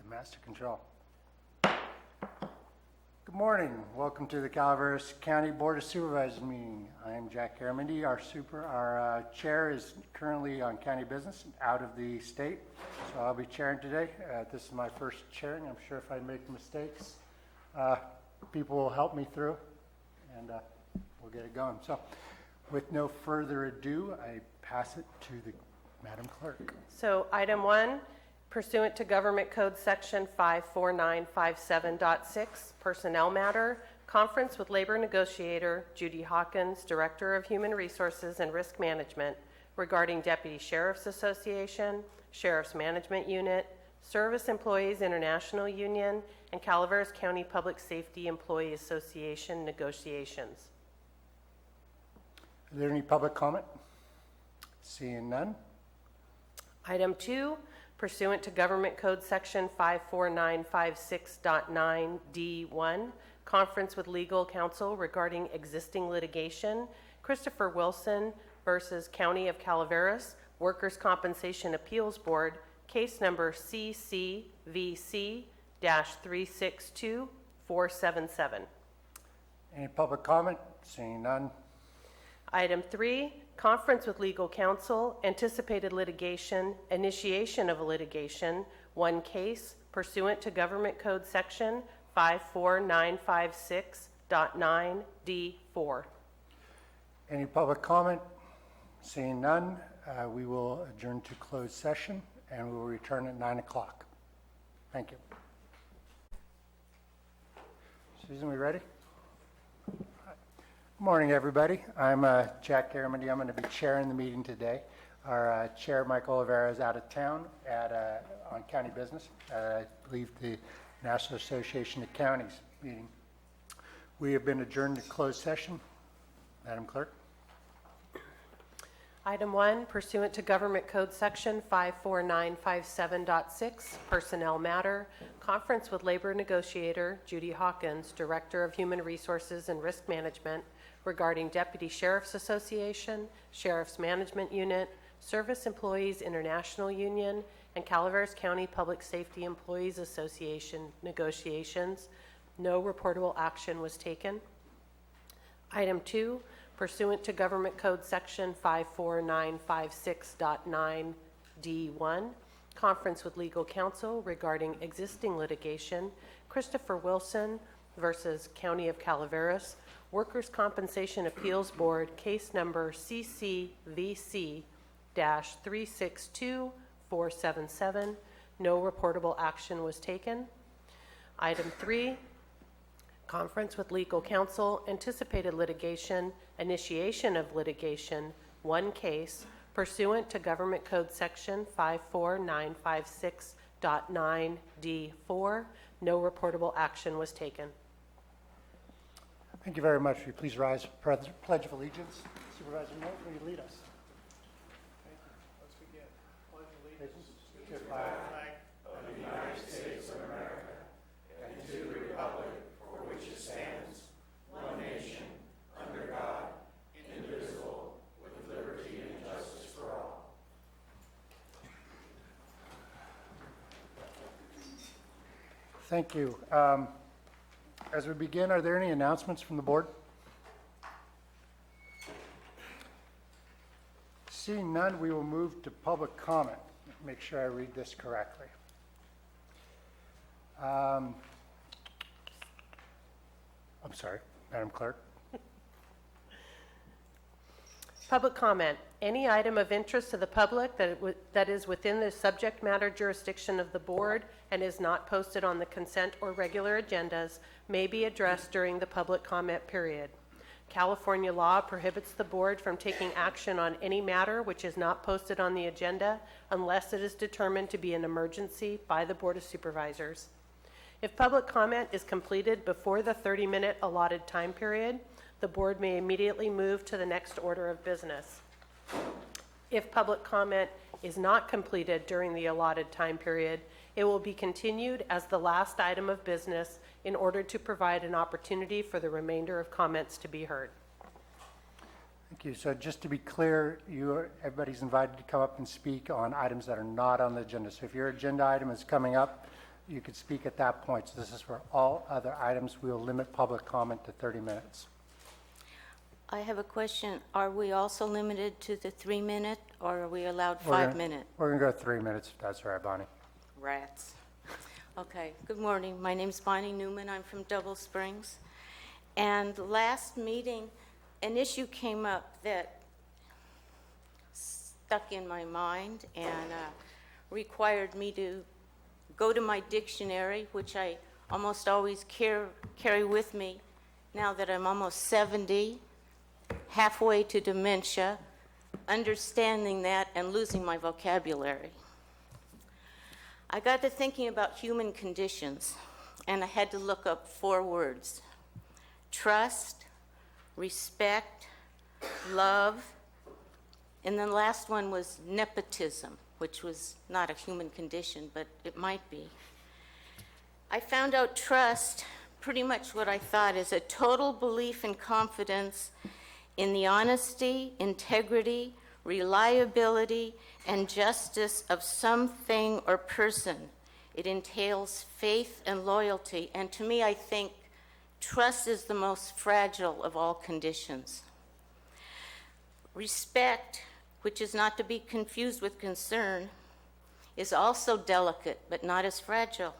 Master Control. Good morning. Welcome to the Calaveras County Board of Supervisors meeting. I am Jack Garamendi. Our chair is currently on county business out of the state, so I'll be chairing today. This is my first chairing. I'm sure if I make mistakes, people will help me through, and we'll get it going. So, with no further ado, I pass it to the Madam Clerk. So, item 1. Pursuant to Government Code Section 54957.6, Personnel Matter, Conference with Labor Negotiator Judy Hawkins, Director of Human Resources and Risk Management, regarding Deputy Sheriff's Association, Sheriff's Management Unit, Service Employees International Union, and Calaveras County Public Safety Employee Association negotiations. Is there any public comment? Seeing none. Item 2. Pursuant to Government Code Section 54956.9D1, Conference with Legal Counsel regarding existing litigation, Christopher Wilson versus County of Calaveras, Workers' Compensation Appeals Board, case number CCVC-362477. Any public comment? Seeing none. Item 3, Conference with Legal Counsel, anticipated litigation, initiation of a litigation, one case, pursuant to Government Code Section 54956.9D4. Any public comment? Seeing none, we will adjourn to closed session and we will return at 9 o'clock. Thank you. Susan, we ready? Good morning, everybody. I'm Jack Garamendi. I'm going to be chairing the meeting today. Our chair, Mike Oliveira, is out of town on county business. I believe the National Association of Counties meeting. We have been adjourned to closed session. Madam Clerk. Item 1, pursuant to Government Code Section 54957.6, Personnel Matter, Conference with Labor Negotiator Judy Hawkins, Director of Human Resources and Risk Management, regarding Deputy Sheriff's Association, Sheriff's Management Unit, Service Employees International Union, and Calaveras County Public Safety Employees Association negotiations. No reportable action was taken. Item 2, pursuant to Government Code Section 54956.9D1, Conference with Legal Counsel regarding existing litigation, Christopher Wilson versus County of Calaveras, Workers' Compensation Appeals Board, case number CCVC-362477. No reportable action was taken. Item 3, Conference with Legal Counsel, anticipated litigation, initiation of litigation, one case, pursuant to Government Code Section 54956.9D4. No reportable action was taken. Thank you very much. Will you please rise for the Pledge of Allegiance? Supervisor Moult, will you lead us? Thank you. Let's begin. Pledge allegiance to the flag of the United States of America and to the republic for which it stands, one nation, under God, indivisible, with liberty and justice for all. Thank you. As we begin, are there any announcements from the board? Seeing none, we will move to public comment. Make sure I read this correctly. I'm sorry, Madam Clerk. Public comment. Any item of interest to the public that is within the subject matter jurisdiction of the board and is not posted on the consent or regular agendas may be addressed during the public comment period. California law prohibits the board from taking action on any matter which is not posted on the agenda unless it is determined to be an emergency by the Board of Supervisors. If public comment is completed before the 30-minute allotted time period, the board may immediately move to the next order of business. If public comment is not completed during the allotted time period, it will be continued as the last item of business in order to provide an opportunity for the remainder of comments to be heard. Thank you. So just to be clear, everybody's invited to come up and speak on items that are not on the agenda. So if your agenda item is coming up, you could speak at that point. So this is for all other items. We'll limit public comment to 30 minutes. I have a question. Are we also limited to the 3-minute, or are we allowed We're gonna- 5-minute? We're going to go 3 minutes, if that's all right, Bonnie. Rats. Okay, good morning. My name's Bonnie Newman. I'm from Double Springs. And last meeting, an issue came up that stuck in my mind and required me to go to my dictionary, which I almost always carry with me now that I'm almost 70, halfway to dementia, understanding that and losing my vocabulary. I got to thinking about human conditions, and I had to look up 4 words: trust, respect, love, and then the last one was nepotism, which was not a human condition, but it might be. I found out trust, pretty much what I thought, is a total belief and confidence in the honesty, integrity, reliability, and justice of something or person. It entails faith and loyalty, and to me, I think trust is the most fragile of all conditions. Respect, which is not to be confused with concern, is also delicate, but not as fragile.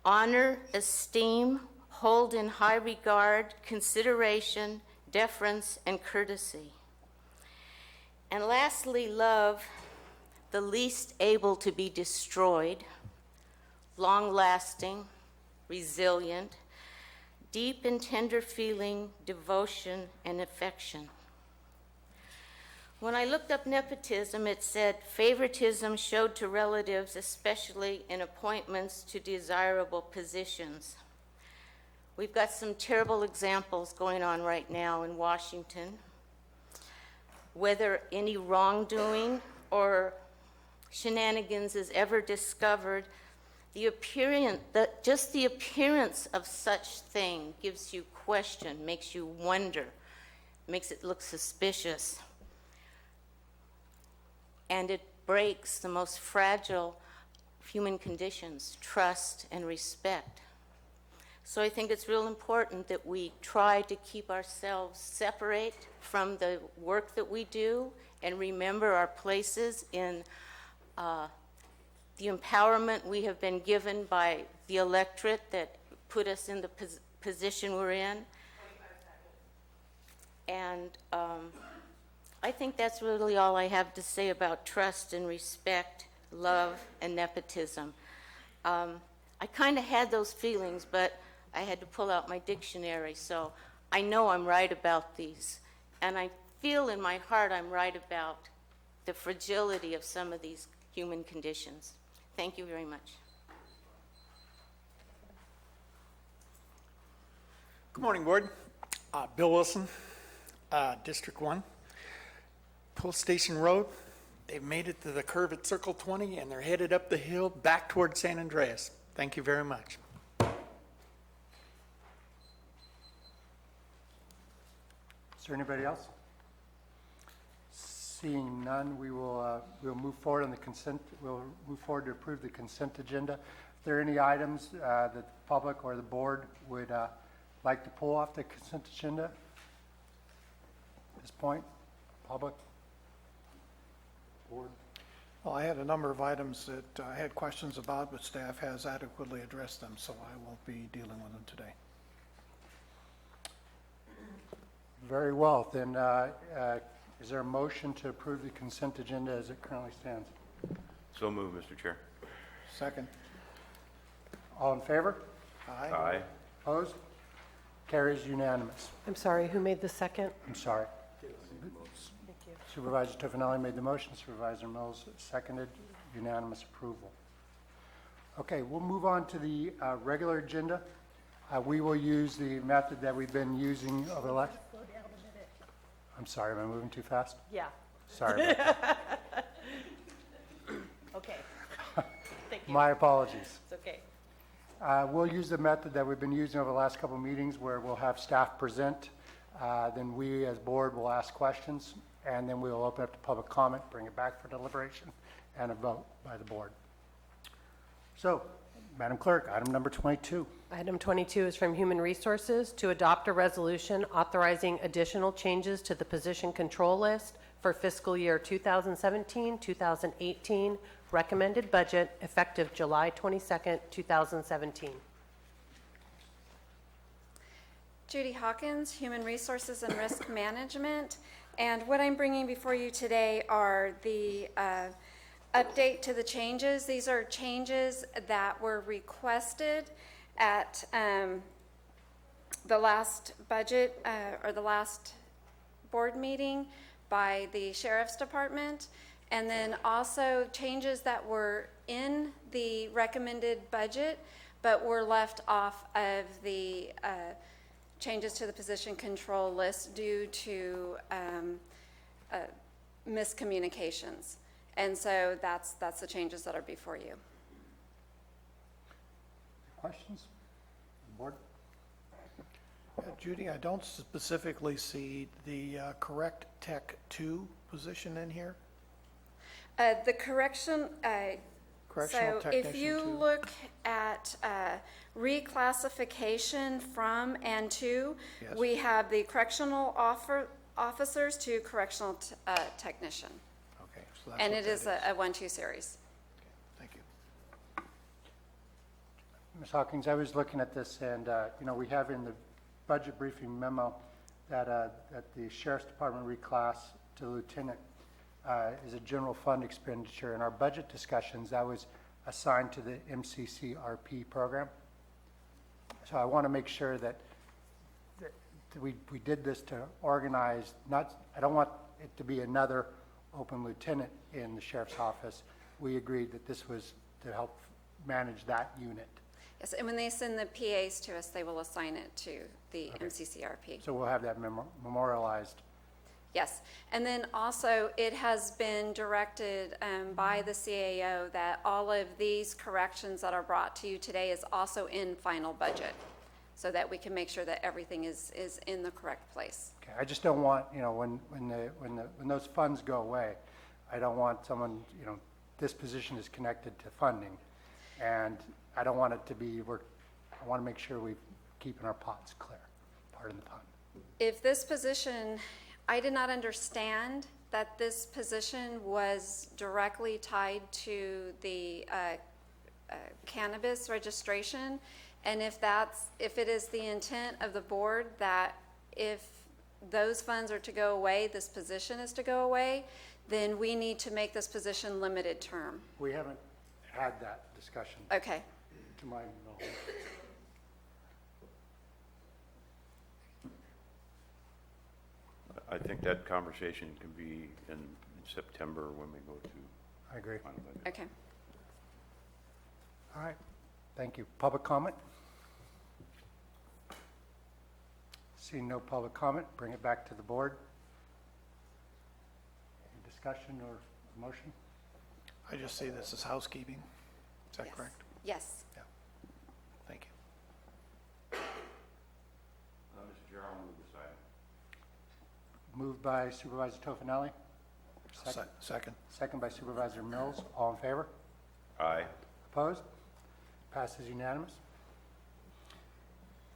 Honor, esteem, hold in high regard, consideration, deference, and courtesy. And lastly, love, the least able to be destroyed, long-lasting, resilient, deep and tender feeling, devotion, and affection. When I looked up nepotism, it said favoritism showed to relatives, especially in appointments to desirable positions. We've got some terrible examples going on right now in Washington. Whether any wrongdoing or shenanigans is ever discovered, just the appearance of such thing gives you question, makes you wonder, makes it look suspicious. And it breaks the most fragile human conditions, trust and respect. So I think it's real important that we try to keep ourselves separate from the work that we do and remember our places in the empowerment we have been given by the electorate that put us in the position we're in. And I think that's really all I have to say about trust and respect, love, and nepotism. I kind of had those feelings, but I had to pull out my dictionary, so I know I'm right about these. And I feel in my heart I'm right about the fragility of some of these human conditions. Thank you very much. Good morning, Board. Bill Wilson, District 1. Pull Station Road. They've made it to the curve at Circle 20, and they're headed up the hill back toward San Andreas. Thank you very much. Is there anybody else? Seeing none, we'll move forward on the consent. We'll move forward to approve the consent agenda. If there are any items that the public or the board would like to pull off the consent agenda at this point, public, board. Well, I had a number of items that I had questions about, but staff has adequately addressed them, so I won't be dealing with them today. Very well. Then, is there a motion to approve the consent agenda as it currently stands? So moved, Mr. Chair. Second. All in favor? Aye. Aye. Opposed? Carries unanimous. I'm sorry, who made the second? I'm sorry. Thank you. Supervisor Tofinelli made the motion. Supervisor Mills seconded. Unanimous approval. Okay, we'll move on to the regular agenda. We will use the method that we've been using over the last... Slow down a minute. I'm sorry, am I moving too fast? Yeah, Sorry about that. okay. Thank you. My apologies. It's okay. We'll use the method that we've been using over the last couple of meetings where we'll have staff present, then we as board will ask questions, and then we'll open up to public comment, bring it back for deliberation, and a vote by the board. So, Madam Clerk, item number 22. Item 22 is from Human Resources to adopt a resolution authorizing additional changes to the position control list for fiscal year 2017-2018 recommended budget effective July 22nd, 2017. Judy Hawkins, Human Resources and Risk Management. And what I'm bringing before you today are the update to the changes. These are changes that were requested at the last budget or the last board meeting by the Sheriff's Department. And then also changes that were in the recommended budget but were left off of the changes to the position control list due to miscommunications. And so that's the changes that are before you. Questions? Board? Judy, I don't specifically see the correct tech 2 position in here. The correction, Correctional so if technician you 2. look at reclassification from and to, Yes. we have the correctional officers to correctional technician. Okay, so that's And what it is that a 1-2 series. Thank you. Ms. Hawkins, I was looking at this, and, we have in the budget briefing memo that the Sheriff's Department reclass to lieutenant is a general fund expenditure. In our budget discussions, that was assigned to the MCCRP program. So I want to make sure that we did this to organize, I don't want it to be another open lieutenant in the sheriff's office. We agreed that this was to help manage that unit. Yes, and when they send the PAs to us, they will assign it to the MCCRP. So we'll have that memorialized. Yes, and then also, it has been directed by the CAO that all of these corrections that are brought to you today is also in final budget, so that we can make sure that everything is in the correct place. Okay, I just don't want, when those funds go away, I don't want someone, this position is connected to funding, and I don't want it to be, I want to make sure we're keeping our pots clear, pardon the pun. If this position, I did not understand that this position was directly tied to the cannabis registration, and if it is the intent of the board that if those funds are to go away, this position is to go away, then we need to make this position limited term. We haven't had that discussion, Okay. to my knowledge. I think that conversation can be in September when we go to I agree. final budget. Okay. All right, thank you. Public comment? Seeing no public comment, bring it back to the board. Any discussion or motion? I just see this as housekeeping. Is that Yes. correct? Yes. Thank you. Mr. Chair, I'll move this item. Moved by Supervisor Tofinelli, Second. second by Supervisor Mills. All in favor? Aye. Opposed? Passes unanimous.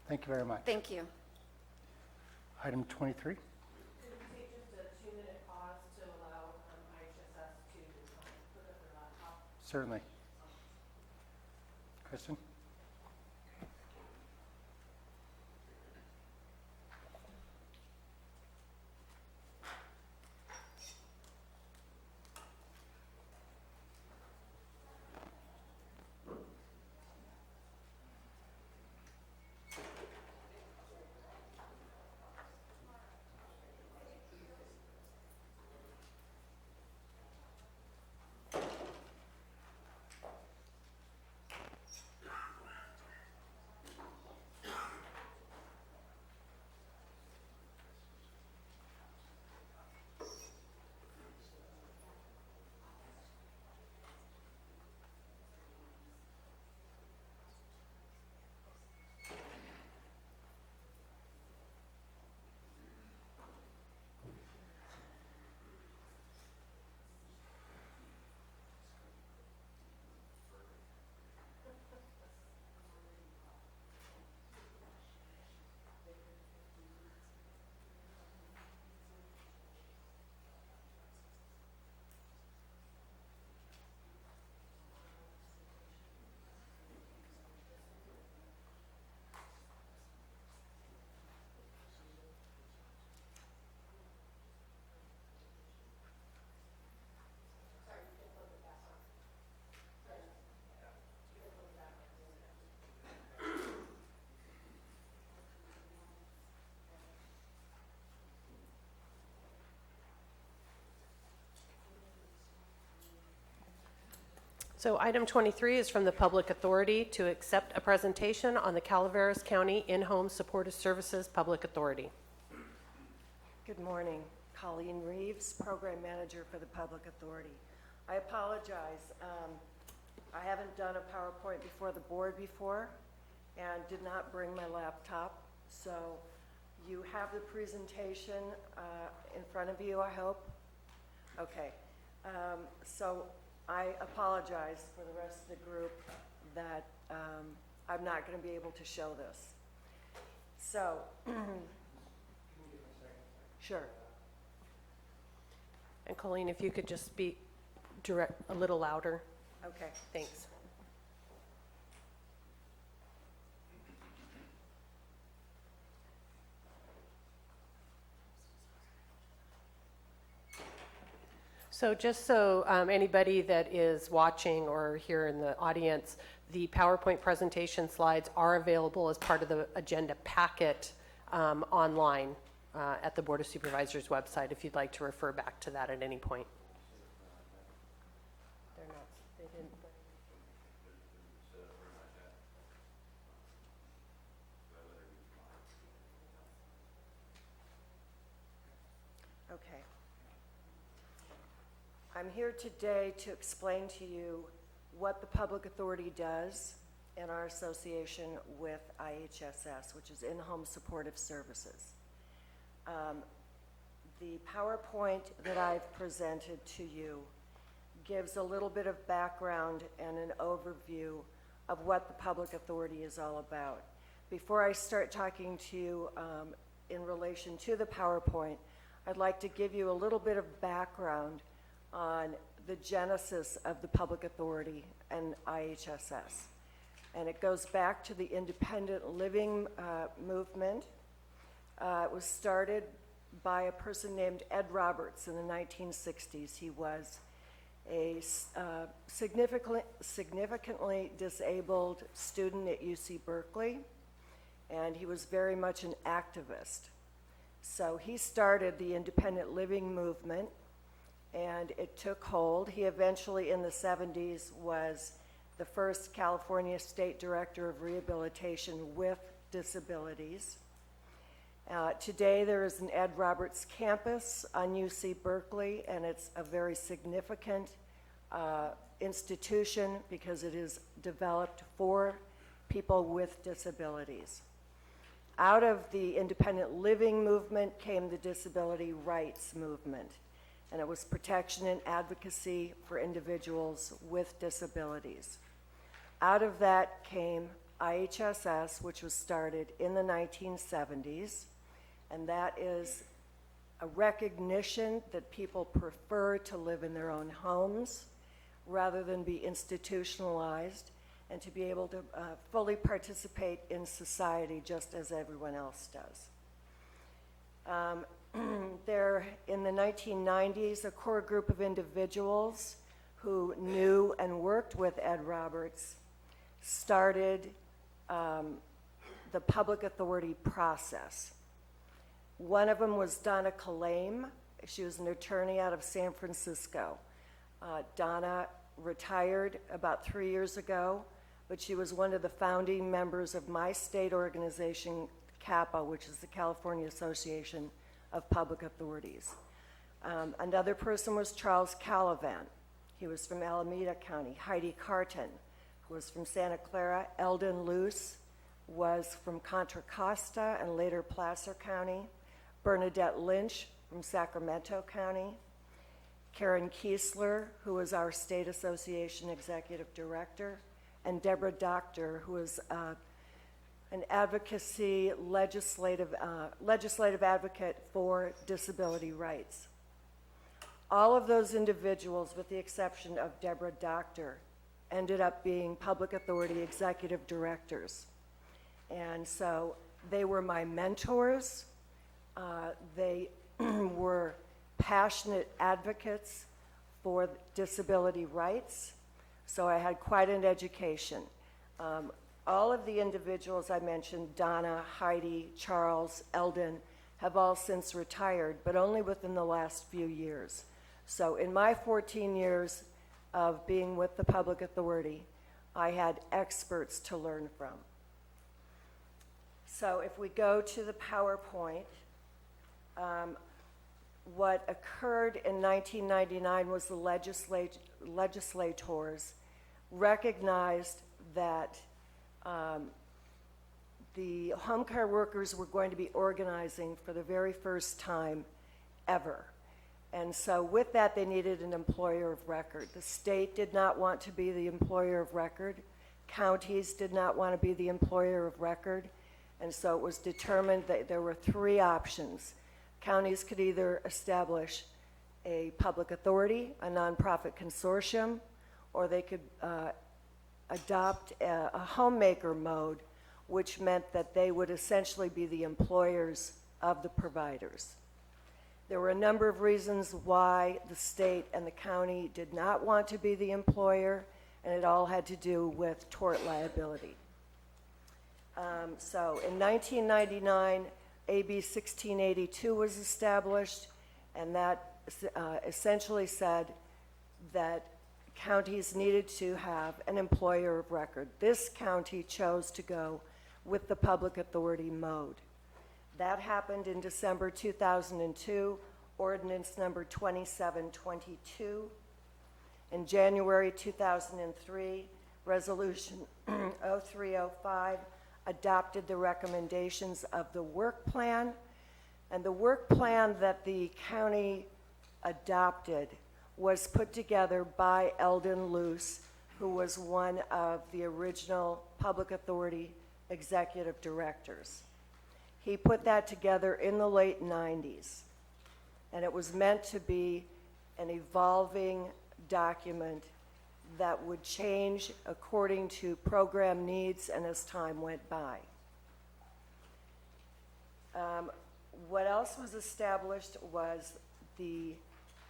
Thank you very much. Thank you. Item 23. Could we take just a 2-minute pause to allow IHSS to put up their laptop? Certainly. Kristen? So item 23 is from the Public Authority to accept a presentation on the Calaveras County In-Home Supportive Services Public Authority. Good morning. Colleen Reeves, Program Manager for the Public Authority. I apologize. I haven't done a PowerPoint before the board before and did not bring my laptop. So you have the presentation in front of you, I hope? Okay. So I apologize for the rest of the group that I'm not going to be able to show this. So, sure. And Colleen, if you could just speak a little louder. Okay. Thanks. So just so anybody that is watching or here in the audience, the PowerPoint presentation slides are available as part of the agenda packet online at the Board of Supervisors website if you'd like to refer back to that at any point. They're not, they didn't. Okay. I'm here today to explain to you what the Public Authority does in our association with IHSS, which is In-Home Supportive Services. The PowerPoint that I've presented to you gives a little bit of background and an overview of what the Public Authority is all about. Before I start talking to you in relation to the PowerPoint, I'd like to give you a little bit of background on the genesis of the Public Authority and IHSS. And it goes back to the independent living movement. It was started by a person named Ed Roberts in the 1960s. He was a significantly disabled student at UC Berkeley, and he was very much an activist. So he started the independent living movement, and it took hold. He eventually, in the 70s, was the first California State Director of Rehabilitation with Disabilities. Today, there is an Ed Roberts campus on UC Berkeley, and it's a very significant institution because it is developed for people with disabilities. Out of the independent living movement came the disability rights movement, and it was protection and advocacy for individuals with disabilities. Out of that came IHSS, which was started in the 1970s, and that is a recognition that people prefer to live in their own homes rather than be institutionalized, and to be able to fully participate in society just as everyone else does. There, in the 1990s, a core group of individuals who knew and worked with Ed Roberts started the Public Authority process. One of them was Donna Kalame. She was an attorney out of San Francisco. Donna retired about 3 years ago, but she was one of the founding members of my state organization, CAPA, which is the California Association of Public Authorities. Another person was Charles Calavan. He was from Alameda County. Heidi Carton, who was from Santa Clara. Eldon Luce was from Contra Costa and later Placer County. Bernadette Lynch from Sacramento County. Karen Kiesler, who was our State Association Executive Director. And Deborah Doctor, who was an advocacy legislative advocate for disability rights. All of those individuals, with the exception of Deborah Doctor, ended up being Public Authority Executive Directors. And so they were my mentors. They were passionate advocates for disability rights. So I had quite an education. All of the individuals I mentioned, Donna, Heidi, Charles, Eldon, have all since retired, but only within the last few years. So in my 14 years of being with the public authority, I had experts to learn from. So if we go to the PowerPoint, what occurred in 1999 was the legislators recognized that the home care workers were going to be organizing for the very first time ever. And so with that, they needed an employer of record. The state did not want to be the employer of record. Counties did not want to be the employer of record. And so it was determined that there were three options. Counties could either establish a public authority, a nonprofit consortium, or they could adopt a homemaker mode, which meant that they would essentially be the employers of the providers. There were a number of reasons why the state and the county did not want to be the employer, and it all had to do with tort liability. So in 1999, AB 1682 was established, and that essentially said that counties needed to have an employer of record. This county chose to go with the public authority mode. That happened in December 2002, ordinance number 2722. In January 2003, resolution 0305 adopted the recommendations of the work plan, and the work plan that the county adopted was put together by Eldon Luce, who was one of the original public authority executive directors. He put that together in the late 90s, and it was meant to be an evolving document that would change according to program needs and as time went by. What else was established was the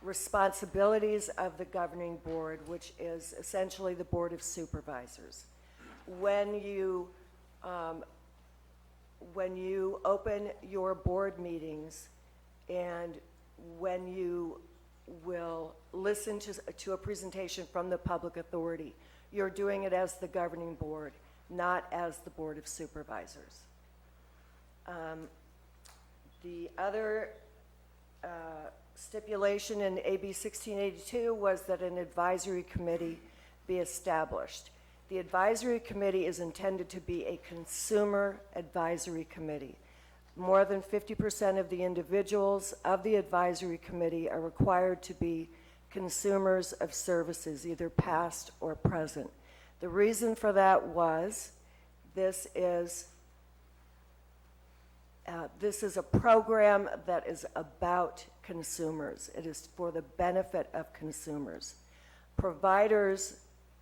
responsibilities of the governing board, which is essentially the Board of Supervisors. When you open your board meetings and when you will listen to a presentation from the public authority, you're doing it as the governing board, not as the Board of Supervisors. The other stipulation in AB 1682 was that an advisory committee be established. The advisory committee is intended to be a consumer advisory committee. More than 50% of the individuals of the advisory committee are required to be consumers of services, either past or present. The reason for that was this is a program that is about consumers. It is for the benefit of consumers. Providers,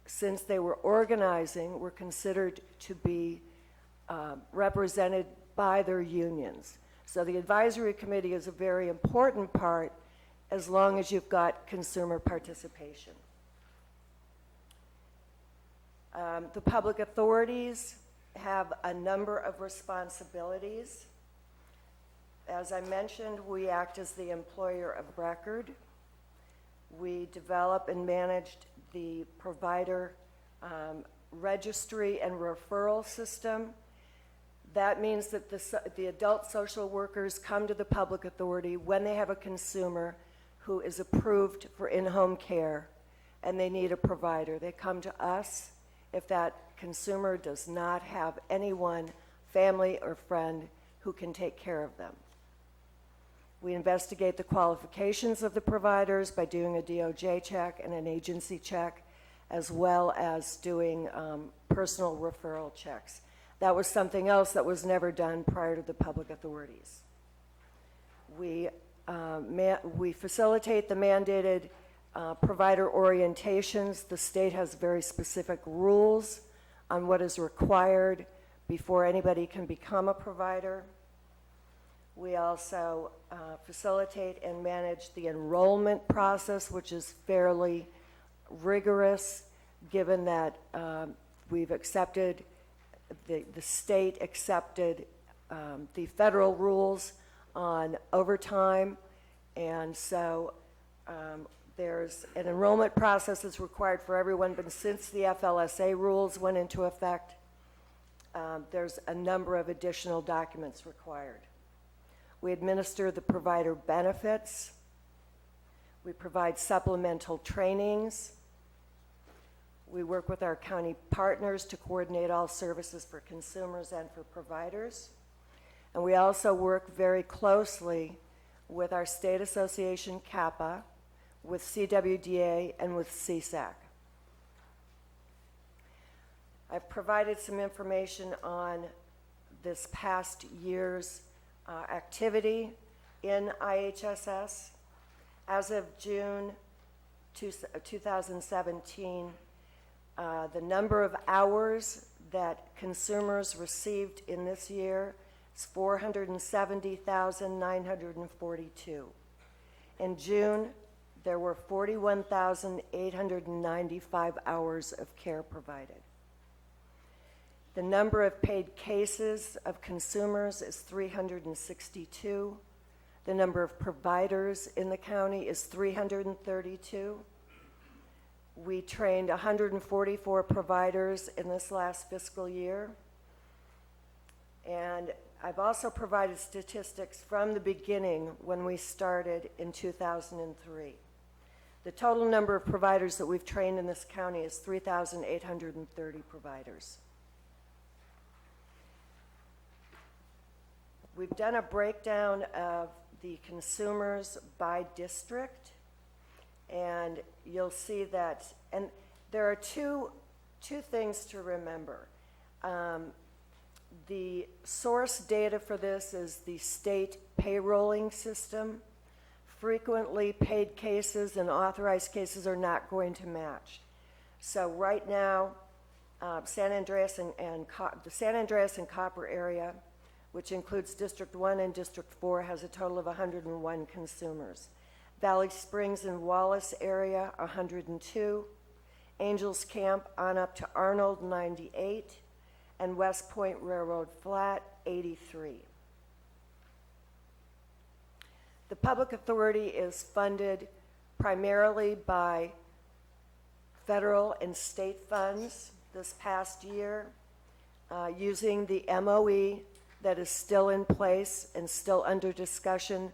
since they were organizing, were considered to be represented by their unions. So the advisory committee is a very important part as long as you've got consumer participation. The public authorities have a number of responsibilities. As I mentioned, we act as the employer of record. We develop and manage the provider registry and referral system. That means that the adult social workers come to the public authority when they have a consumer who is approved for in-home care and they need a provider. They come to us if that consumer does not have anyone, family or friend, who can take care of them. We investigate the qualifications of the providers by doing a DOJ check and an agency check, as well as doing personal referral checks. That was something else that was never done prior to the public authorities. We facilitate the mandated provider orientations. The state has very specific rules on what is required before anybody can become a provider. We also facilitate and manage the enrollment process, which is fairly rigorous, given that we've accepted, the state accepted the federal rules on overtime, and so There's an enrollment process that's required for everyone, but since the FLSA rules went into effect, there's a number of additional documents required. We administer the provider benefits. We provide supplemental trainings. We work with our county partners to coordinate all services for consumers and for providers. And we also work very closely with our state association, CAPA, with CWDA, and with CSAC. I've provided some information on this past year's activity in IHSS. As of June 2017, the number of hours that consumers received in this year is 470,942. In June, there were 41,895 hours of care provided. The number of paid cases of consumers is 362. The number of providers in the county is 332. We trained 144 providers in this last fiscal year. And I've also provided statistics from the beginning when we started in 2003. The total number of providers that we've trained in this county is 3,830 providers. We've done a breakdown of the consumers by district, and you'll see that, and there are two things to remember. The source data for this is the state payrolling system. Frequently paid cases and authorized cases are not going to match. So right now, San Andreas and the San Andreas and Copper area, which includes District 1 and District 4, has a total of 101 consumers. Valley Springs and Wallace area, 102. Angels Camp on up to Arnold, 98. And West Point Railroad Flat, 83. The public authority is funded primarily by federal and state funds this past year, using the MOE that is still in place and still under discussion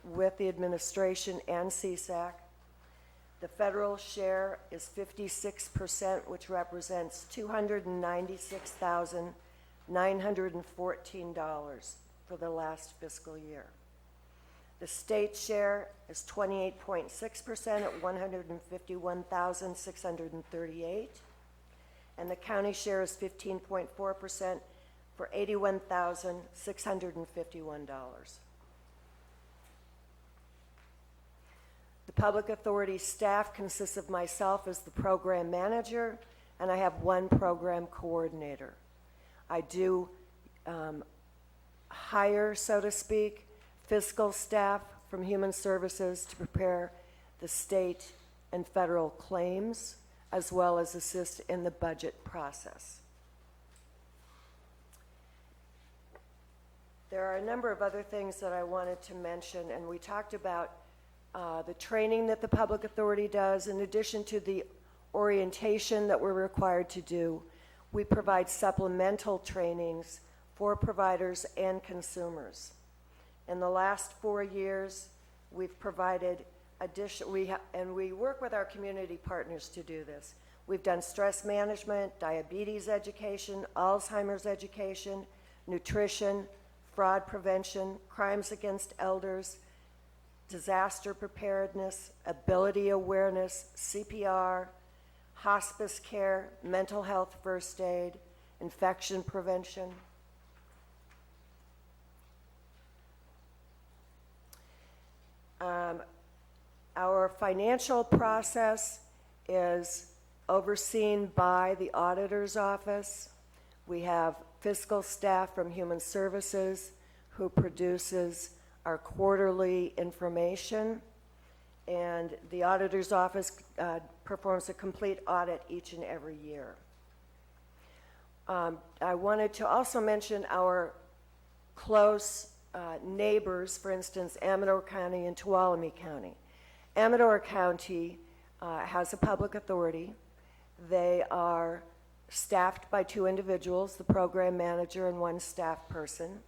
with the administration and CSAC. The federal share is 56%, which represents $296,914 for the last fiscal year. The state share is 28.6% at $151,638, and the county share is 15.4% for $81,651. The public authority staff consists of myself as the program manager, and I have one program coordinator. I do hire, so to speak, fiscal staff from Human Services to prepare the state and federal claims, as well as assist in the budget process. There are a number of other things that I wanted to mention, and we talked about the training that the public authority does. In addition to the orientation that we're required to do, we provide supplemental trainings for providers and consumers. In the last 4 years, we've provided and we work with our community partners to do this. We've done stress management, diabetes education, Alzheimer's education, nutrition, fraud prevention, crimes against elders, disaster preparedness, ability awareness, CPR, hospice care, mental health first aid, infection prevention. Our financial process is overseen by the auditor's office. We have fiscal staff from Human Services who produces our quarterly information, and the auditor's office performs a complete audit each and every year. I wanted to also mention our close neighbors, for instance, Amador County and Tuolumne County. Amador County has a public authority. They are staffed by 2 individuals, the program manager and 1 staff person.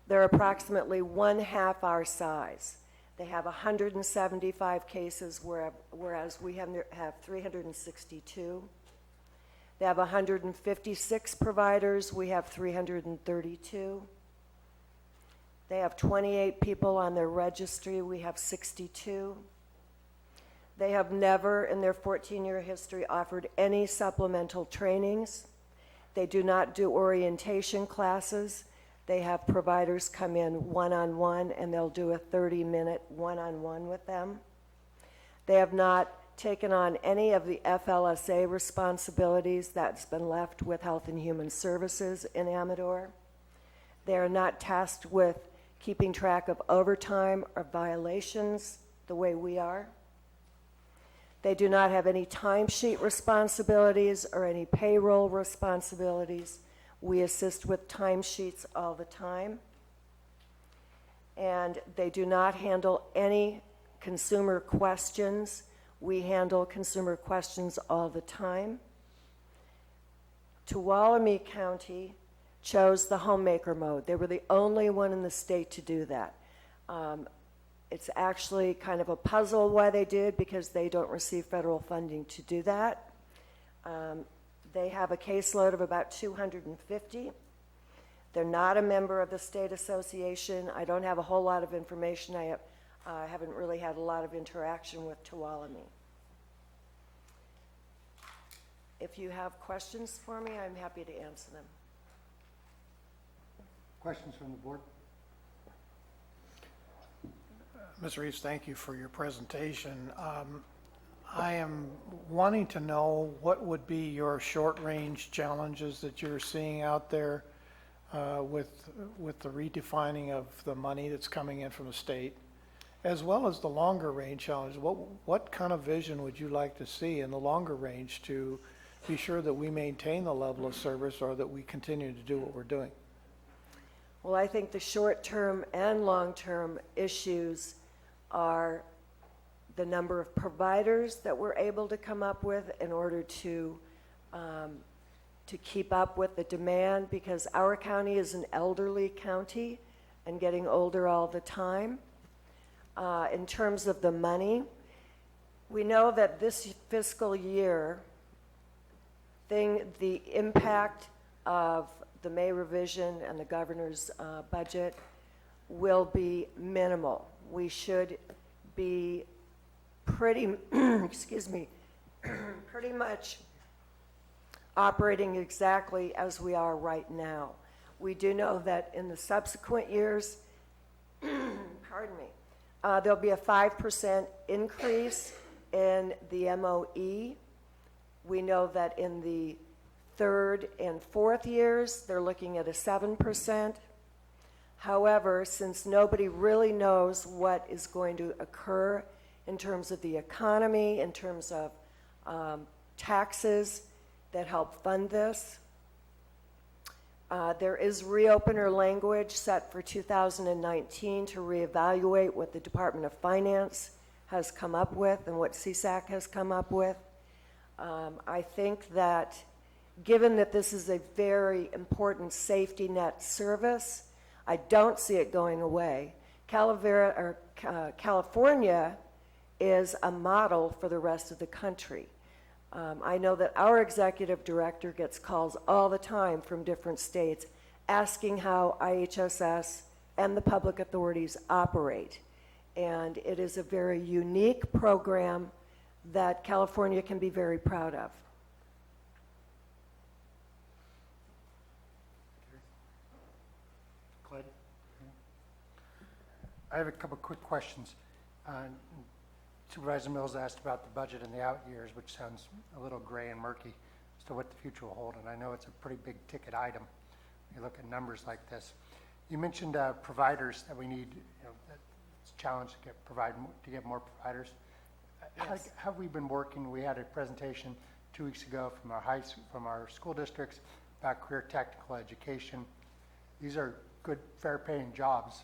They're approximately 1/2 our size. They have 175 cases, whereas we have 362. They have 156 providers. We have 332. They have 28 people on their registry. We have 62. They have never, in their 14-year history, offered any supplemental trainings. They do not do orientation classes. They have providers come in one-on-one, and they'll do a 30-minute one-on-one with them. They have not taken on any of the FLSA responsibilities that's been left with Health and Human Services in Amador. They are not tasked with keeping track of overtime or violations the way we are. They do not have any timesheet responsibilities or any payroll responsibilities. We assist with timesheets all the time. And they do not handle any consumer questions. We handle consumer questions all the time. Tuolumne County chose the homemaker mode. They were the only one in the state to do that. It's actually kind of a puzzle why they did, because they don't receive federal funding to do that. They have a caseload of about 250. They're not a member of the state association. I don't have a whole lot of information. I haven't really had a lot of interaction with Tuolumne. If you have questions for me, I'm happy to answer them. Questions from the board? Ms. Reeves, thank you for your presentation. I am wanting to know what would be your short-range challenges that you're seeing out there with the redefining of the money that's coming in from the state, as well as the longer-range challenges. What kind of vision would you like to see in the longer range to be sure that we maintain the level of service, or that we continue to do what we're doing? Well, I think the short-term and long-term issues are the number of providers that we're able to come up with in order to keep up with the demand, because our county is an elderly county and getting older all the time. In terms of the money, we know that this fiscal year, the impact of the May revision and the governor's budget will be minimal. We should be pretty, excuse me, pretty much operating exactly as we are right now. We do know that in the subsequent years, pardon me, there'll be a 5% increase in the MOE. We know that in the 3rd and 4th years, they're looking at a 7%. However, since nobody really knows what is going to occur in terms of the economy, in terms of taxes that help fund this, there is reopener language set for 2019 to reevaluate what the Department of Finance has come up with and what CSAC has come up with. I think that given that this is a very important safety net service, I don't see it going away. California is a model for the rest of the country. I know that our executive director gets calls all the time from different states asking how IHSS and the public authorities operate. And it is a very unique program that California can be very proud of. Clyde? I have a couple quick questions. Supervisor Mills asked about the budget in the out years, which sounds a little gray and murky as to what the future will hold, and I know it's a pretty big ticket item. You look at numbers like this. You mentioned providers that we need, that it's a challenge to get more providers. Yes. How have we been working? We had a presentation 2 weeks ago from our school districts about career technical education. These are good, fair-paying jobs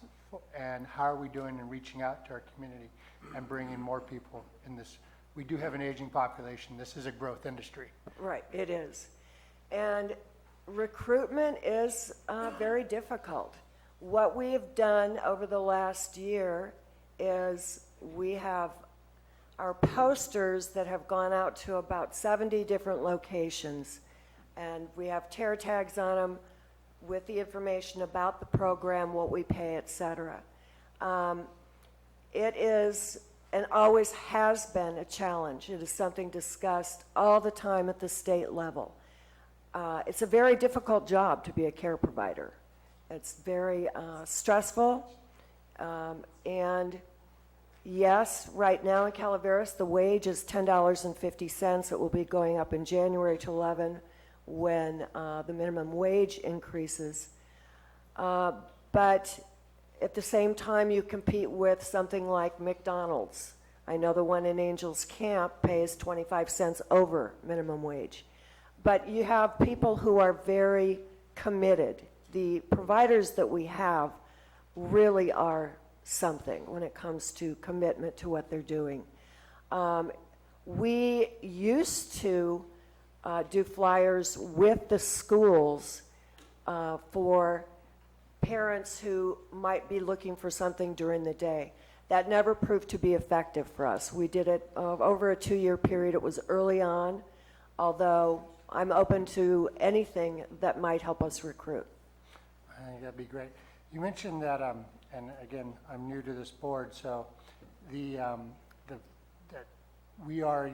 and how are we doing in reaching out to our community and bringing more people in this? We do have an aging population. This is a growth industry. Right, it is. And recruitment is very difficult. What we have done over the last year is we have our posters that have gone out to about 70 different locations, and we have tear tags on them with the information about the program, what we pay, et cetera. It is, and always has been, a challenge. It is something discussed all the time at the state level. It's a very difficult job to be a care provider. It's very stressful, and yes, right now in Calaveras, the wage is $10.50. It will be going up in January to 11 when the minimum wage increases. But at the same time, you compete with something like McDonald's. I know the one in Angels Camp pays 25 cents over minimum wage. But you have people who are very committed. The providers that we have really are something when it comes to commitment to what they're doing. We used to do flyers with the schools for parents who might be looking for something during the day. That never proved to be effective for us. We did it over a 2-year period. It was early on, although I'm open to anything that might help us recruit. I think that'd be great. You mentioned that, and again, I'm new to this board, so that we are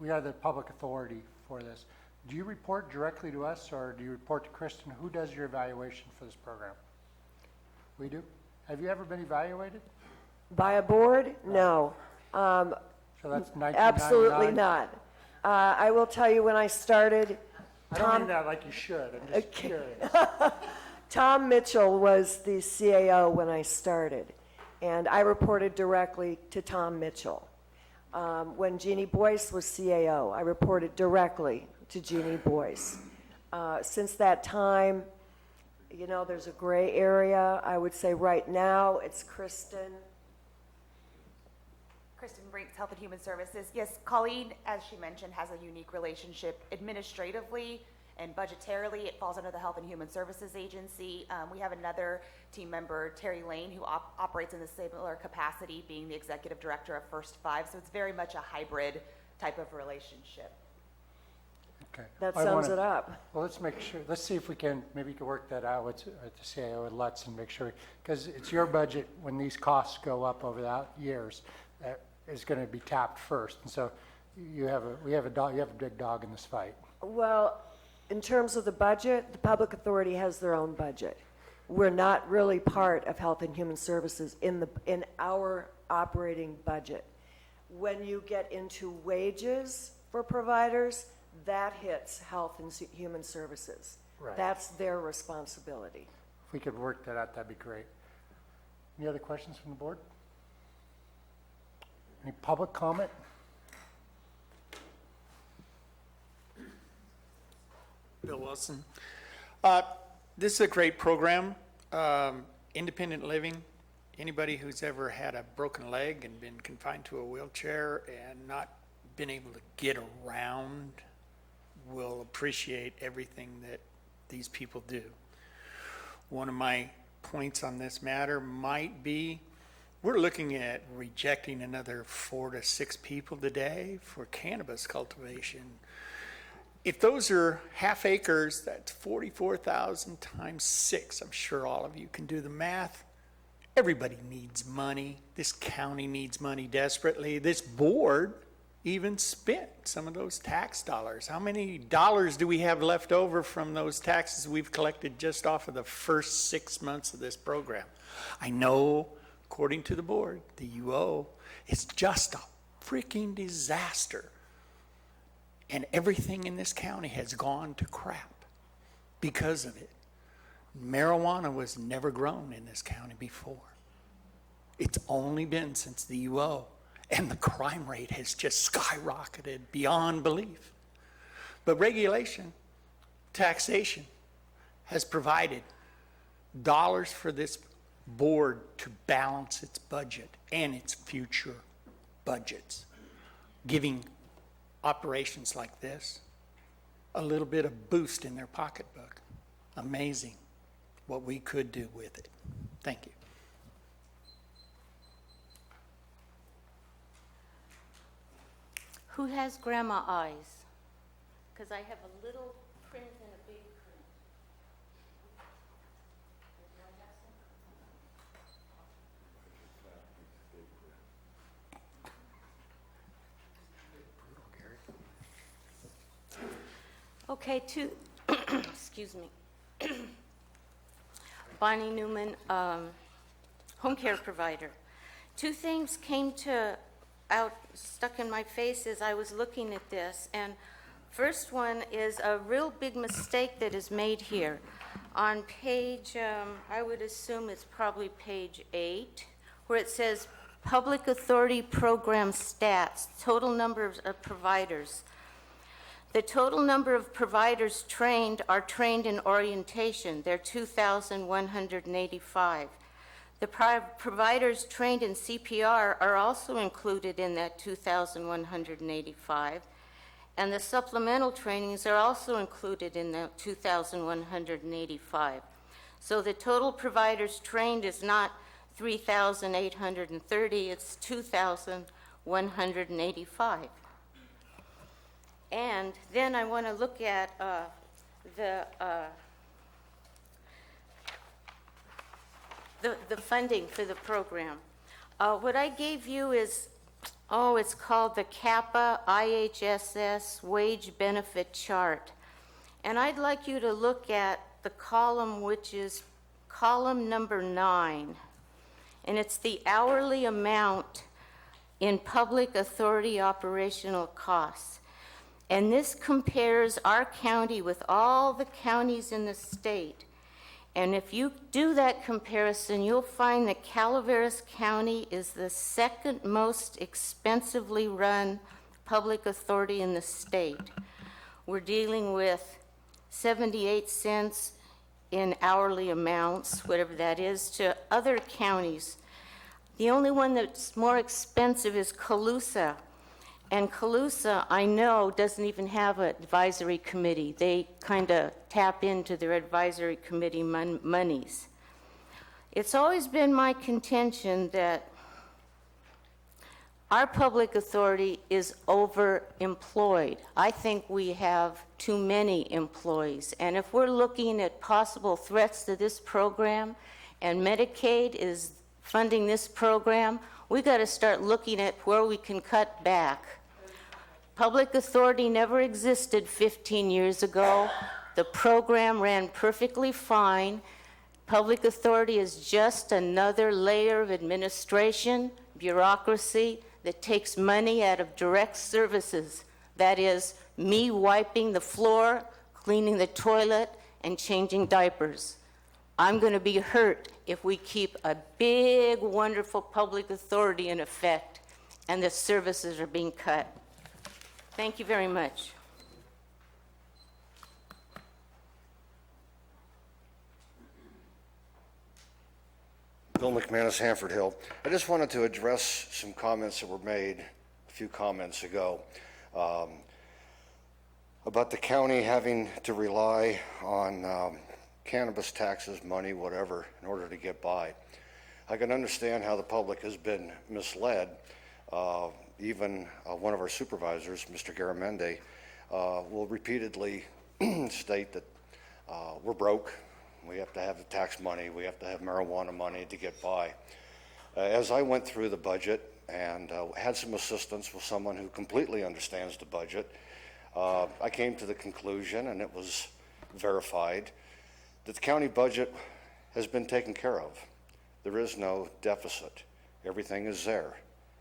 the public authority for this. Do you report directly to us, or do you report to Kristen? Who does your evaluation for this program? We do? Have you ever been evaluated? By a board? No. So that's 1999? Absolutely not. I will tell you, when I started, I don't mean that like you should. I'm just curious. Tom Mitchell was the CAO when I started, and I reported directly to Tom Mitchell. When Jeannie Boyce was CAO, I reported directly to Jeannie Boyce. Since that time, you know, there's a gray area. I would say right now it's Kristen. Kristen Brinks, Health and Human Services. Yes, Colleen, as she mentioned, has a unique relationship administratively and budgetarily. It falls under the Health and Human Services Agency. We have another team member, Terry Lane, who operates in the similar capacity, being the executive director of First Five. So it's very much a hybrid type of relationship. Okay. That I sums wanna- it up. Well, let's make sure, let's see if we can, maybe we can work that out with the CAO and Lutz and make sure, because it's your budget when these costs go up over the years, that is going to be tapped first. And so we have a big dog in this fight. Well, in terms of the budget, the public authority has their own budget. We're not really part of Health and Human Services in our operating budget. When you get into wages for providers, that hits Health and Human Services. Right. That's their responsibility. If we could work that out, that'd be great. Any other questions from the board? Any public comment? Bill Wilson. This is a great program. Independent living. Anybody who's ever had a broken leg and been confined to a wheelchair and not been able to get around will appreciate everything that these people do. One of my points on this matter might be we're looking at rejecting another 4 to 6 people today for cannabis cultivation. If those are half acres, that's 44,000 times 6. I'm sure all of you can do the math. Everybody needs money. This county needs money desperately. This board even spent some of those tax dollars. How many dollars do we have left over from those taxes we've collected just off of the first 6 months of this program? I know, according to the board, the UO, it's just a freaking disaster. And everything in this county has gone to crap because of it. Marijuana was never grown in this county before. It's only been since the UO. And the crime rate has just skyrocketed beyond belief. But regulation, taxation, has provided dollars for this board to balance its budget and its future budgets, giving operations like this a little bit of boost in their pocketbook. Amazing what we could do with it. Thank you. Who has grandma eyes? Because I have a little print and a big print. Okay, excuse me. Bonnie Newman, home care provider. Two things came stuck in my face as I was looking at this, and first one is a real big mistake that is made here. On page, I would assume it's probably page 8, where it says Public Authority Program Stats, total number of providers. The total number of providers trained are trained in orientation. They're 2,185. The providers trained in CPR are also included in that 2,185. And the supplemental trainings are also included in the 2,185. So the total providers trained is not 3,830, it's 2,185. And then I want to look at the funding for the program. What I gave you is, it's called the CAPA IHSS wage benefit chart. And I'd like you to look at the column, which is column number 9. And it's the hourly amount in public authority operational costs. And this compares our county with all the counties in the state. And if you do that comparison, you'll find that Calaveras County is the second most expensively run public authority in the state. We're dealing with 78 cents in hourly amounts, whatever that is, to other counties. The only one that's more expensive is Colusa. And Colusa, I know, doesn't even have an advisory committee. They kind of tap into their advisory committee monies. It's always been my contention that our public authority is overemployed. I think we have too many employees. And if we're looking at possible threats to this program, and Medicaid is funding this program, we got to start looking at where we can cut back. Public authority never existed 15 years ago. The program ran perfectly fine. Public authority is just another layer of administration, bureaucracy that takes money out of direct services. That is, me wiping the floor, cleaning the toilet, and changing diapers. I'm going to be hurt if we keep a big, wonderful public authority in effect and the services are being cut. Thank you very much. Bill McManus, Hanford Hill. I just wanted to address some comments that were made a few comments ago about the county having to rely on cannabis taxes, money, whatever, in order to get by. I can understand how the public has been misled. Even one of our supervisors, Mr. Garamendi, will repeatedly state that we're broke. We have to have the tax money. We have to have marijuana money to get by. As I went through the budget and had some assistance with someone who completely understands the budget, I came to the conclusion, and it was verified, that the county budget has been taken care of. There is no deficit. Everything is there,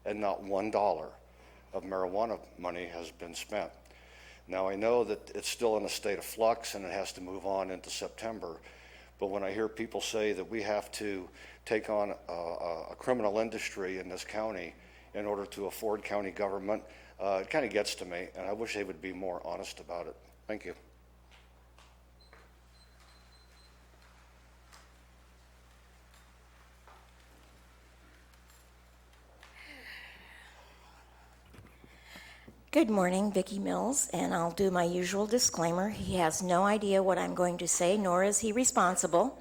and not $1 of marijuana money has been spent. Now, I know that it's still in a state of flux and it has to move on into September, but when I hear people say that we have to take on a criminal industry in this county in order to afford county government, it kind of gets to me, and I wish they would be more honest about it. Thank you. Good morning, Vicki Mills, and I'll do my usual disclaimer. He has no idea what I'm going to say, nor is he responsible.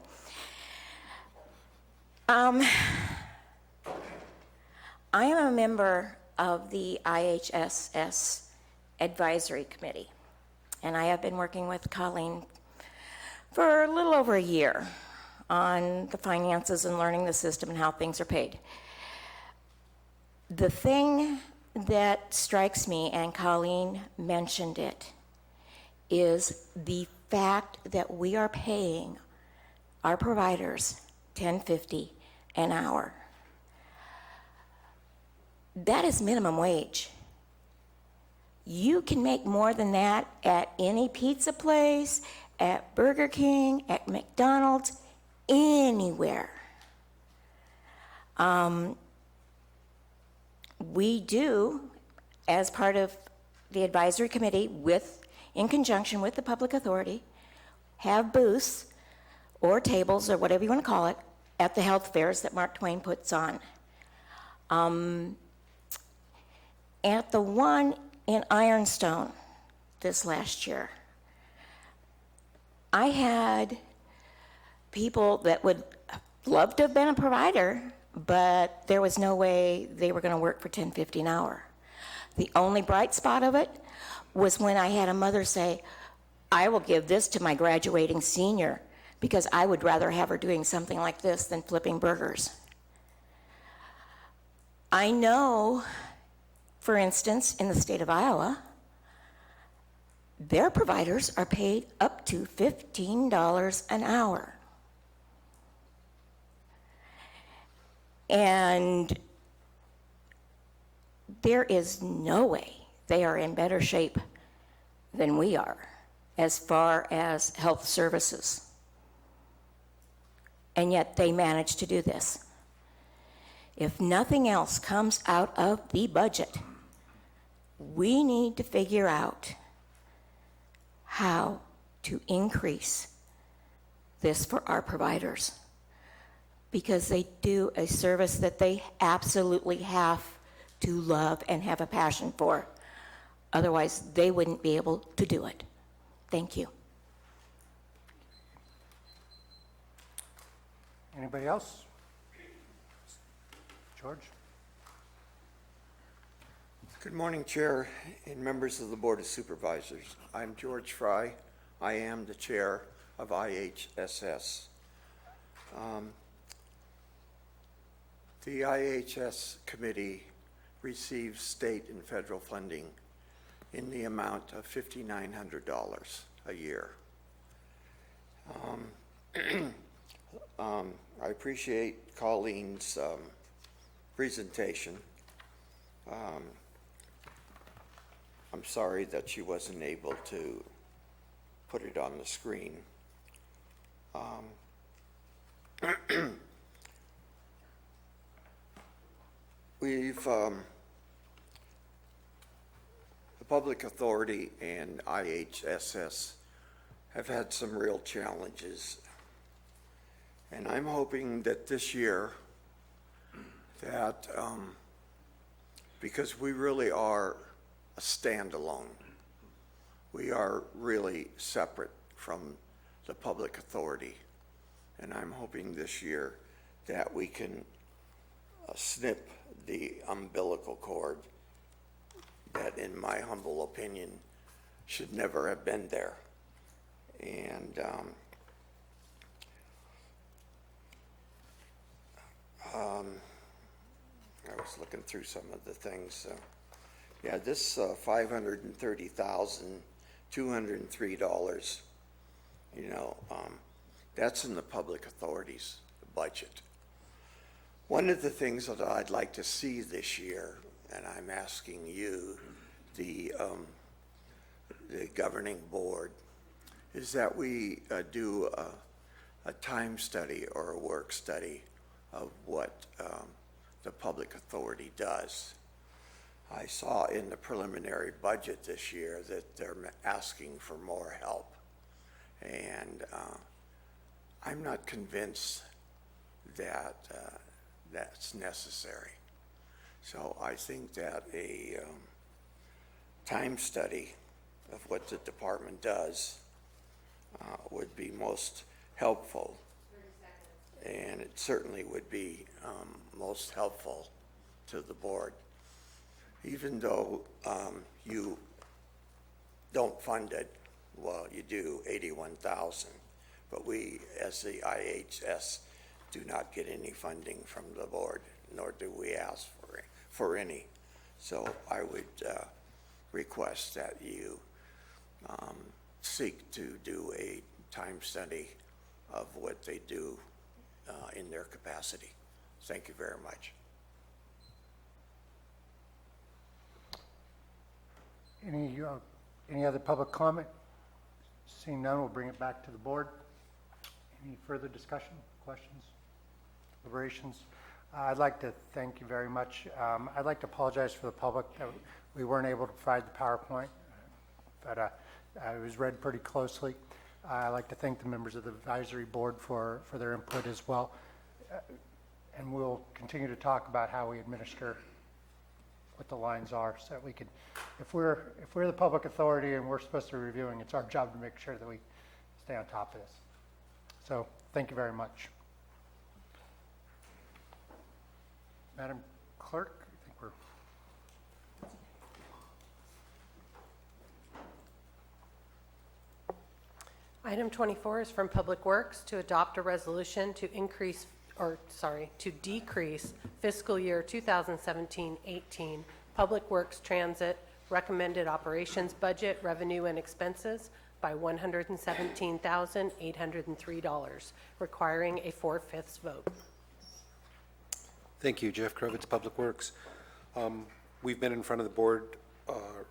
I am a member of the IHSS Advisory Committee, and I have been working with Colleen for a little over a year on the finances and learning the system and how things are paid. The thing that strikes me, and Colleen mentioned it, is the fact that we are paying our providers $10.50 an hour. That is minimum wage. You can make more than that at any pizza place, at Burger King, at McDonald's, anywhere. We do, as part of the advisory committee, in conjunction with the public authority, have booths or tables or whatever you want to call it at the health fairs that Mark Twain puts on. At the one in Ironstone this last year, I had people that would love to have been a provider, but there was no way they were going to work for $10.50 an hour. The only bright spot of it was when I had a mother say, I will give this to my graduating senior because I would rather have her doing something like this than flipping burgers. I know, for instance, in the state of Iowa, their providers are paid up to $15 an hour. And there is no way they are in better shape than we are as far as health services. And yet they manage to do this. If nothing else comes out of the budget, we need to figure out how to increase this for our providers, because they do a service that they absolutely have to love and have a passion for. Otherwise, they wouldn't be able to do it. Thank you. Anybody else? George? Good morning, Chair and members of the Board of Supervisors. I'm George Fry. I am the Chair of IHSS. The IHS Committee receives state and federal funding in the amount of $5,900 a year. I appreciate Colleen's presentation. I'm sorry that she wasn't able to put it on the screen. The public authority and IHSS have had some real challenges. And I'm hoping that this year that, because we really are a standalone, we are really separate from the public authority. And I'm hoping this year that we can snip the umbilical cord that, in my humble opinion, should never have been there. And I was looking through some of the things. Yeah, this $530,203, that's in the public authority's budget. One of the things that I'd like to see this year, and I'm asking you, the governing board, is that we do a time study or a work study of what the public authority does. I saw in the preliminary budget this year that they're asking for more help, and I'm not convinced that that's necessary. So I think that time study of what the department does would be most helpful. And it certainly would be most helpful to the board. Even though you don't fund it, well, you do 81,000, but we, as the IHS, do not get any funding from the board, nor do we ask for any. So I would request that you seek to do a time study of what they do in their capacity. Thank you very much. Any other public comment? Seeing none, we'll bring it back to the board. Any further discussion, questions, deliberations? I'd like to thank you very much. I'd like to apologize for the public that we weren't able to provide the PowerPoint, but it was read pretty closely. I'd like to thank the members of the advisory board for their input as well. And we'll continue to talk about how we administer what the lines are so that we can, if we're the public authority and we're supposed to be reviewing, it's our job to make sure that we stay on top of this. So thank you very much. Madam Clerk, I think we're... Item 24 is from Public Works to adopt a resolution to decrease fiscal year 2017-18 Public Works Transit recommended operations budget revenue and expenses by $117,803, requiring a 4/5 vote. Thank you, Jeff Krovitz, Public Works. We've been in front of the board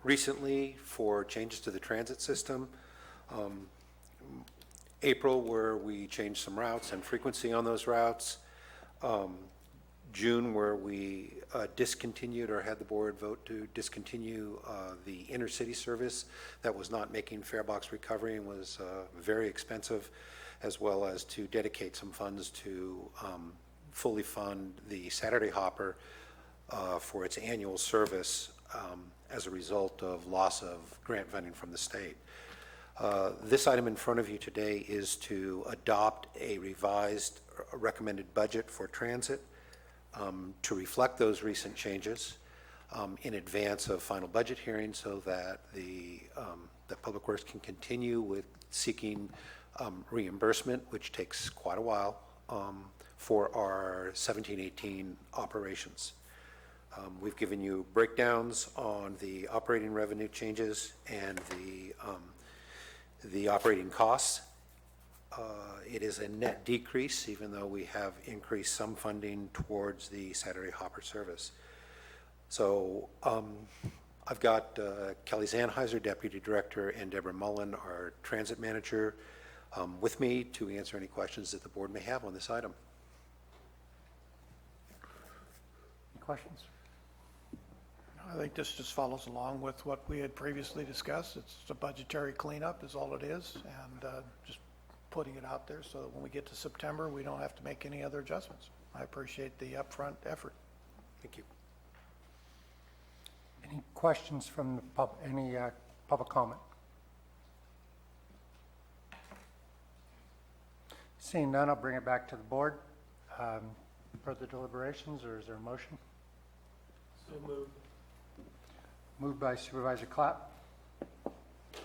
recently for changes to the transit system. April, where we changed some routes and frequency on those routes. June, where we discontinued or had the board vote to discontinue the intercity service that was not making fare box recovery and was very expensive, as well as to dedicate some funds to fully fund the Saturday Hopper for its annual service as a result of loss of grant funding from the state. This item in front of you today is to adopt a revised recommended budget for transit to reflect those recent changes in advance of final budget hearing so that that Public Works can continue with seeking reimbursement, which takes quite a while, for our 17-18 operations. We've given you breakdowns on the operating revenue changes and the operating costs. It is a net decrease, even though we have increased some funding towards the Saturday Hopper service. So I've got Kelly Zanheiser, Deputy Director, and Deborah Mullen, our Transit Manager, with me to answer any questions that the board may have on this item. Any questions? I think this just follows along with what we had previously discussed. It's a budgetary cleanup is all it is, and just putting it out there so that when we get to September, we don't have to make any other adjustments. I appreciate the upfront effort. Thank you. Any questions from the public comment? Seeing none, I'll bring it back to the board. Further deliberations, or is there a motion? So moved. Moved by Supervisor Clapp,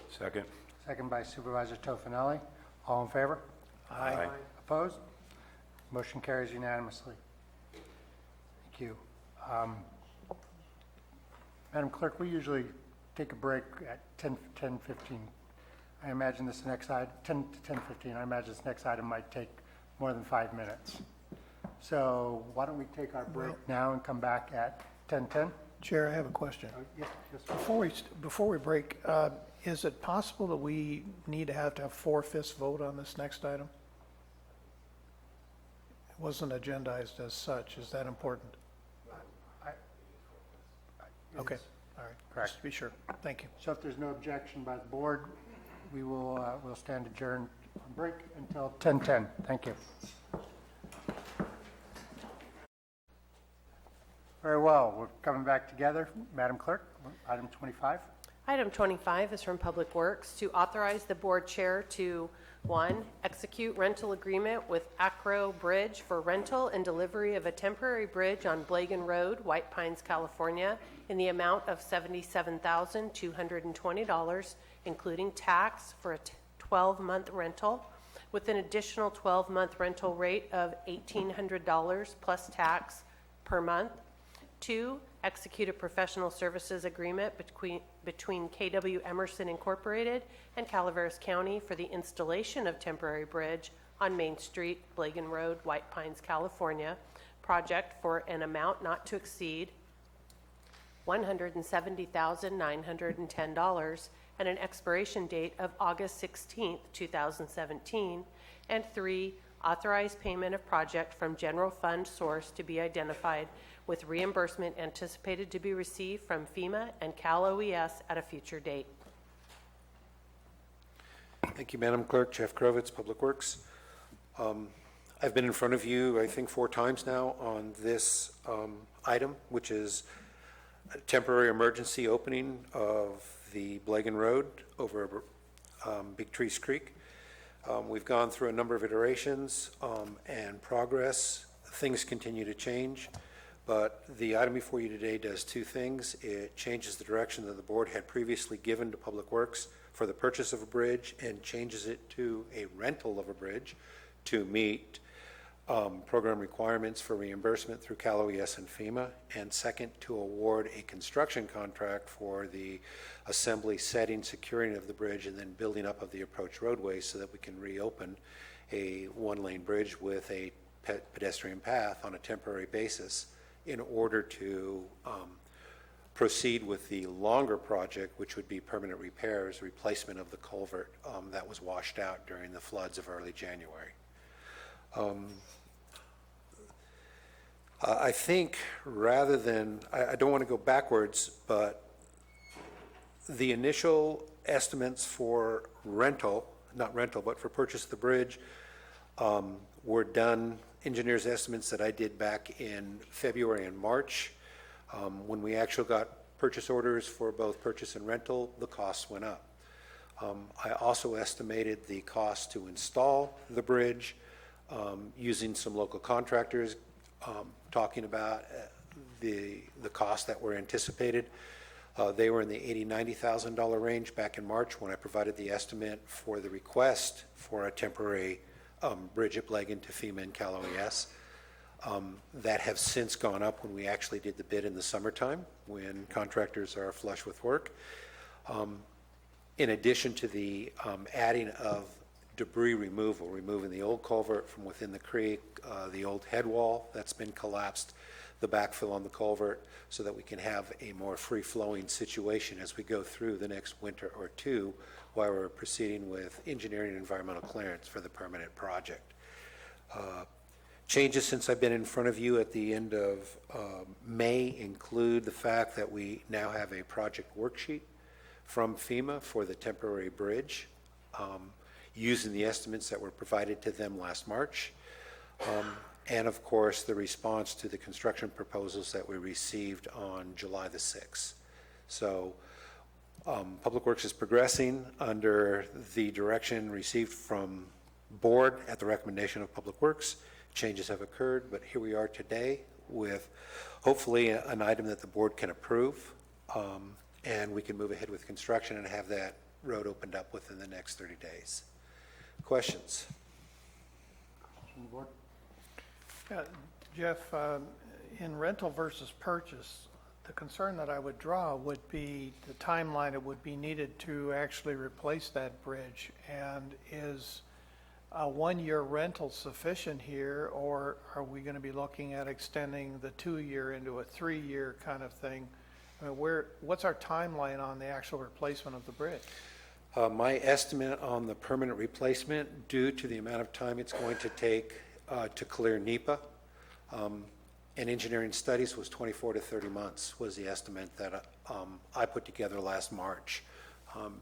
Second. second by Supervisor Tofinelli. All in favor? Aye. Opposed? Motion carries unanimously. Thank you. Madam Clerk, we usually take a break at 10:15. I imagine this next item, 10 to 10:15, I imagine this next item might take more than 5 minutes. So why don't we take our break now and come back at 10:10? Chair, I have a question. Yes, sir. Before we break, is it possible that we need to have 4/5 vote on this next item? It wasn't agendized as such. Is that important? Okay, all right. Correct. Just to be sure. Thank you. So if there's no objection by the board, we will we'll stand adjourned on break until 10:10. Thank you. Very well. We're coming back together. Madam Clerk, item 25. Item 25 is from Public Works to authorize the board chair to, 1, execute rental agreement with Acro Bridge for rental and delivery of a temporary bridge on Blagan Road, White Pines, California, in the amount of $77,220, including tax for a 12-month rental, with an additional 12-month rental rate of $1,800 plus tax per month. 2, execute a professional services agreement between KW Emerson Incorporated and Calaveras County for the installation of temporary bridge on Main Street, Blagan Road, White Pines, California, project for an amount not to exceed $170,910 and an expiration date of August 16, 2017. And 3, authorize payment of project from general fund source to be identified with reimbursement anticipated to be received from FEMA and Cal OES at a future date. Thank you, Madam Clerk. Jeff Krovitz, Public Works. I've been in front of you, I think, 4 times now on this item, which is a temporary emergency opening of the Blagan Road over Big Trees Creek. We've gone through a number of iterations and progress. Things continue to change, but the item before you today does 2 things. It changes the direction that the board had previously given to Public Works for the purchase of a bridge and changes it to a rental of a bridge to meet program requirements for reimbursement through Cal OES and FEMA, and second, to award a construction contract for the assembly, setting, securing of the bridge, and then building up of the approach roadway so that we can reopen a 1-lane bridge with a pedestrian path on a temporary basis in order to proceed with the longer project, which would be permanent repairs, replacement of the culvert that was washed out during the floods of early January. I think rather than, I don't want to go backwards, but the initial estimates for rental, not rental, but for purchase of the bridge were done, engineers' estimates that I did back in February and March. When we actually got purchase orders for both purchase and rental, the costs went up. I also estimated the cost to install the bridge using some local contractors, talking about the costs that were anticipated. They were in the $80,000 to $90,000 range back in March when I provided the estimate for the request for a temporary bridge at Blagan to FEMA and Cal OES. That have since gone up when we actually did the bid in the summertime when contractors are flush with work. In addition to the adding of debris removal, removing the old culvert from within the creek, the old head wall that's been collapsed, the backfill on the culvert, so that we can have a more free-flowing situation as we go through the next winter or 2 while we're proceeding with engineering and environmental clearance for the permanent project. Changes since I've been in front of you at the end of May include the fact that we now have a project worksheet from FEMA for the temporary bridge, using the estimates that were provided to them last March, and of course the response to the construction proposals that we received on July the 6th. So Public Works is progressing under the direction received from board at the recommendation of Public Works. Changes have occurred, but here we are today with hopefully an item that the board can approve, and we can move ahead with construction and have that road opened up within the next 30 days. Questions? From the board? Yeah, Jeff, in rental versus purchase, the concern that I would draw would be the timeline it would be needed to actually replace that bridge. And is a 1-year rental sufficient here, or are we going to be looking at extending the 2-year into a 3-year kind of thing? I mean, what's our timeline on the actual replacement of the bridge? My estimate on the permanent replacement, due to the amount of time it's going to take to clear NEPA and engineering studies, was 24 to 30 months was the estimate that I put together last March.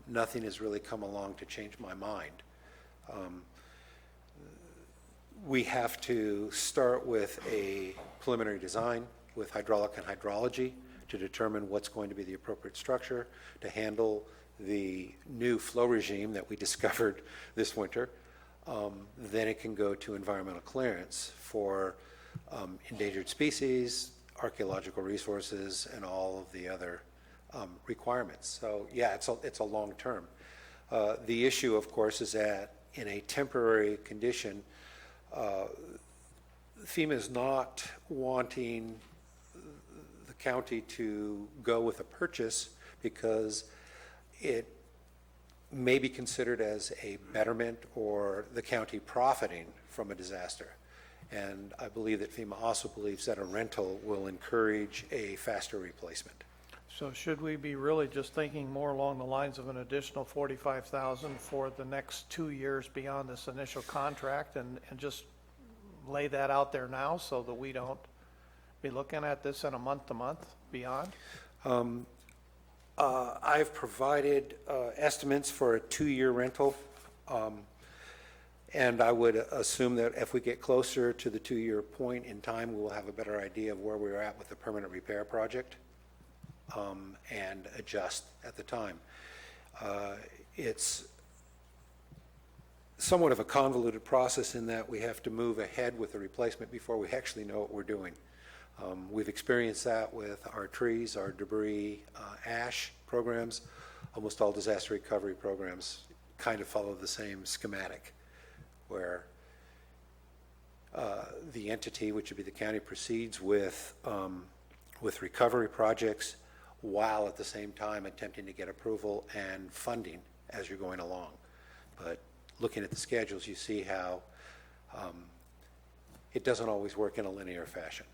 Nothing has really come along to change my mind. We have to start with a preliminary design with hydraulic and hydrology to determine what's going to be the appropriate structure to handle the new flow regime that we discovered this winter. Then it can go to environmental clearance for endangered species, archaeological resources, and all of the other requirements. So yeah, it's a long term. The issue, of course, is that in a temporary condition, FEMA is not wanting the county to go with a purchase because it may be considered as a betterment or the county profiting from a disaster. And I believe that FEMA also believes that a rental will encourage a faster replacement. So should we be really just thinking more along the lines of an additional 45,000 for the next 2 years beyond this initial contract and just lay that out there now so that we don't be looking at this in a month-to-month beyond? I've provided estimates for a 2-year rental, and I would assume that if we get closer to the 2-year point in time, we'll have a better idea of where we're at with the permanent repair project and adjust at the time. It's somewhat of a convoluted process in that we have to move ahead with the replacement before we actually know what we're doing. We've experienced that with our trees, our debris, ash programs. Almost all disaster recovery programs kind of follow the same schematic, where the entity, which would be the county, proceeds with recovery projects while at the same time attempting to get approval and funding as you're going along. But looking at the schedules, you see how it doesn't always work in a linear fashion.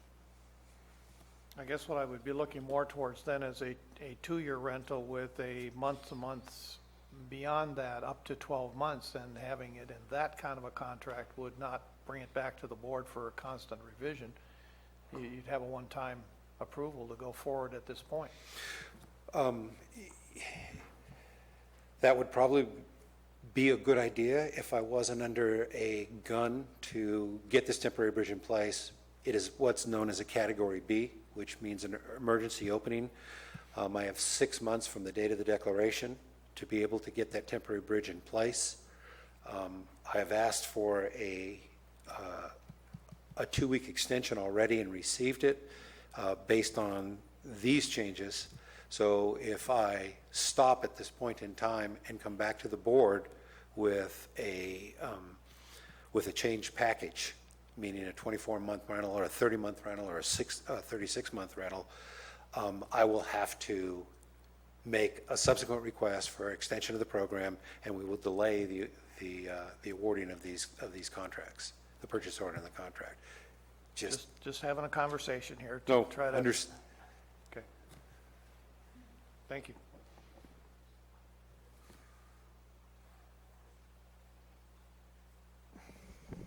I guess what I would be looking more towards then is a 2-year rental with a month-to-month beyond that, up to 12 months, and having it in that kind of a contract would not bring it back to the board for a constant revision. You'd have a one-time approval to go forward at this point. That would probably be a good idea if I wasn't under a gun to get this temporary bridge in place. It is what's known as a Category B, which means an emergency opening. I have 6 months from the date of the declaration to be able to get that temporary bridge in place. I have asked for a 2-week extension already and received it based on these changes. So if I stop at this point in time and come back to the board with a change package, meaning a 24-month rental or a 30-month rental or a 36-month rental, I will have to make a subsequent request for extension of the program, and we will delay the awarding of these contracts, the purchase order and the contract. Just having a conversation here to No, try to understand. Okay. Thank you.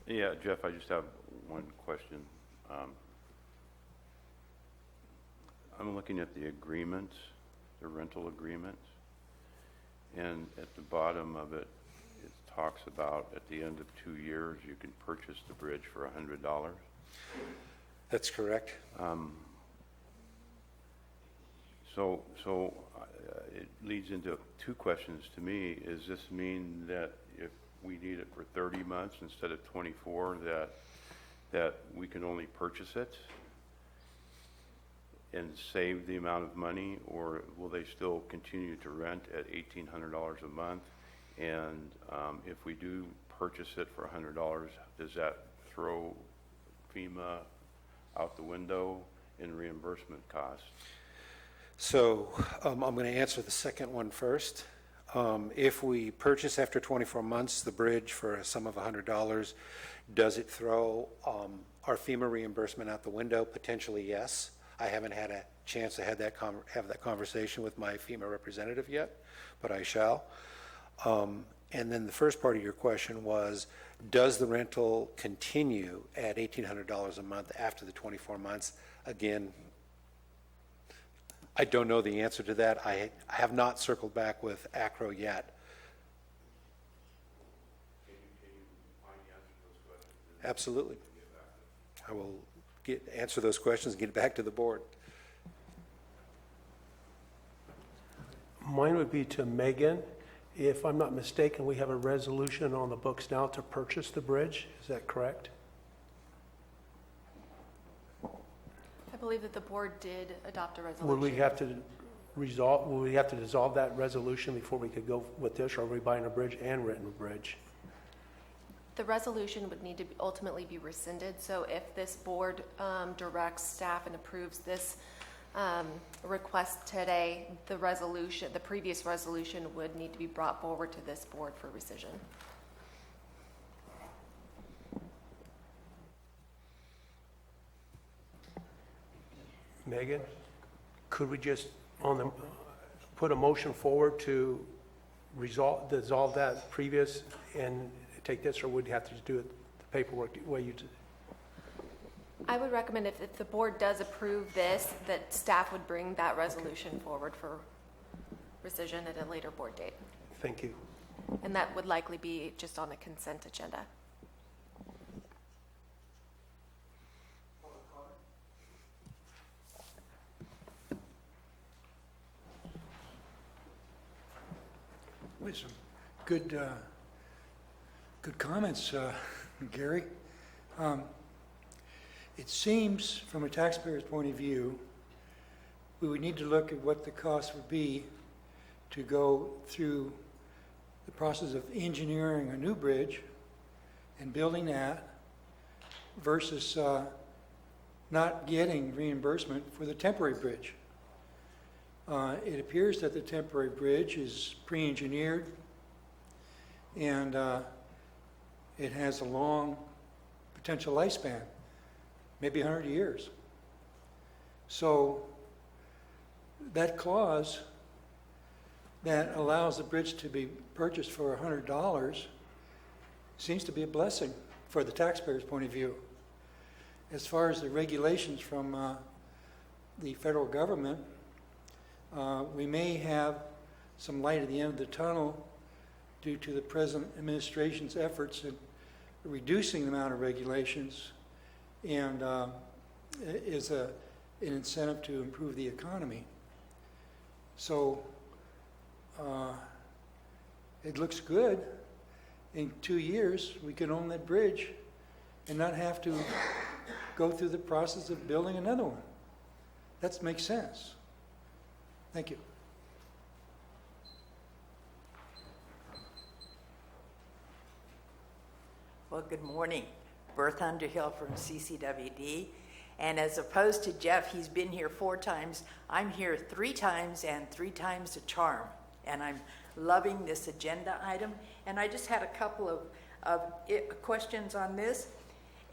Yeah, Jeff, I just have one question. I'm looking at the agreements, the rental agreements, and at the bottom of it, it talks about at the end of 2 years, you can purchase the bridge for $100. That's correct. So it leads into 2 questions to me. Does this mean that if we need it for 30 months instead of 24, that we can only purchase it and save the amount of money, or will they still continue to rent at $1,800 a month? And if we do purchase it for $100, does that throw FEMA out the window in reimbursement costs? So I'm going to answer the second one first. If we purchase after 24 months the bridge for a sum of $100, does it throw our FEMA reimbursement out the window? Potentially, yes. I haven't had a chance to have that conversation with my FEMA representative yet, but I shall. And then the first part of your question was, does the rental continue at $1,800 a month after the 24 months? Again, I don't know the answer to that. I have not circled back with ACRO yet. Can you find the answer to those questions? Absolutely. I will answer those questions and get back to the board. Mine would be to Megan. If I'm not mistaken, we have a resolution on the books now to purchase the bridge. Is that correct? I believe that the board did adopt a resolution. Will we have to dissolve that resolution before we could go with this, or are we buying a bridge and renting a bridge? The resolution would need to ultimately be rescinded, so if this board directs staff and approves this request today, the previous resolution would need to be brought forward to this board for rescission. Megan, could we just put a motion forward to dissolve that previous and take this, or would you have to do it the paperwork the way you did? I would recommend if the board does approve this, that staff would bring that resolution forward for rescission at a later board date. Thank you. And that would likely be just on a consent agenda. With some good comments, Gary. It seems, from a taxpayer's point of view, we would need to look at what the cost would be to go through the process of engineering a new bridge and building that versus not getting reimbursement for the temporary bridge. It appears that the temporary bridge is pre-engineered and it has a long potential lifespan, maybe 100 years. So that clause that allows the bridge to be purchased for $100 seems to be a blessing for the taxpayer's point of view. As far as the regulations from the federal government, we may have some light at the end of the tunnel due to the present administration's efforts in reducing the amount of regulations and is an incentive to improve the economy. So it looks good. In 2 years, we can own that bridge and not have to go through the process of building another one. That makes sense. Thank you. Well, good morning. Bertha Underhill from CCWD. And as opposed to Jeff, he's been here 4 times. I'm here 3 times and 3 times a charm. And I'm loving this agenda item. And I just had a couple of questions on this.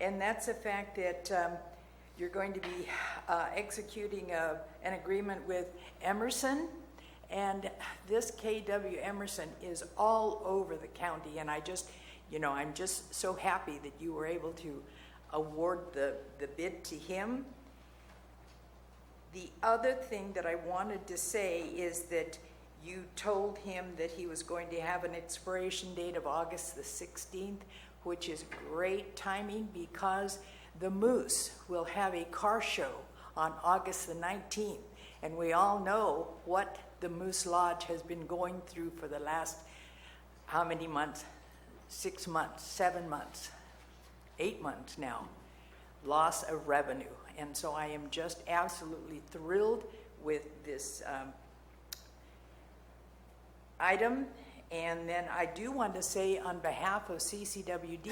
And that's the fact that you're going to be executing an agreement with Emerson. And this KW Emerson is all over the county. And I just, I'm just so happy that you were able to award the bid to him. The other thing that I wanted to say is that you told him that he was going to have an expiration date of August the 16th, which is great timing because the Moose will have a car show on August the 19th. And we all know what the Moose Lodge has been going through for the last, how many months? 6 months, 7 months, 8 months now, loss of revenue. And so I am just absolutely thrilled with this item. And then I do want to say on behalf of CCWD,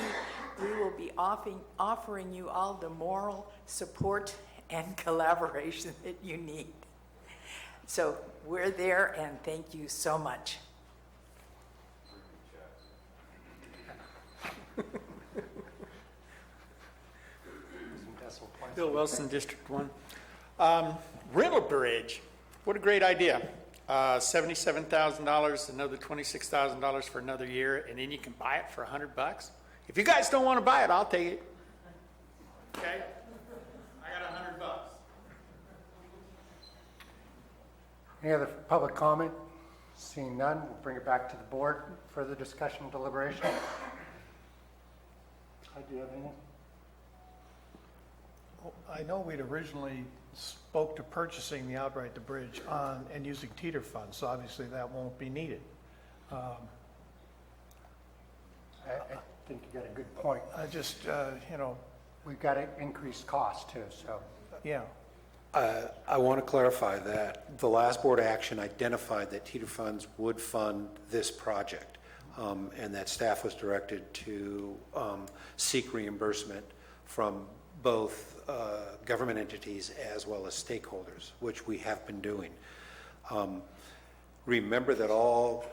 we will be offering you all the moral support and collaboration that you need. So we're there, and thank you so much. Bill Wilson, District 1. Rental bridge, what a great idea. $77,000, another $26,000 for another year, and then you can buy it for $100. If you guys don't want to buy it, I'll take it. Okay? I got $100. Any other public comment? Seeing none, we'll bring it back to the board. Further discussion and deliberation? I do have anything. I know we'd originally spoke to purchasing the outright the bridge on and using teeter funds, so obviously that won't be needed. I think you got a good point. I just, We've got an increased cost too, so. yeah. I want to clarify that the last board action identified that teeter funds would fund this project, and that staff was directed to seek reimbursement from both government entities as well as stakeholders, which we have been doing. Remember that all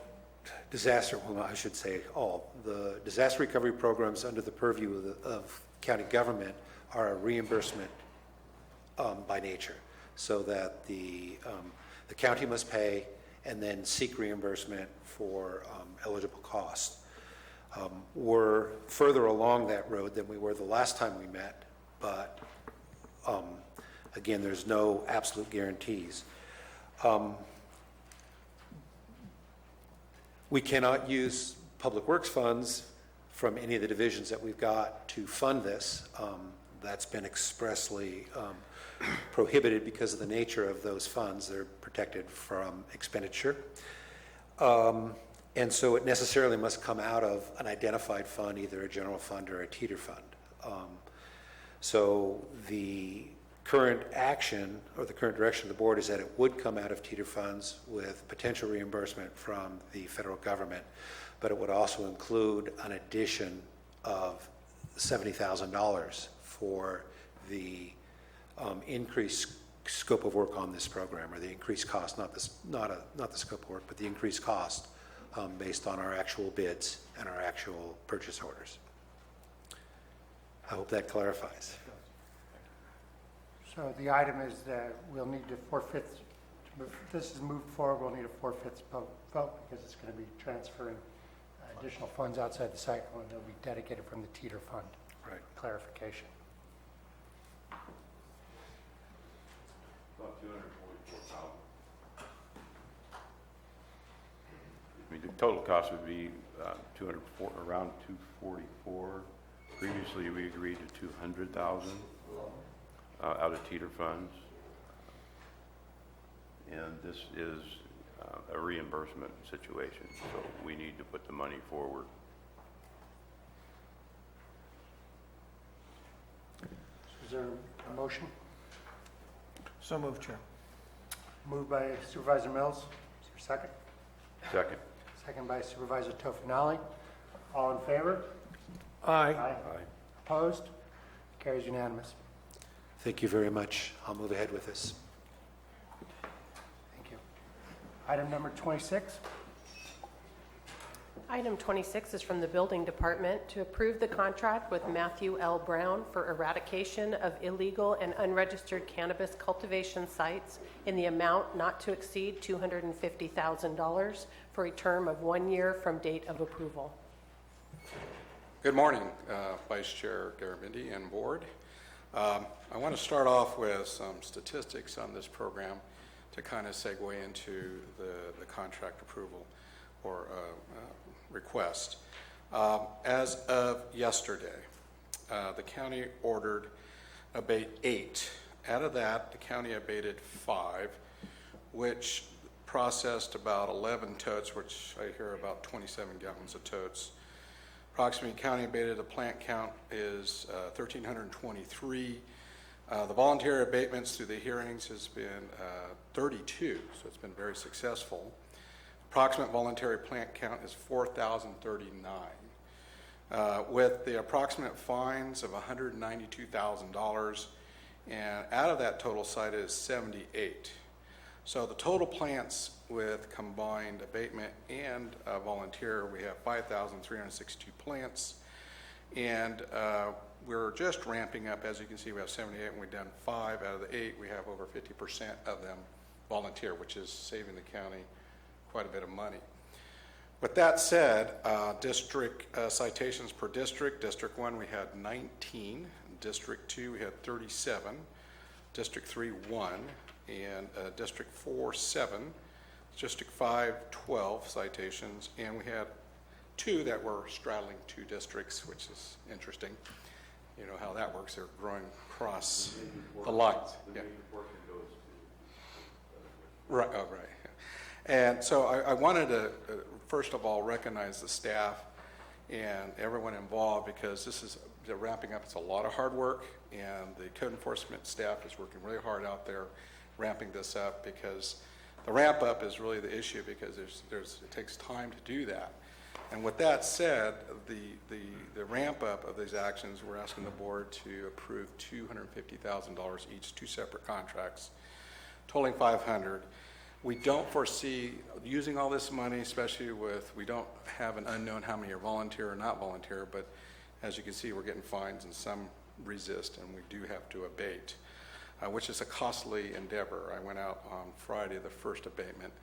the disaster recovery programs under the purview of county government are a reimbursement by nature, so that the county must pay and then seek reimbursement for eligible costs. We're further along that road than we were the last time we met, but again, there's no absolute guarantees. We cannot use public works funds from any of the divisions that we've got to fund this. That's been expressly prohibited because of the nature of those funds. They're protected from expenditure. And so it necessarily must come out of an identified fund, either a general fund or a teeter fund. So the current action or the current direction of the board is that it would come out of teeter funds with potential reimbursement from the federal government, but it would also include an addition of $70,000 for the increased scope of work on this program, or the increased cost, not the scope of work, but the increased cost based on our actual bids and our actual purchase orders. I hope that clarifies. So the item is that we'll need to forfeit, if this is moved forward, we'll need a forfeit vote because it's going to be transferring additional funds outside the cycle, and they'll be dedicated from the teeter fund. Right. Clarification. About 244,000. I mean, the total cost would be around 244. Previously, we agreed to 200,000 out of teeter funds, and this is a reimbursement situation, so we need to put the money forward. Is there a motion? So moved, Chair. Moved by Supervisor Mills. Is there a second? Second. Second by Supervisor Tofinali. All in favor? Aye. Aye. Opposed? Carries unanimous. Thank you very much. I'll move ahead with this. Thank you. Item number 26. Item 26 is from the Building Department to approve the contract with Matthew L. Brown for eradication of illegal and unregistered cannabis cultivation sites in the amount not to exceed $250,000 for a term of 1 year from date of approval. Good morning, Vice Chair Garamendi and Board. I want to start off with some statistics on this program to kind of segue into the contract approval or request. As of yesterday, the county ordered abate 8. Out of that, the county abated 5, which processed about 11 totes, which I hear about 27 gallons of totes. Approximately county abated, the plant count is 1,323. The volunteer abatements through the hearings has been 32, so it's been very successful. Approximate voluntary plant count is 4,039, with the approximate fines of $192,000, and out of that total cited is 78. So the total plants with combined abatement and volunteer, we have 5,362 plants, and we're just ramping up. As you can see, we have 78, and we've done 5 out of the 8. We have over 50% of them volunteer, which is saving the county quite a bit of money. With that said, district citations per district. District 1, we had 19. District 2, we had 37. District 3, 1. And District 4, 7. District 5, 12 citations. And we had 2 that were straddling 2 districts, which is interesting. you know how that works. They're growing across the line. Yeah. Right, oh, right. And so I wanted to, first of all, recognize the staff and everyone involved, because they're ramping up. It's a lot of hard work, and the code enforcement staff is working really hard out there ramping this up, because the ramp up is really the issue, because it takes time to do that. And with that said, the ramp up of these actions, we're asking the board to approve $250,000 each, 2 separate contracts, totaling $500,000. We don't foresee using all this money, especially we don't have an unknown how many are volunteer or not volunteer, but as you can see, we're getting fines and some resist, and we do have to abate, which is a costly endeavor. I went out on Friday, the first abatement.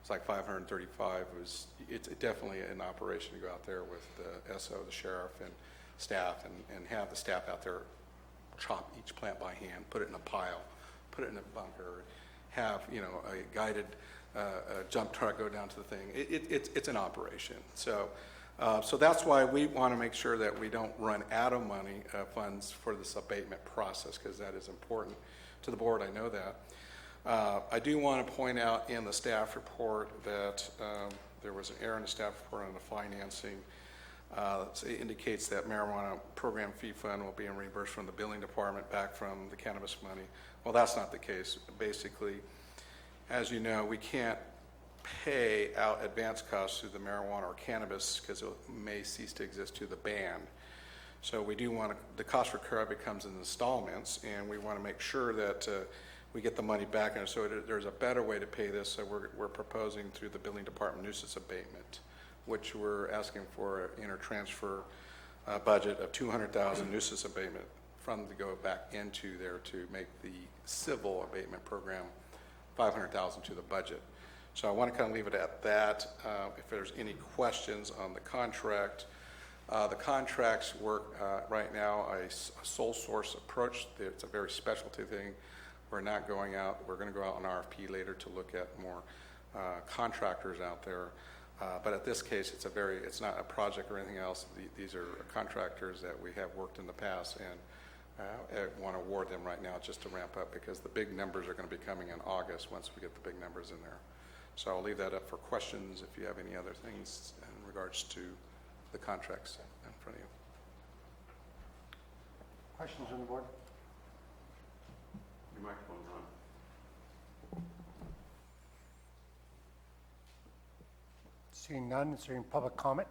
It's like $535. It's definitely an operation to go out there with the SO, the sheriff, and staff, and have the staff out there chop each plant by hand, put it in a pile, put it in a bunker, have a guided jump truck go down to the thing. It's an operation. So that's why we want to make sure that we don't run out of money, funds for this abatement process, because that is important to the board. I know that. I do want to point out in the staff report that there was an error in the staff report on the financing. It indicates that marijuana program fee fund will be reimbursed from the billing department back from the cannabis money. Well, that's not the case. Basically, as you know, we can't pay out advance costs through the marijuana or cannabis because it may cease to exist to the ban. So we do want the cost recovery comes in installments, and we want to make sure that we get the money back. And so there's a better way to pay this. So we're proposing through the billing department nuisance abatement, which we're asking for an intertransfer budget of $200,000 nuisance abatement from to go back into there to make the civil abatement program $500,000 to the budget. So I want to kind of leave it at that. If there's any questions on the contract, the contracts work right now a sole source approach. It's a very specialty thing. We're not going out. We're going to go out on RFP later to look at more contractors out there. But at this case, it's not a project or anything else. These are contractors that we have worked in the past, and I want to award them right now just to ramp up, because the big numbers are going to be coming in August once we get the big numbers in there. So I'll leave that up for questions if you have any other things in regards to the contracts in front of you. Questions on the board? Your microphone's on. Seeing none, is there any public comment?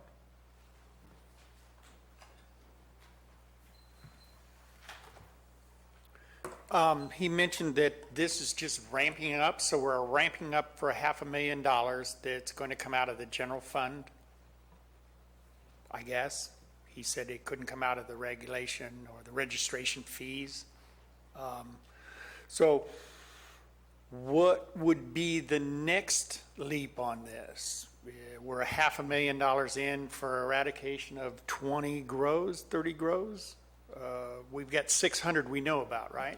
He mentioned that this is just ramping up, so we're ramping up for $500,000 that's going to come out of the general fund, I guess. He said it couldn't come out of the regulation or the registration fees. So what would be the next leap on this? We're $500,000 in for eradication of 20 grows, 30 grows. We've got 600 we know about, right?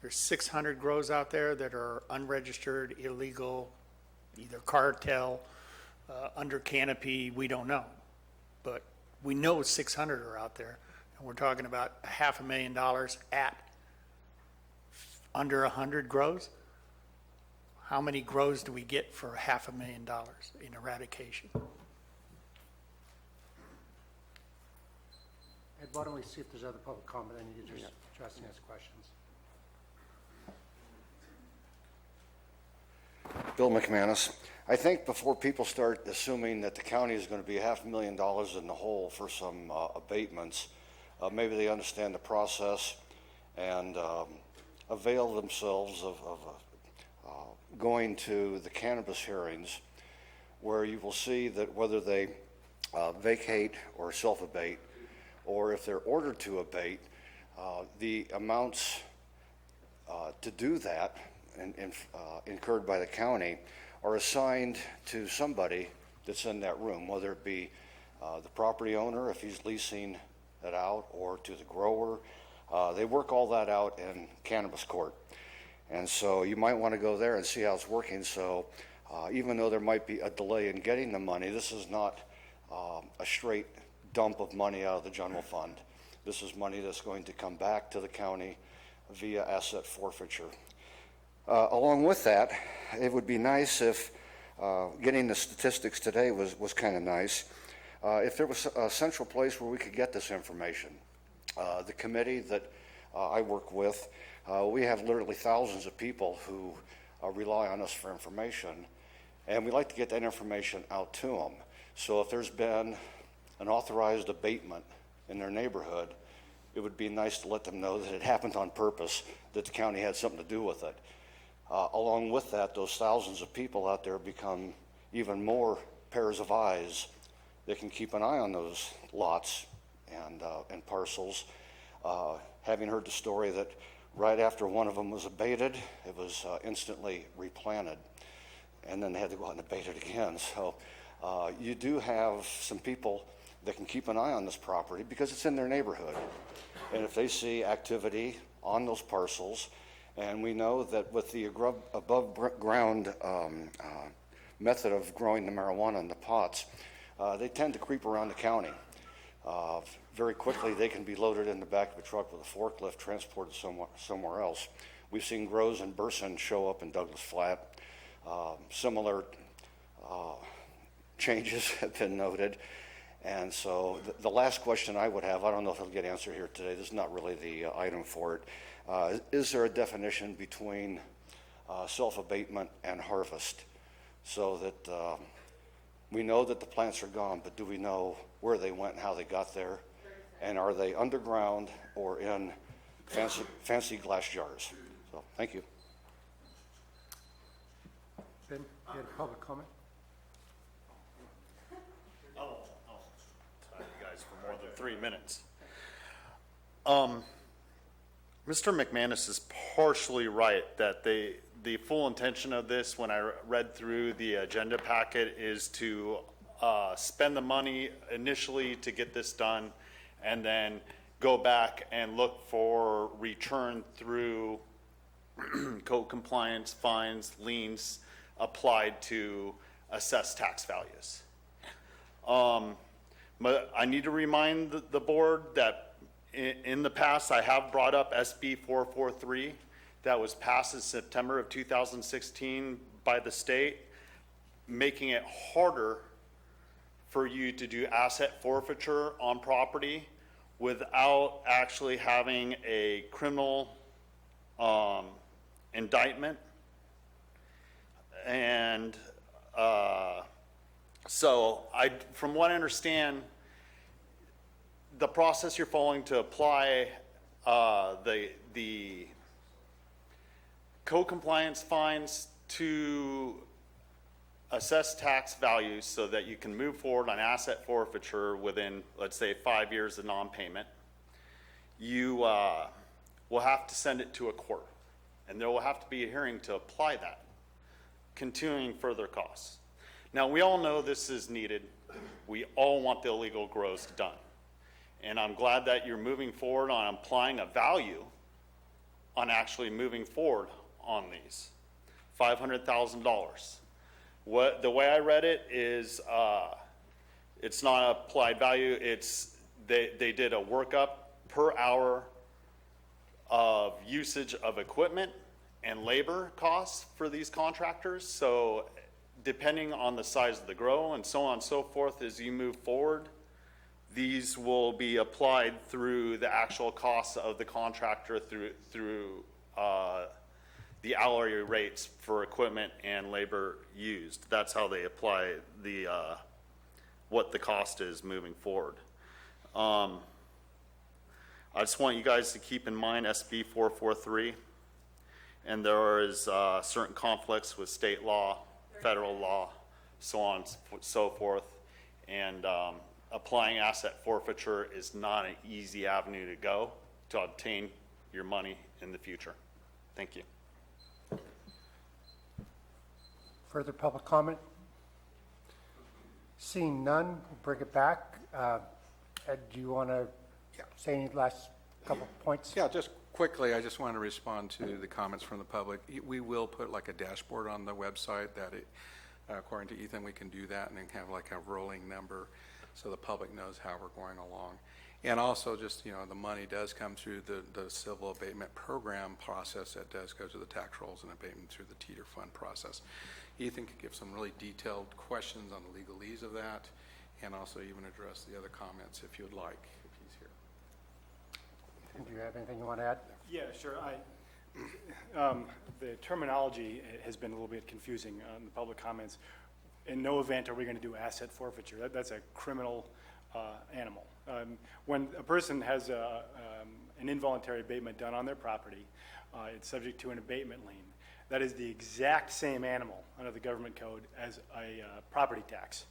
There's 600 grows out there that are unregistered, illegal, either cartel, under canopy, we don't know. But we know 600 are out there, and we're talking about $500,000 at under 100 grows. How many grows do we get for $500,000 in eradication? Ed, why don't we see if there's other public comment, and you can just addressing us questions. Bill McManus. I think before people start assuming that the county is going to be $500,000 in the hole for some abatements, maybe they understand the process and avail themselves of going to the cannabis hearings, where you will see that whether they vacate or self-abate, or if they're ordered to abate, the amounts to do that incurred by the county are assigned to somebody that's in that room, whether it be the property owner if he's leasing it out, or to the grower. They work all that out in cannabis court. And so you might want to go there and see how it's working. So even though there might be a delay in getting the money, this is not a straight dump of money out of the general fund. This is money that's going to come back to the county via asset forfeiture. Along with that, it would be nice if, getting the statistics today was kind of nice, if there was a central place where we could get this information. The committee that I work with, we have literally thousands of people who rely on us for information, and we like to get that information out to them. So if there's been an authorized abatement in their neighborhood, it would be nice to let them know that it happened on purpose, that the county had something to do with it. Along with that, those thousands of people out there become even more pairs of eyes that can keep an eye on those lots and parcels. Having heard the story that right after one of them was abated, it was instantly replanted, and then they had to go out and abate it again. So you do have some people that can keep an eye on this property because it's in their neighborhood. And if they see activity on those parcels, and we know that with the above ground method of growing the marijuana in the pots, they tend to creep around the county. Very quickly, they can be loaded in the back of a truck with a forklift, transported somewhere else. We've seen grows in Burson show up in Douglas Flat. Similar changes have been noted. And so the last question I would have, I don't know if it'll get answered here today, this is not really the item for it. Is there a definition between self-abatement and harvest so that we know that the plants are gone, but do we know where they went and how they got there? And are they underground or in fancy glass jars? So, thank you. Ben, you had a public comment? I'll time you guys for more than 3 minutes. Mr. McManus is partially right that the full intention of this, when I read through the agenda packet, is to spend the money initially to get this done and then go back and look for return through code compliance, fines, liens applied to assessed tax values. But I need to remind the board that in the past I have brought up SB 443 that was passed in September of 2016 by the state, making it harder for you to do asset forfeiture on property without actually having a criminal indictment. And so from what I understand, the process you're following to apply the code compliance fines to assess tax values so that you can move forward on asset forfeiture within, let's say, 5 years of non-payment, you will have to send it to a court. And there will have to be a hearing to apply that, continuing further costs. Now, we all know this is needed. We all want the illegal grows done. And I'm glad that you're moving forward on applying a value on actually moving forward on these. $500,000. The way I read it is it's not applied value, it's they did a workup per hour of usage of equipment and labor costs for these contractors. So depending on the size of the grow and so on and so forth, as you move forward, these will be applied through the actual costs of the contractor through the hourly rates for equipment and labor used. That's how they apply the what the cost is moving forward. I just want you guys to keep in mind SB 443, and there is certain conflicts with state law, federal law, so on and so forth, and applying asset forfeiture is not an easy avenue to go to obtain your money in the future. Thank you. Further public comment? Seeing none, we'll bring it back. Ed, do you want to say any last couple points? Yeah, just quickly, I just want to respond to the comments from the public. We will put like a dashboard on the website that, according to Ethan, we can do that and then have like a rolling number so the public knows how we're going along. And also just, the money does come through the civil abatement program process that does go to the tax rolls and abatement through the teeter fund process. Ethan could give some really detailed questions on the legalese of that and also even address the other comments if you'd like, if he's here. Do you have anything you want to add? Yeah, sure. The terminology has been a little bit confusing in the public comments. In no event are we going to do asset forfeiture. That's a criminal animal. When a person has an involuntary abatement done on their property, it's subject to an abatement lien. That is the exact same animal under the government code as a property tax.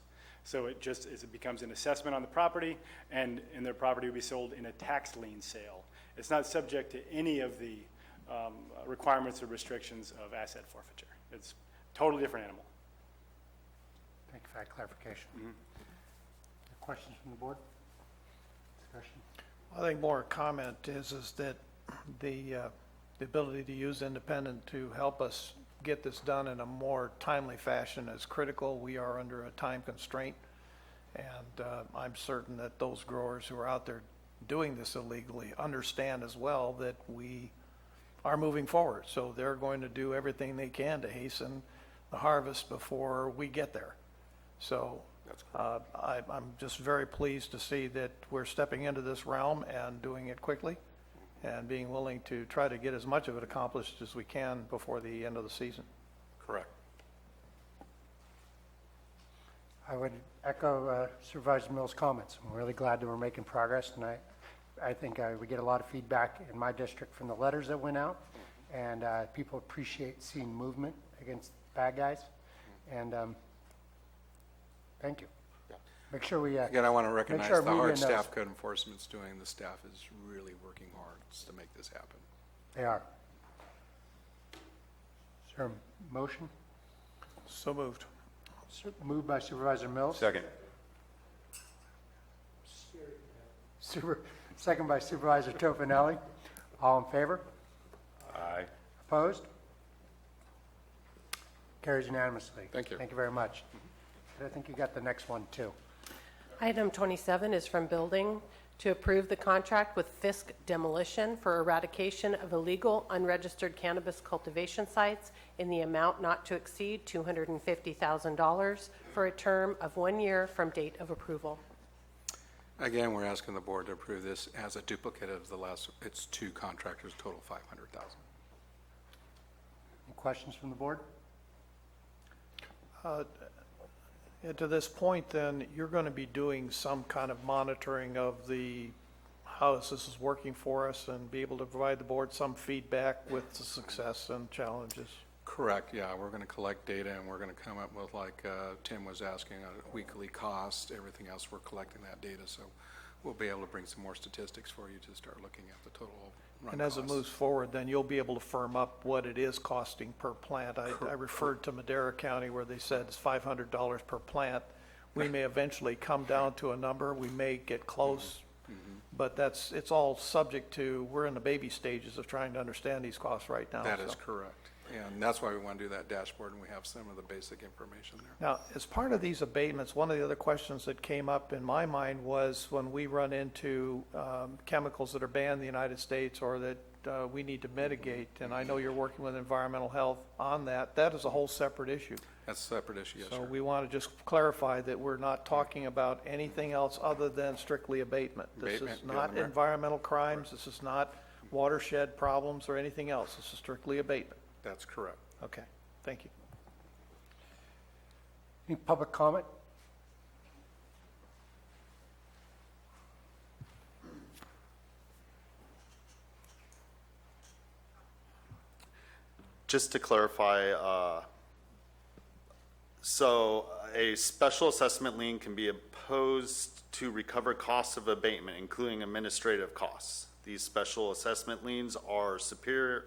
So it becomes an assessment on the property, and their property will be sold in a tax lien sale. It's not subject to any of the requirements or restrictions of asset forfeiture. It's a totally different animal. Thank you for that clarification. Questions from the board? Discussion? I think more comment is that the ability to use independent to help us get this done in a more timely fashion is critical. We are under a time constraint, and I'm certain that those growers who are out there doing this illegally understand as well that we are moving forward. So they're going to do everything they can to hasten the harvest before we get there. So I'm just very pleased to see that we're stepping into this realm and doing it quickly and being willing to try to get as much of it accomplished as we can before the end of the season. Correct. I would echo Supervisor Mills' comments. I'm really glad that we're making progress, and I think we get a lot of feedback in my district from the letters that went out, and people appreciate seeing movement against bad guys, and thank you. Make sure we Again, I want to recognize sure the media hard knows. staff code enforcement's doing. The staff is really working hard to make this happen. They are. Is there a motion? So moved. Moved by Supervisor Mills. Second. Second by Supervisor Tofinelli. All in favor? Aye. Opposed? Carries unanimously. Thank you. Thank you very much. I think you got the next one, too. Item 27 is from Building to approve the contract with Fisk Demolition for eradication of illegal unregistered cannabis cultivation sites in the amount not to exceed $250,000 for a term of 1 year from date of approval. Again, we're asking the board to approve this as a duplicate of the last, it's two contractors, total 500,000. Any questions from the board? And to this point, then, you're going to be doing some kind of monitoring of how this is working for us and be able to provide the board some feedback with the success and challenges. Correct, yeah. We're going to collect data and we're going to come up with, like Tim was asking, a weekly cost, everything else. We're collecting that data, so we'll be able to bring some more statistics for you to start looking at the total run And as it costs. moves forward, then you'll be able to firm up what it is costing per plant. I referred to Madera County where they said it's $500 per plant. We may eventually come down to a number. We may get close, but it's all subject to, we're in the baby stages of trying to understand these costs right now. That is so. correct. And that's why we want to do that dashboard, and we have some of the basic information there. Now, as part of these abatements, one of the other questions that came up in my mind was when we run into chemicals that are banned in the United States or that we need to mitigate, and I know you're working with environmental health on that, that is a whole separate issue. That's a separate issue, yes, So sir. we want to just clarify that we're not talking about anything else other than strictly abatement. This is Abatement, not yeah, environmental crimes, this is not watershed problems or anything else, this is strictly abatement. That's correct. Okay, thank you. Any public comment? Just to clarify, so a special assessment lien can be imposed to recover costs of abatement, including administrative costs. These special assessment liens are superior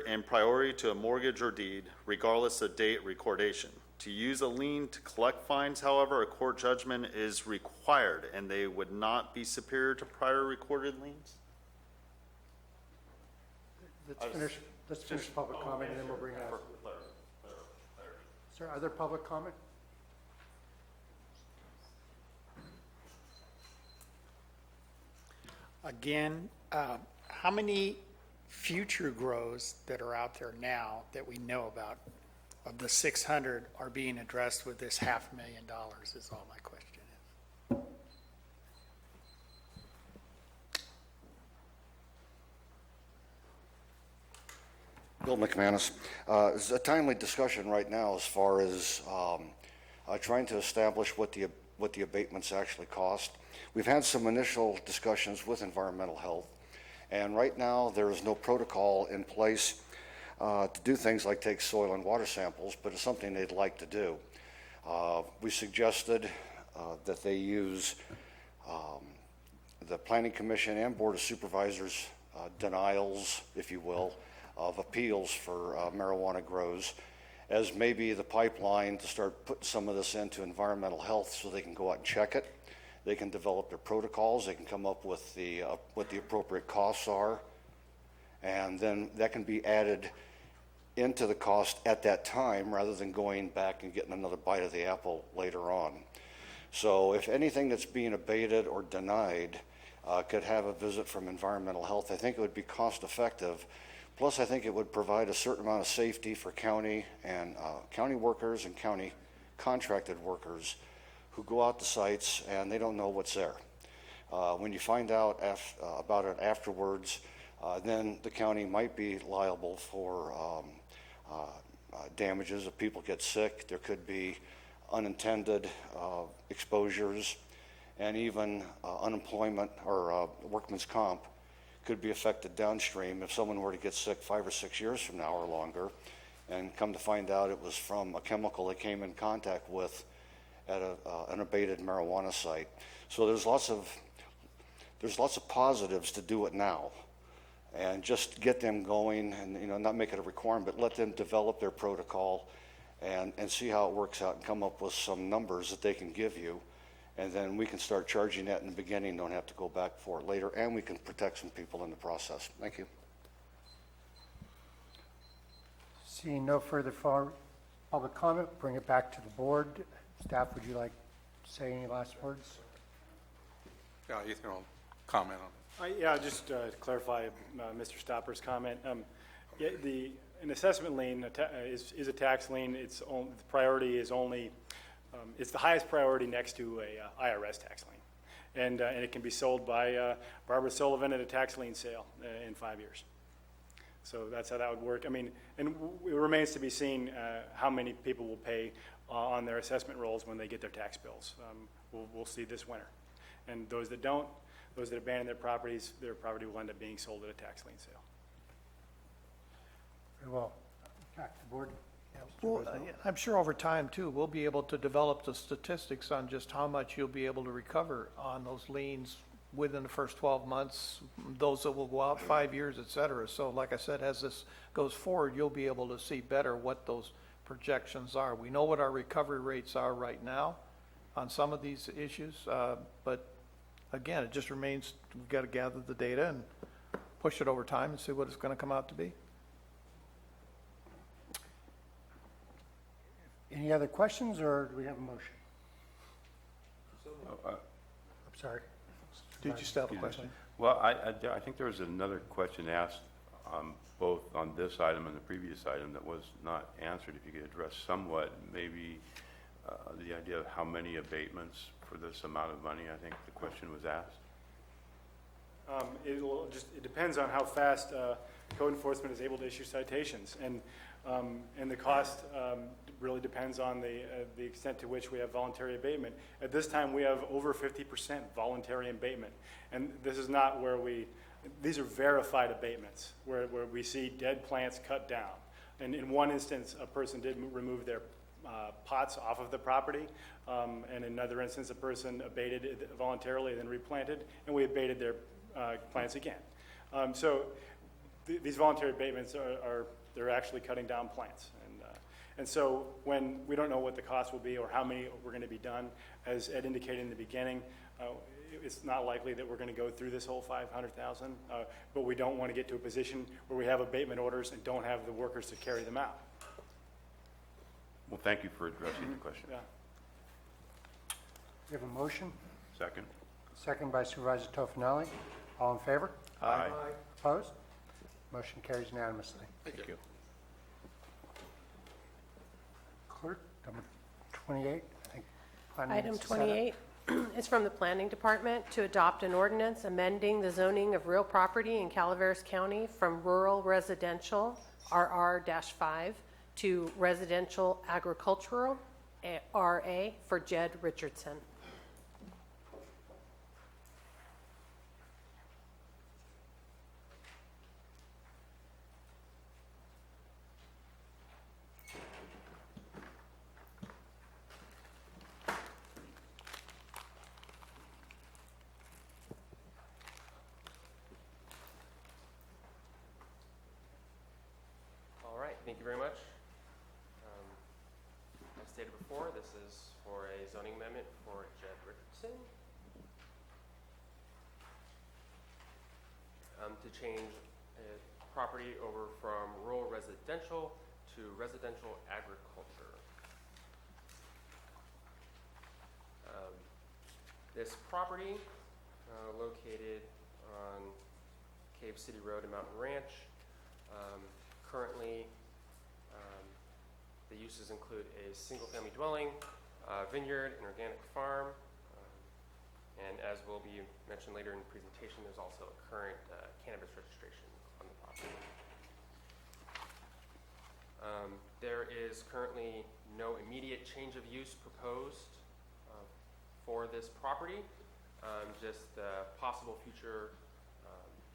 in priority to a mortgage or deed, regardless of date recordation. To use a lien to collect fines, however, a court judgment is required, and they would not be superior to prior recorded liens? Let's finish public comment, and then we'll bring it up. Is there other public comment? Again, how many future grows that are out there now that we know about of the 600 are being addressed with this $500,000 is all my question is. Bill McManus. It's a timely discussion right now as far as trying to establish what the abatements actually cost. We've had some initial discussions with environmental health, and right now there is no protocol in place to do things like take soil and water samples, but it's something they'd like to do. We suggested that they use the Planning Commission and Board of Supervisors denials, if you will, of appeals for marijuana grows as maybe the pipeline to start putting some of this into environmental health so they can go out and check it. They can develop their protocols. They can come up with what the appropriate costs are. And then that can be added into the cost at that time rather than going back and getting another bite of the apple later on. So if anything that's being abated or denied could have a visit from environmental health, I think it would be cost effective. Plus, I think it would provide a certain amount of safety for county and county workers and county contracted workers who go out to sites and they don't know what's there. When you find out about it afterwards, then the county might be liable for damages if people get sick. There could be unintended exposures, and even unemployment or workman's comp could be affected downstream if someone were to get sick 5 or 6 years from now or longer and come to find out it was from a chemical they came in contact with at an abated marijuana site. So there's lots of positives to do it now, and just get them going, and not make it a requirement, but let them develop their protocol and see how it works out and come up with some numbers that they can give you. And then we can start charging that in the beginning, don't have to go back for it later, and we can protect some people in the process. Thank you. Seeing no further public comment, bring it back to the board. Staff, would you like to say any last words? Yeah, Ethan will comment on it. Yeah, just to clarify Mr. Stopper's comment. Yeah, an assessment lien is a tax lien. The priority is only, it's the highest priority next to a IRS tax lien. And it can be sold by Barbara Sullivan at a tax lien sale in 5 years. So that's how that would work. I mean, and it remains to be seen how many people will pay on their assessment rolls when they get their tax bills. We'll see this winter. And those that don't, those that abandon their property will end up being sold at a tax lien sale. Very well. Back to the board. Well, I'm sure over time, too, we'll be able to develop the statistics on just how much you'll be able to recover on those liens within the first 12 months, those that will go out 5 years, et cetera. So like I said, as this goes forward, you'll be able to see better what those projections are. We know what our recovery rates are right now on some of these issues, but again, it just remains, we've got to gather the data and push it over time and see what it's going to come out to be. Any other questions, or do we have a motion? I'm sorry. Did you still have a question? Well, I think there was another question asked both on this item and the previous item that was not answered. If you could address somewhat, maybe the idea of how many abatements for this amount of money, I think the question was asked. It depends on how fast code enforcement is able to issue citations, and the cost really depends on the extent to which we have voluntary abatement. At this time, we have over 50% voluntary abatement, and this is not where these are verified abatements, where we see dead plants cut down. And in one instance, a person did remove their pots off of the property, and in another instance, a person abated it voluntarily and then replanted, and we abated their plants again. So these voluntary abatements they're actually cutting down plants. And so when we don't know what the cost will be or how many we're going to be done, as Ed indicated in the beginning, it's not likely that we're going to go through this whole 500,000, but we don't want to get to a position where we have abatement orders and don't have the workers to carry them out. Well, thank you for addressing the question. Yeah. We have a motion. Second. Second by Supervisor Tofinelli. All in favor? Aye. Opposed? Motion carries unanimously. Thank you. Clerk, number 28, I think. Planning Item is set up. 28 is from the Planning Department to adopt an ordinance amending the zoning of real property in Calaveras County from rural residential, RR-5, to residential agricultural, RA, for Jed Richardson. All right, thank you very much. As stated before, this is for a zoning amendment for Jed Richardson to change property over from rural residential to residential agriculture. This property located on Cave City Road in Mountain Ranch. Currently, the uses include a single-family dwelling, vineyard, an organic farm, and as will be mentioned later in the presentation, there's also a current cannabis registration on the property. There is currently no immediate change of use proposed for this property, just possible future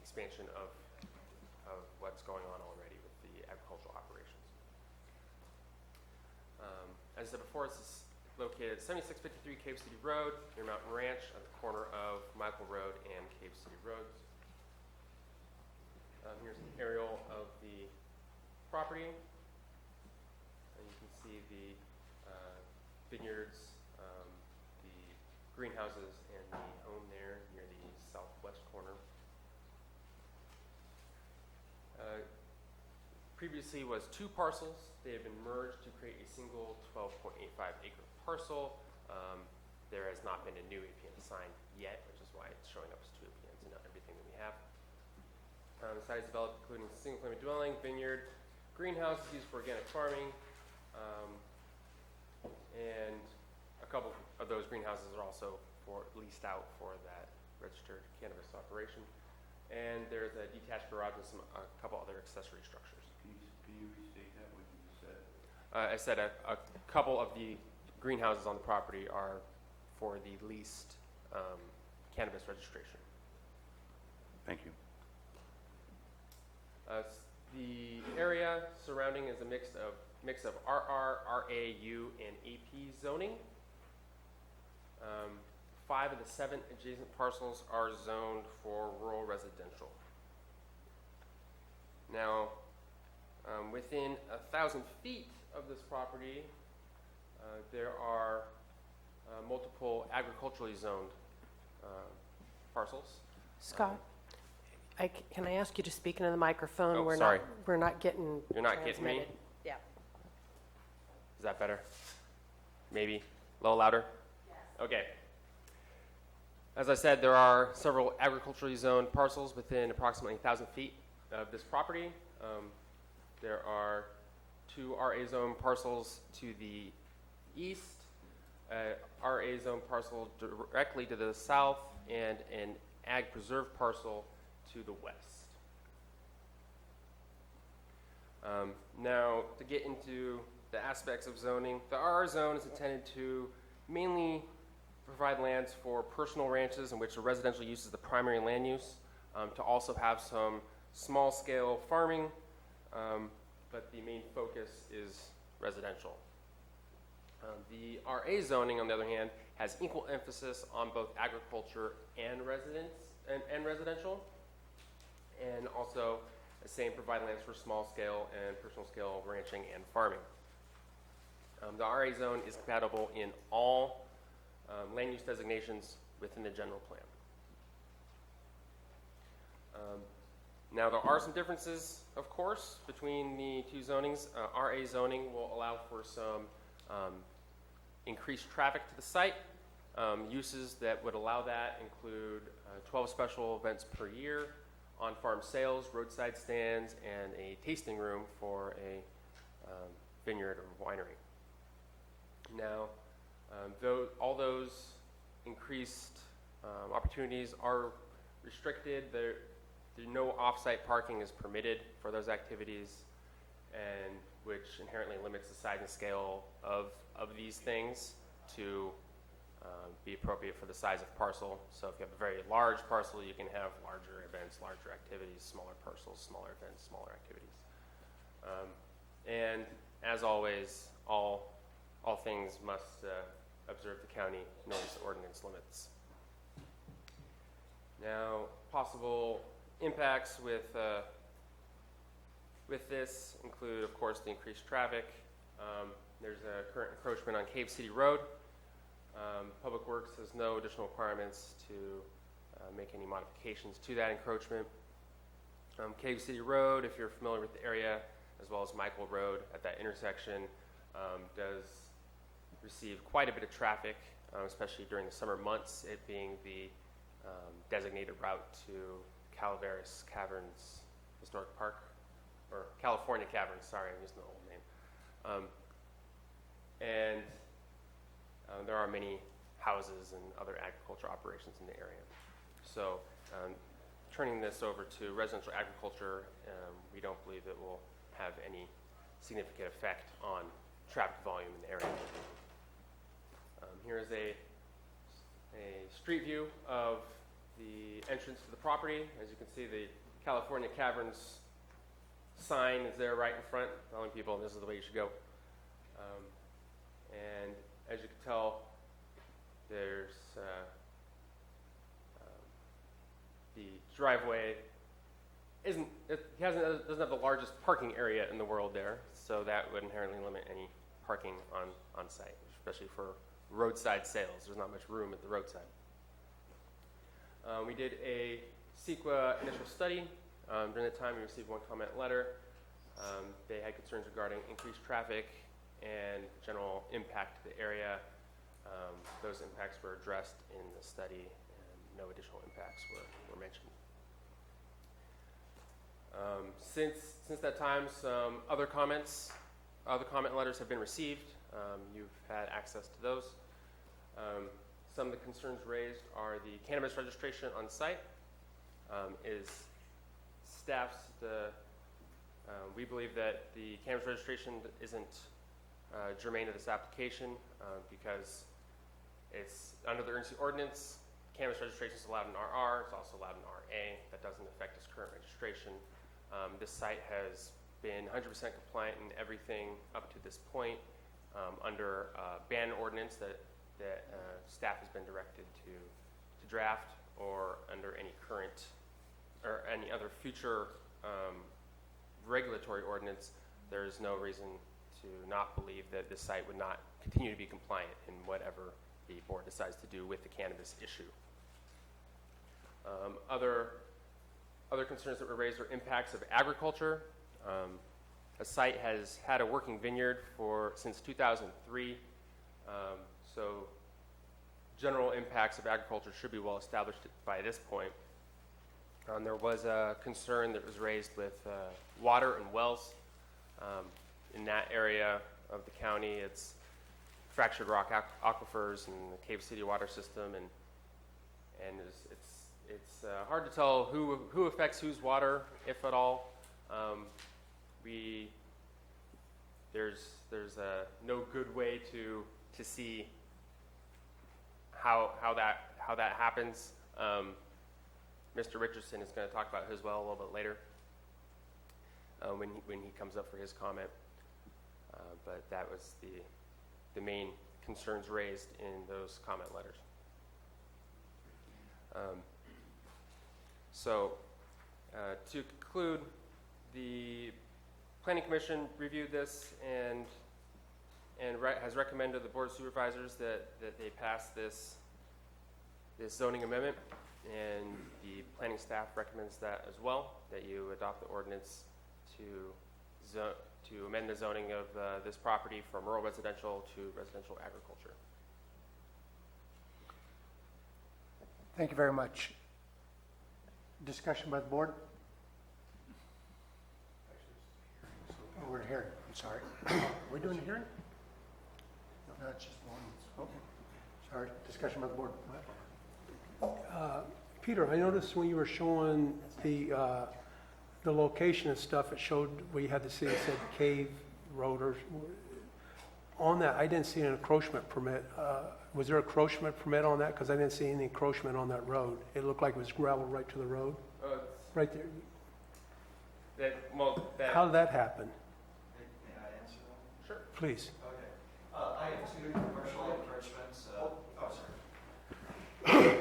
expansion of what's going on already with the agricultural operations. As I said before, it's located at 7653 Cave City Road near Mountain Ranch at the corner of Michael Road and Cave City Roads. Here's an aerial of the property. And you can see the vineyards, the greenhouses, and the home there near the southwest corner. Previously was 2 parcels. They have been merged to create a single 12.85 acre parcel. There has not been a new APN assigned yet, which is why it's showing up as 2 APNs and not everything that we have. The site is developed including single-family dwelling, vineyard, greenhouses used for organic farming, and a couple of those greenhouses are also leased out for that registered cannabis operation. And there's a detached garage with a couple other accessory structures. Can you restate that, what you said? I said a couple of the greenhouses on the property are for the leased cannabis registration. Thank you. The area surrounding is a mix of RR, RAU, and AP zoning. 5 of the 7 adjacent parcels are zoned for rural residential. Now, within 1,000 feet of this property, there are multiple agriculturally zoned parcels. Scott, can I ask you to speak into the microphone? Oh, We're sorry. We're not getting You're not getting me? transmitted. Yeah. Is that better? Maybe? A little louder? Yes. Okay. As I said, there are several agriculturally zoned parcels within approximately 1,000 feet of this property. There are 2 RA zone parcels to the east, a RA zone parcel directly to the south, and an ag preserve parcel to the west. Now, to get into the aspects of zoning, the RR zone is intended to mainly provide lands for personal ranches in which the residential use is the primary land use, to also have some small-scale farming, but the main focus is residential. The RA zoning, on the other hand, has equal emphasis on both agriculture and residential, and also the same provide lands for small-scale and personal-scale ranching and farming. The RA zone is compatible in all land use designations within the general plan. Now, there are some differences, of course, between the 2 zonings. RA zoning will allow for some increased traffic to the site, Uses that would allow that include 12 special events per year, on-farm sales, roadside stands, and a tasting room for a vineyard or winery. Now, all those increased opportunities are restricted. No off-site parking is permitted for those activities, and which inherently limits the size and scale of these things to be appropriate for the size of parcel. So if you have a very large parcel, you can have larger events, larger activities, smaller parcels, smaller events, smaller activities. And as always, all things must observe the county noise ordinance limits. Now, possible impacts with this include, of course, the increased traffic. There's a current encroachment on Cave City Road. Public Works has no additional requirements to make any modifications to that encroachment. Cave City Road, if you're familiar with the area, as well as Michael Road at that intersection, does receive quite a bit of traffic, especially during the summer months, it being the designated route to Calaveras Caverns Historic Park, or California Caverns, sorry, I'm using the old name. And there are many houses and other agriculture operations in the area. So turning this over to residential agriculture, we don't believe it will have any significant effect on traffic volume in the area. Here is a street view of the entrance to the property. As you can see, the California Caverns sign is there right in front, telling people this is the way you should go. And as you can tell, there's the driveway doesn't have the largest parking area in the world there, so that would inherently limit any parking on site, especially for roadside sales. There's not much room at the roadside. We did a CEQA initial study. During the time, we received one comment letter. They had concerns regarding increased traffic and general impact to the area. Those impacts were addressed in the study, and no additional impacts were mentioned. Since that time, some other comment letters have been received. You've had access to those. Some of the concerns raised are the cannabis registration on site. We believe that the cannabis registration isn't germane to this application because it's under the urgency ordinance. Cannabis registration is allowed in RR. It's also allowed in RA. That doesn't affect its current registration. This site has been 100% compliant in everything up to this point under ban ordinance that staff has been directed to draft, or under any current or any other future regulatory ordinance. There is no reason to not believe that this site would not continue to be compliant in whatever the board decides to do with the cannabis issue. Other concerns that were raised are impacts of agriculture. A site has had a working vineyard since 2003, so general impacts of agriculture should be well established by this point. There was a concern that was raised with water and wells. In that area of the county, it's fractured rock aquifers and the Cave City water system, and it's hard to tell who affects whose water, if at all. There's no good way to see how that happens. Mr. Richardson is going to talk about his well a little bit later when he comes up for his comment. But that was the main concerns raised in those comment letters. To conclude, the Planning Commission reviewed this and has recommended to the Board of Supervisors that they pass this zoning amendment, and the planning staff recommends that as well, that you adopt the ordinance to amend the zoning of this property from rural residential to residential agriculture. Thank you very much. Discussion by the board? Oh, we're hearing, I'm sorry. We're doing a hearing? No, it's just one. Okay. Sorry, discussion by the board. Peter, I noticed when you were showing the location and stuff, it showed where you had to see, it said Cave Road, or on that, I didn't see an encroachment permit. Was there an encroachment permit on that? Because I didn't see any encroachment on that road. It looked like it was gravel right to the road, right there. How did that happen? May I answer that? Sure. Please. Okay. I have two commercial encroachments. Sorry.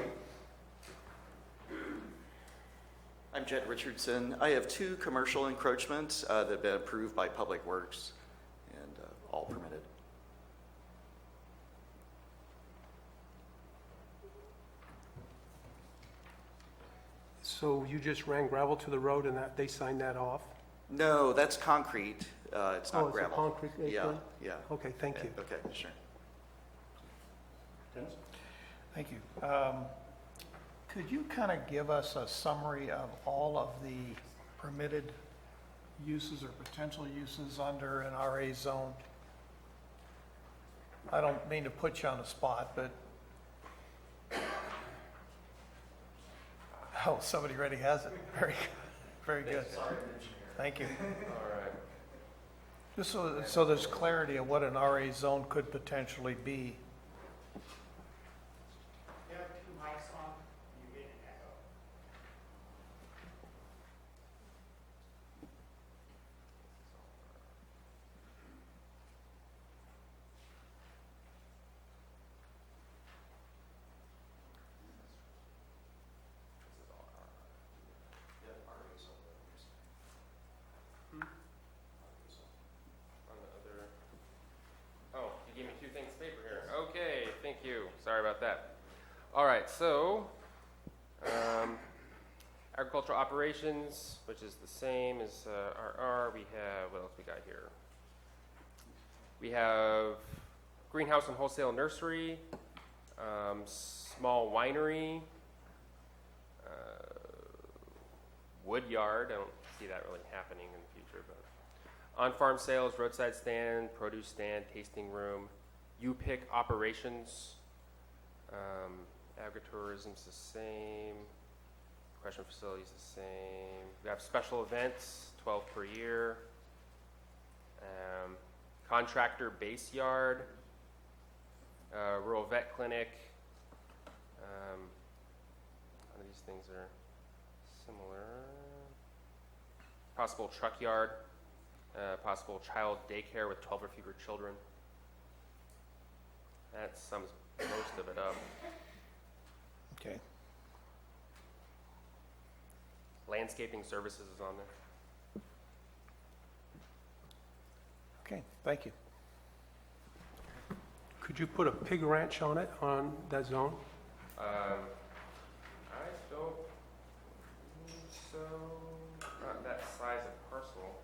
I'm Jed Richardson. I have two commercial encroachments that have been approved by Public Works and all permitted. So you just ran gravel to the road and that they signed that off? No, that's concrete. It's not Oh, it's a gravel. concrete Yeah, apron? yeah. Okay, thank you. Okay, sure. Dennis? Thank you. Could you kind of give us a summary of all of the permitted uses or potential uses under an RA zone? I don't mean to put you on the spot, but, oh, somebody already has it. Very good. Thank you. All right. Just so there's clarity of what an RA zone could potentially be. You have two mics on, you get an echo. On the other, oh, you gave me two things of paper here. Okay, thank you. Sorry about that. All right, so agricultural operations, which is the same as RR. We have, what else we got here? We have greenhouse and wholesale nursery, small winery, wood yard. I don't see that really happening in the future, but on-farm sales, roadside stand, produce stand, tasting room, U-Pick operations, agritourism's the same, question facilities the same. We have special events, 12 per year, contractor base yard, rural vet clinic. None of these things are similar. Possible truck yard. Possible child daycare with 12 or fewer children. That sums most of it up. Okay. Landscaping services is on there. Okay, thank you. Could you put a pig ranch on it, on that zone? I don't think so. Not that size of parcel.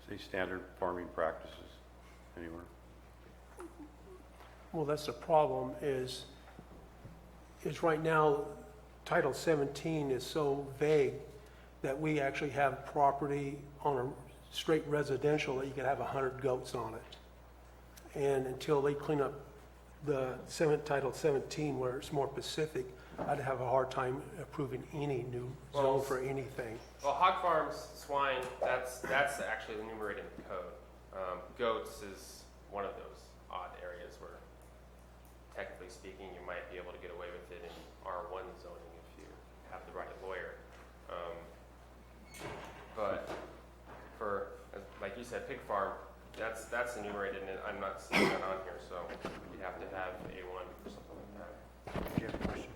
Say standard farming practices anywhere. Well, that's the problem is right now, Title 17 is so vague that we actually have property on a straight residential that you could have 100 goats on it. And until they clean up the Title 17 where it's more specific, I'd have a hard time approving any new zone for anything. Well, hog farms, swine, that's actually enumerated in the code. Goats is one of those odd areas where, technically speaking, you might be able to get away with it in R1 zoning if you have the right lawyer. But for, like you said, pig farm, that's enumerated, and I'm not seeing that on here, so you'd have to have A1 or something like that. Do you have a question?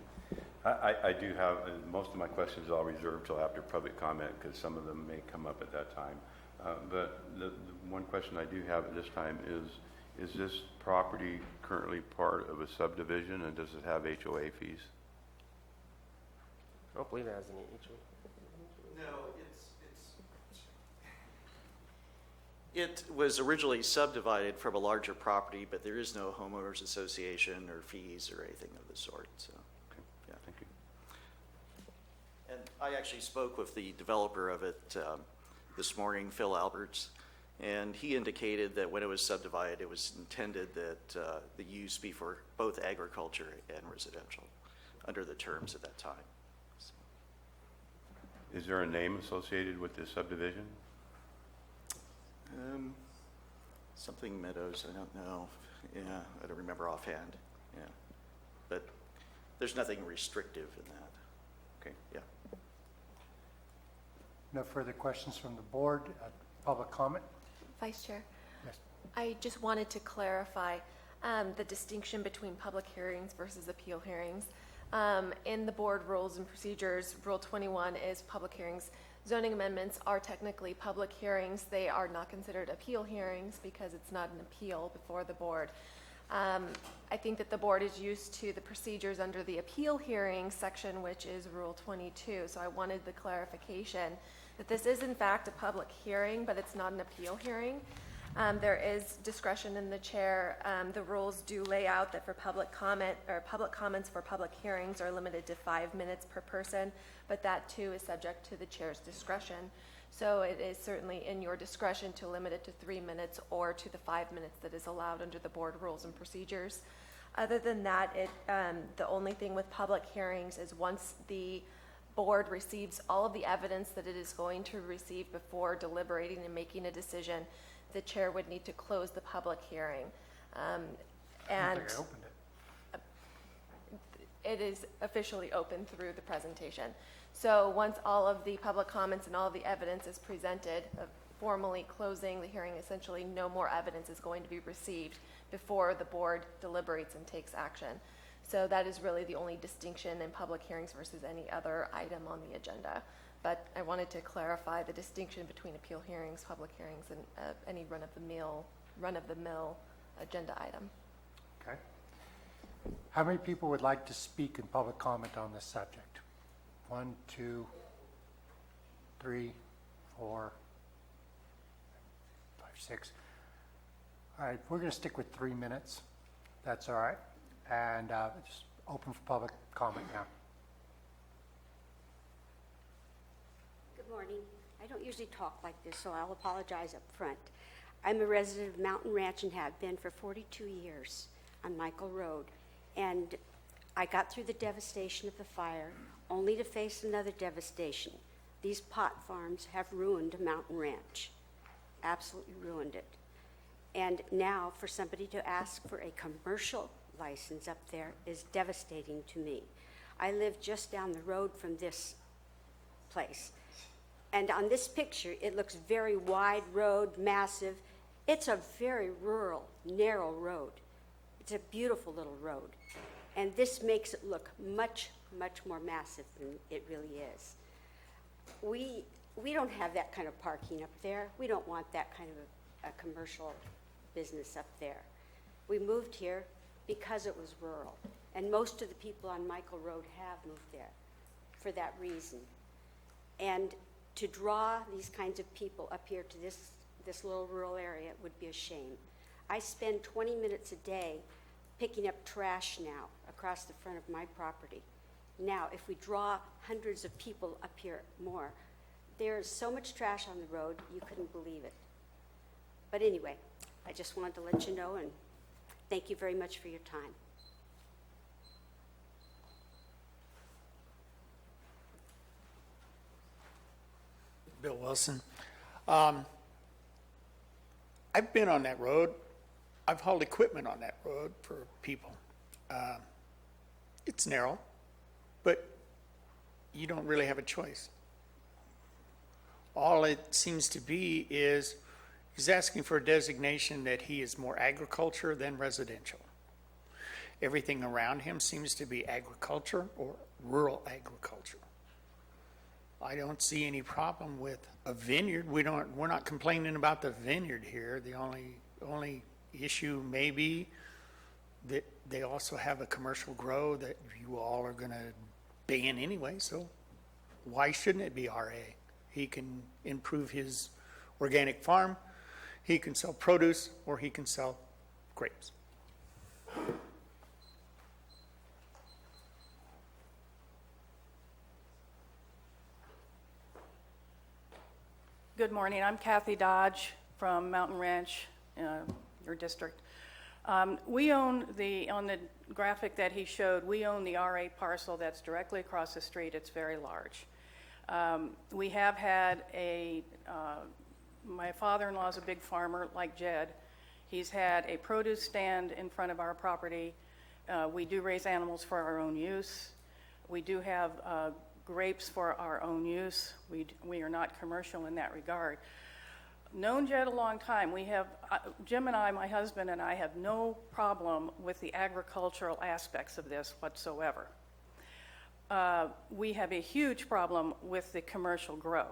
I do have, and most of my questions I'll reserve till after public comment because some of them may come up at that time. But the one question I do have at this time is this property currently part of a subdivision, and does it have HOA fees? I don't believe it has any HOA. No, it was originally subdivided from a larger property, but there is no homeowners association or fees or anything of the sort, so. Okay, yeah, thank you. And I actually spoke with the developer of it this morning, Phil Alberts, and he indicated that when it was subdivided, it was intended that the use be for both agriculture and residential under the terms at that time. So. Is there a name associated with this subdivision? Something Meadows, I don't know. Yeah, I don't remember offhand. Yeah, but there's nothing restrictive in that. Okay. Yeah. No further questions from the board. Public comment? Vice Chair, Yes. I just wanted to clarify the distinction between public hearings versus appeal hearings. In the board rules and procedures, Rule 21 is public hearings. Zoning amendments are technically public hearings. They are not considered appeal hearings because it's not an appeal before the board. I think that the board is used to the procedures under the appeal hearing section, which is Rule 22. So I wanted the clarification that this is in fact a public hearing, but it's not an appeal hearing. There is discretion in the chair. The rules do lay out that for public comment or public comments for public hearings are limited to 5 minutes per person, but that too is subject to the chair's discretion. So it is certainly in your discretion to limit it to 3 minutes or to the 5 minutes that is allowed under the board rules and procedures. Other than that, the only thing with public hearings is once the board receives all of the evidence that it is going to receive before deliberating and making a decision, the chair would need to close the public hearing. I don't think I opened it. It is officially open through the presentation. So once all of the public comments and all of the evidence is presented, formally closing the hearing, essentially no more evidence is going to be received before the board deliberates and takes action. So that is really the only distinction in public hearings versus any other item on the agenda. But I wanted to clarify the distinction between appeal hearings, public hearings, and any run-of-the-mill agenda item. Okay. How many people would like to speak in public comment on this subject? 1, 2, 3, 4, 5, 6. All right, we're going to stick with 3 minutes. That's all right. And just open for public comment now. Good morning. I don't usually talk like this, so I'll apologize up front. I'm a resident of Mountain Ranch and have been for 42 years on Michael Road. And I got through the devastation of the fire only to face another devastation. These pot farms have ruined Mountain Ranch, absolutely ruined it. And now for somebody to ask for a commercial license up there is devastating to me. I live just down the road from this place. And on this picture, it looks very wide road, massive. It's a very rural, narrow road. It's a beautiful little road. And this makes it look much, much more massive than it really is. We don't have that kind of parking up there. We don't want that kind of a commercial business up there. We moved here because it was rural. And most of the people on Michael Road have moved there for that reason. And to draw these kinds of people up here to this little rural area would be a shame. I spend 20 minutes a day picking up trash now across the front of my property. Now, if we draw hundreds of people up here more, there's so much trash on the road, you couldn't believe it. But anyway, I just wanted to let you know, and thank you very much for your time. Bill Wilson. I've been on that road. I've hauled equipment on that road for people. It's narrow, but you don't really have a choice. All it seems to be is he's asking for a designation that he is more agriculture than residential. Everything around him seems to be agriculture or rural agriculture. I don't see any problem with a vineyard. We're not complaining about the vineyard here. The only issue may be that they also have a commercial grow that you all are gonna ban anyway, so why shouldn't it be RA? He can improve his organic farm, he can sell produce, or he can sell grapes. Good morning. I'm Kathy Dodge from Mountain Ranch, your district. We own on the graphic that he showed, we own the RA parcel that's directly across the street. It's very large. We have had my father-in-law is a big farmer like Jed. He's had a produce stand in front of our property. We do raise animals for our own use. We do have grapes for our own use. We are not commercial in that regard. Known Jed a long time. We have, Jim and I, my husband and I, have no problem with the agricultural aspects of this whatsoever. We have a huge problem with the commercial grow.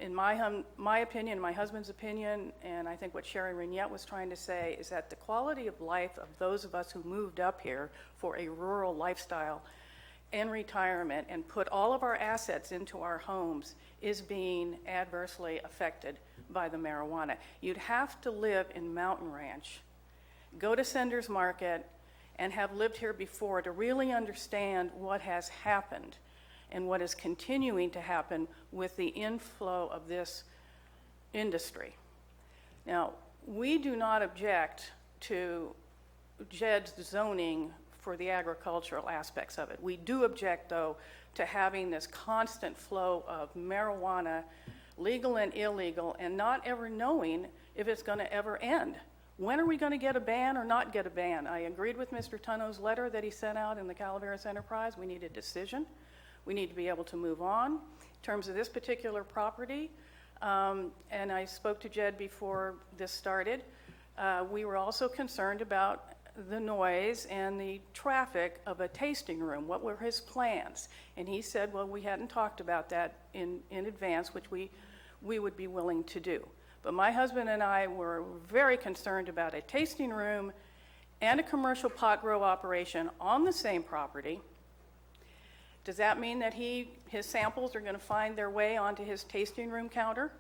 In my opinion, my husband's opinion, and I think what Sharon Rignette was trying to say, is that the quality of life of those of us who moved up here for a rural lifestyle and retirement and put all of our assets into our homes is being adversely affected by the marijuana. You'd have to live in Mountain Ranch, go to Sender's Market, and have lived here before to really understand what has happened and what is continuing to happen with the inflow of this industry. Now, we do not object to Jed's zoning for the agricultural aspects of it. We do object, though, to having this constant flow of marijuana, legal and illegal, and not ever knowing if it's going to ever end. When are we going to get a ban or not get a ban? I agreed with Mr. Tunnow's letter that he sent out in the Calaveras Enterprise. We need a decision. We need to be able to move on. In terms of this particular property, and I spoke to Jed before this started, we were also concerned about the noise and the traffic of a tasting room. What were his plans? And he said, well, we hadn't talked about that in advance, which we would be willing to do. But my husband and I were very concerned about a tasting room and a commercial pot grow operation on the same property. Does that mean that his samples are going to find their way onto his tasting room counter?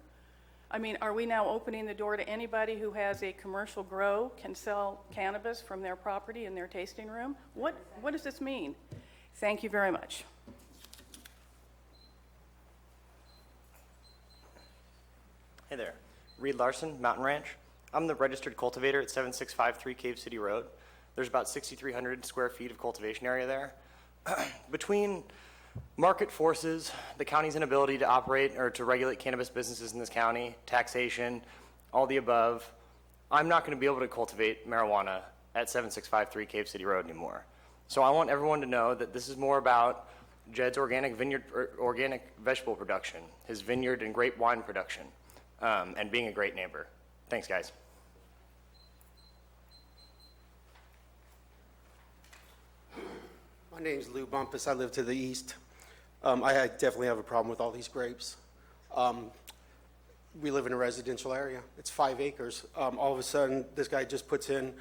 I mean, are we now opening the door to anybody who has a commercial grow can sell cannabis from their property in their tasting room? What does this mean? Thank you very much. Hey there, Reed Larson, Mountain Ranch. I'm the registered cultivator at 7653 Cave City Road. There's about 6,300 square feet of cultivation area there. Between market forces, the county's inability to operate or to regulate cannabis businesses in this county, taxation, all the above, I'm not going to be able to cultivate marijuana at 7653 Cave City Road anymore. So I want everyone to know that this is more about Jed's organic vineyard, or organic vegetable production, his vineyard and grape wine production, and being a great neighbor. Thanks, guys. My name's Lou Bumpus. I live to the east. I definitely have a problem with all these grapes. We live in a residential area. It's 5 acres. All of a sudden, this guy just puts in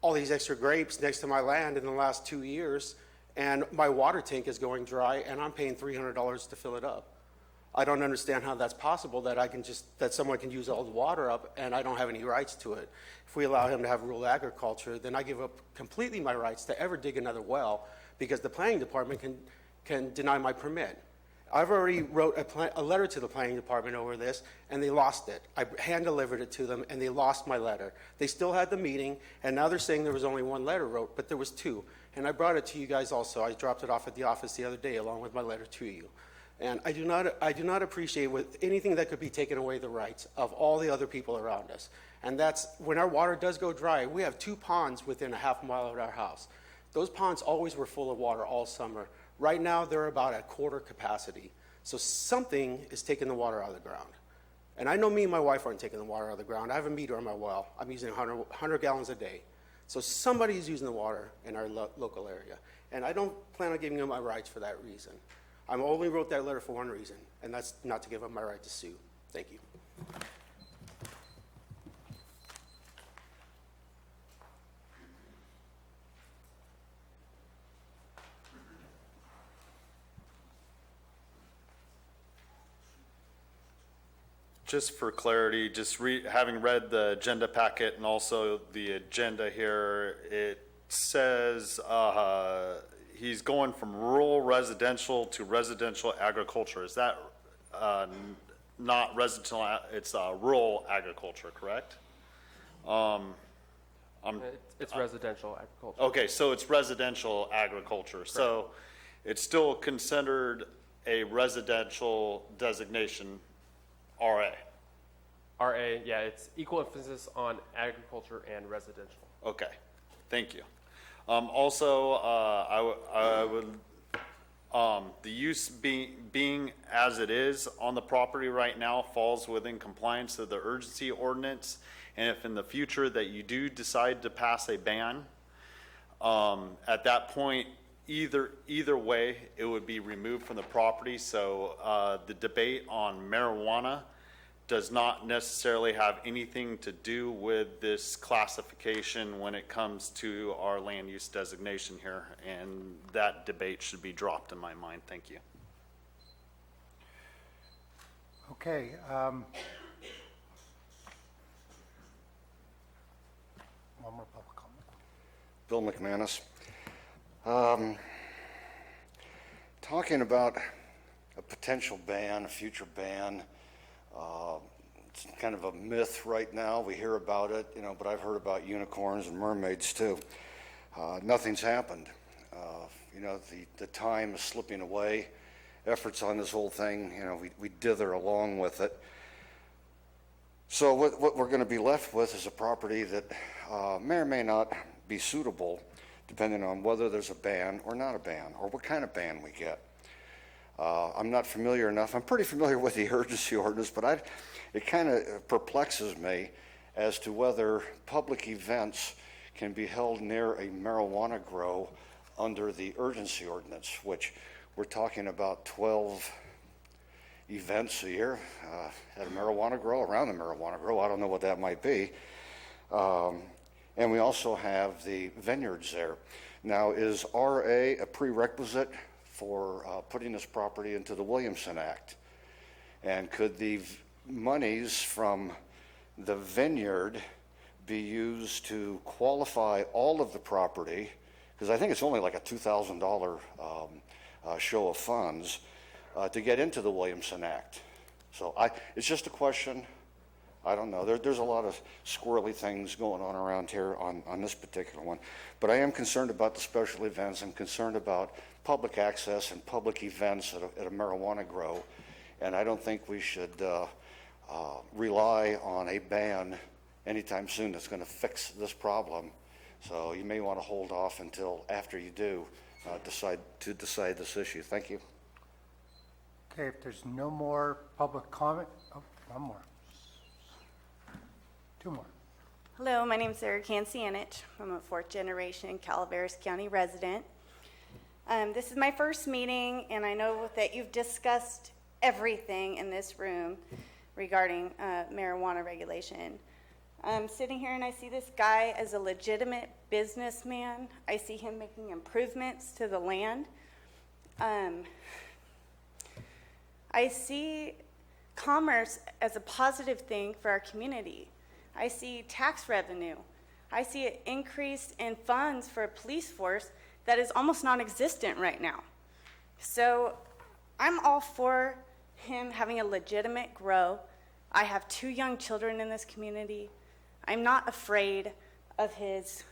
all these extra grapes next to my land in the last 2 years, and my water tank is going dry, and I'm paying $300 to fill it up. I don't understand how that's possible, that someone can use all the water up, and I don't have any rights to it. If we allow him to have rural agriculture, then I give up completely my rights to ever dig another well, because the planning department can deny my permit. I've already wrote a letter to the planning department over this, and they lost it. I hand-delivered it to them, and they lost my letter. They still had the meeting, and now they're saying there was only one letter wrote, but there was two. And I brought it to you guys also. I dropped it off at the office the other day, along with my letter to you. And I do not appreciate with anything that could be taken away the rights of all the other people around us. And that's, when our water does go dry, we have 2 ponds within a half mile of our house. Those ponds always were full of water all summer. Right now, they're about at quarter capacity. So something is taking the water out of the ground. And I know me and my wife aren't taking the water out of the ground. I have a meter on my well. I'm using 100 gallons a day. So somebody's using the water in our local area. And I don't plan on giving them my rights for that reason. I only wrote that letter for one reason, and that's not to give up my right to sue. Thank you. Just for clarity, having read the agenda packet and also the agenda here, it says he's going from rural residential to residential agriculture. Is that not residential, it's rural agriculture, correct? It's residential agriculture. Okay, so it's residential agriculture. So it's still considered a residential designation, RA. RA, yeah, it's equal emphasis on agriculture and residential. Okay, thank you. Also, I would, the use being as it is on the property right now falls within compliance of the urgency ordinance. And if in the future that you do decide to pass a ban, at that point, either way, it would be removed from the property. So the debate on marijuana does not necessarily have anything to do with this classification when it comes to our land use designation here. And that debate should be dropped in my mind. Thank you. Okay. One more public comment. Bill McManus. Talking about a potential ban, a future ban, it's kind of a myth right now. We hear about it, but I've heard about unicorns and mermaids too. Nothing's happened. The time is slipping away. Efforts on this whole thing, we dither along with it. So what we're going to be left with is a property that may or may not be suitable, depending on whether there's a ban or not a ban, or what kind of ban we get. I'm not familiar enough. I'm pretty familiar with the urgency ordinance, but it kind of perplexes me as to whether public events can be held near a marijuana grow under the urgency ordinance, which we're talking about 12 events a year at a marijuana grow, around the marijuana grow. I don't know what that might be. And we also have the vineyards there. Now, is RA a prerequisite for putting this property into the Williamson Act? And could the monies from the vineyard be used to qualify all of the property? Because I think it's only like a $2,000 show of funds to get into the Williamson Act. So it's just a question. I don't know. There's a lot of squirrely things going on around here on this particular one. But I am concerned about the special events. I'm concerned about public access and public events at a marijuana grow. And I don't think we should rely on a ban anytime soon that's going to fix this problem. So you may want to hold off until after you do decide this issue. Thank you. Okay, if there's no more public comment, one more. Two more. Hello, my name is Sarah Kancianich. I'm a fourth-generation Calaveras County resident. This is my first meeting, and I know that you've discussed everything in this room regarding marijuana regulation. I'm sitting here and I see this guy as a legitimate businessman. I see him making improvements to the land. I see commerce as a positive thing for our community. I see tax revenue. I see an increase in funds for a police force that is almost non-existent right now. So I'm all for him having a legitimate grow. I have 2 young children in this community. I'm not afraid of his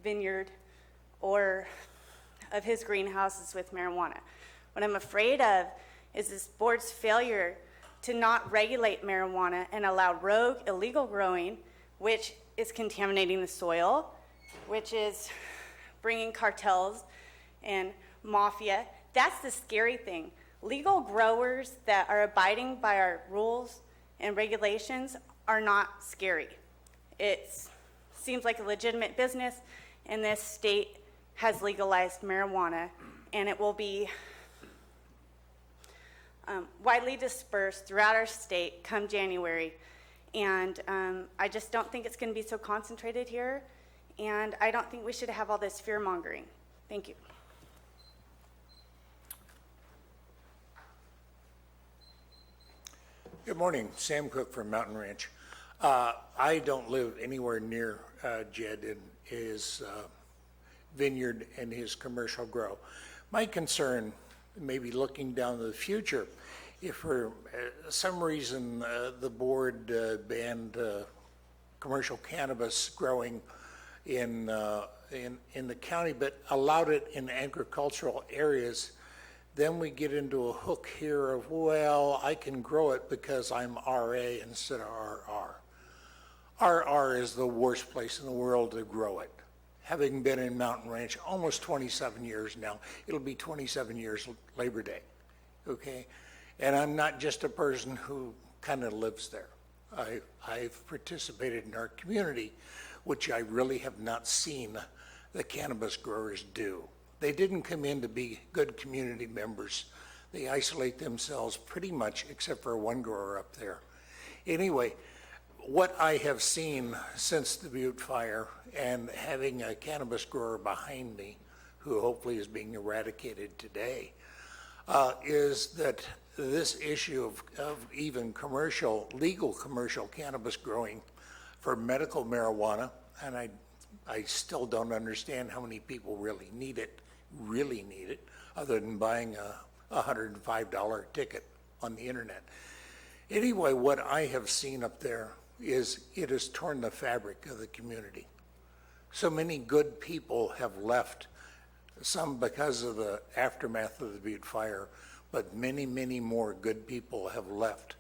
vineyard or of his greenhouses with marijuana. What I'm afraid of is this board's failure to not regulate marijuana and allow rogue illegal growing, which is contaminating the soil, which is bringing cartels and mafia. That's the scary thing. Legal growers that are abiding by our rules and regulations are not scary. It seems like a legitimate business, and this state has legalized marijuana, and it will be widely dispersed throughout our state come January. And I just don't think it's going to be so concentrated here. And I don't think we should have all this fear mongering. Thank you. Good morning, Sam Cook from Mountain Ranch. I don't live anywhere near Jed and his vineyard and his commercial grow. My concern, maybe looking down to the future, if for some reason the board banned commercial cannabis growing in the county, but allowed it in agricultural areas, then we get into a hook here of, well, I can grow it because I'm RA instead of RR. RR is the worst place in the world to grow it. Having been in Mountain Ranch almost 27 years now, it'll be 27 years Labor Day, okay? And I'm not just a person who kind of lives there. I've participated in our community, which I really have not seen the cannabis growers do. They didn't come in to be good community members. They isolate themselves pretty much, except for one grower up there. Anyway, what I have seen since the Butte fire and having a cannabis grower behind me, who hopefully is being eradicated today, is that this issue of even legal commercial cannabis growing for medical marijuana, and I still don't understand how many people really need it, other than buying a $105 ticket on the internet. Anyway, what I have seen up there is it has torn the fabric of the community. So many good people have left, some because of the aftermath of the Butte fire, but many, many more good people have left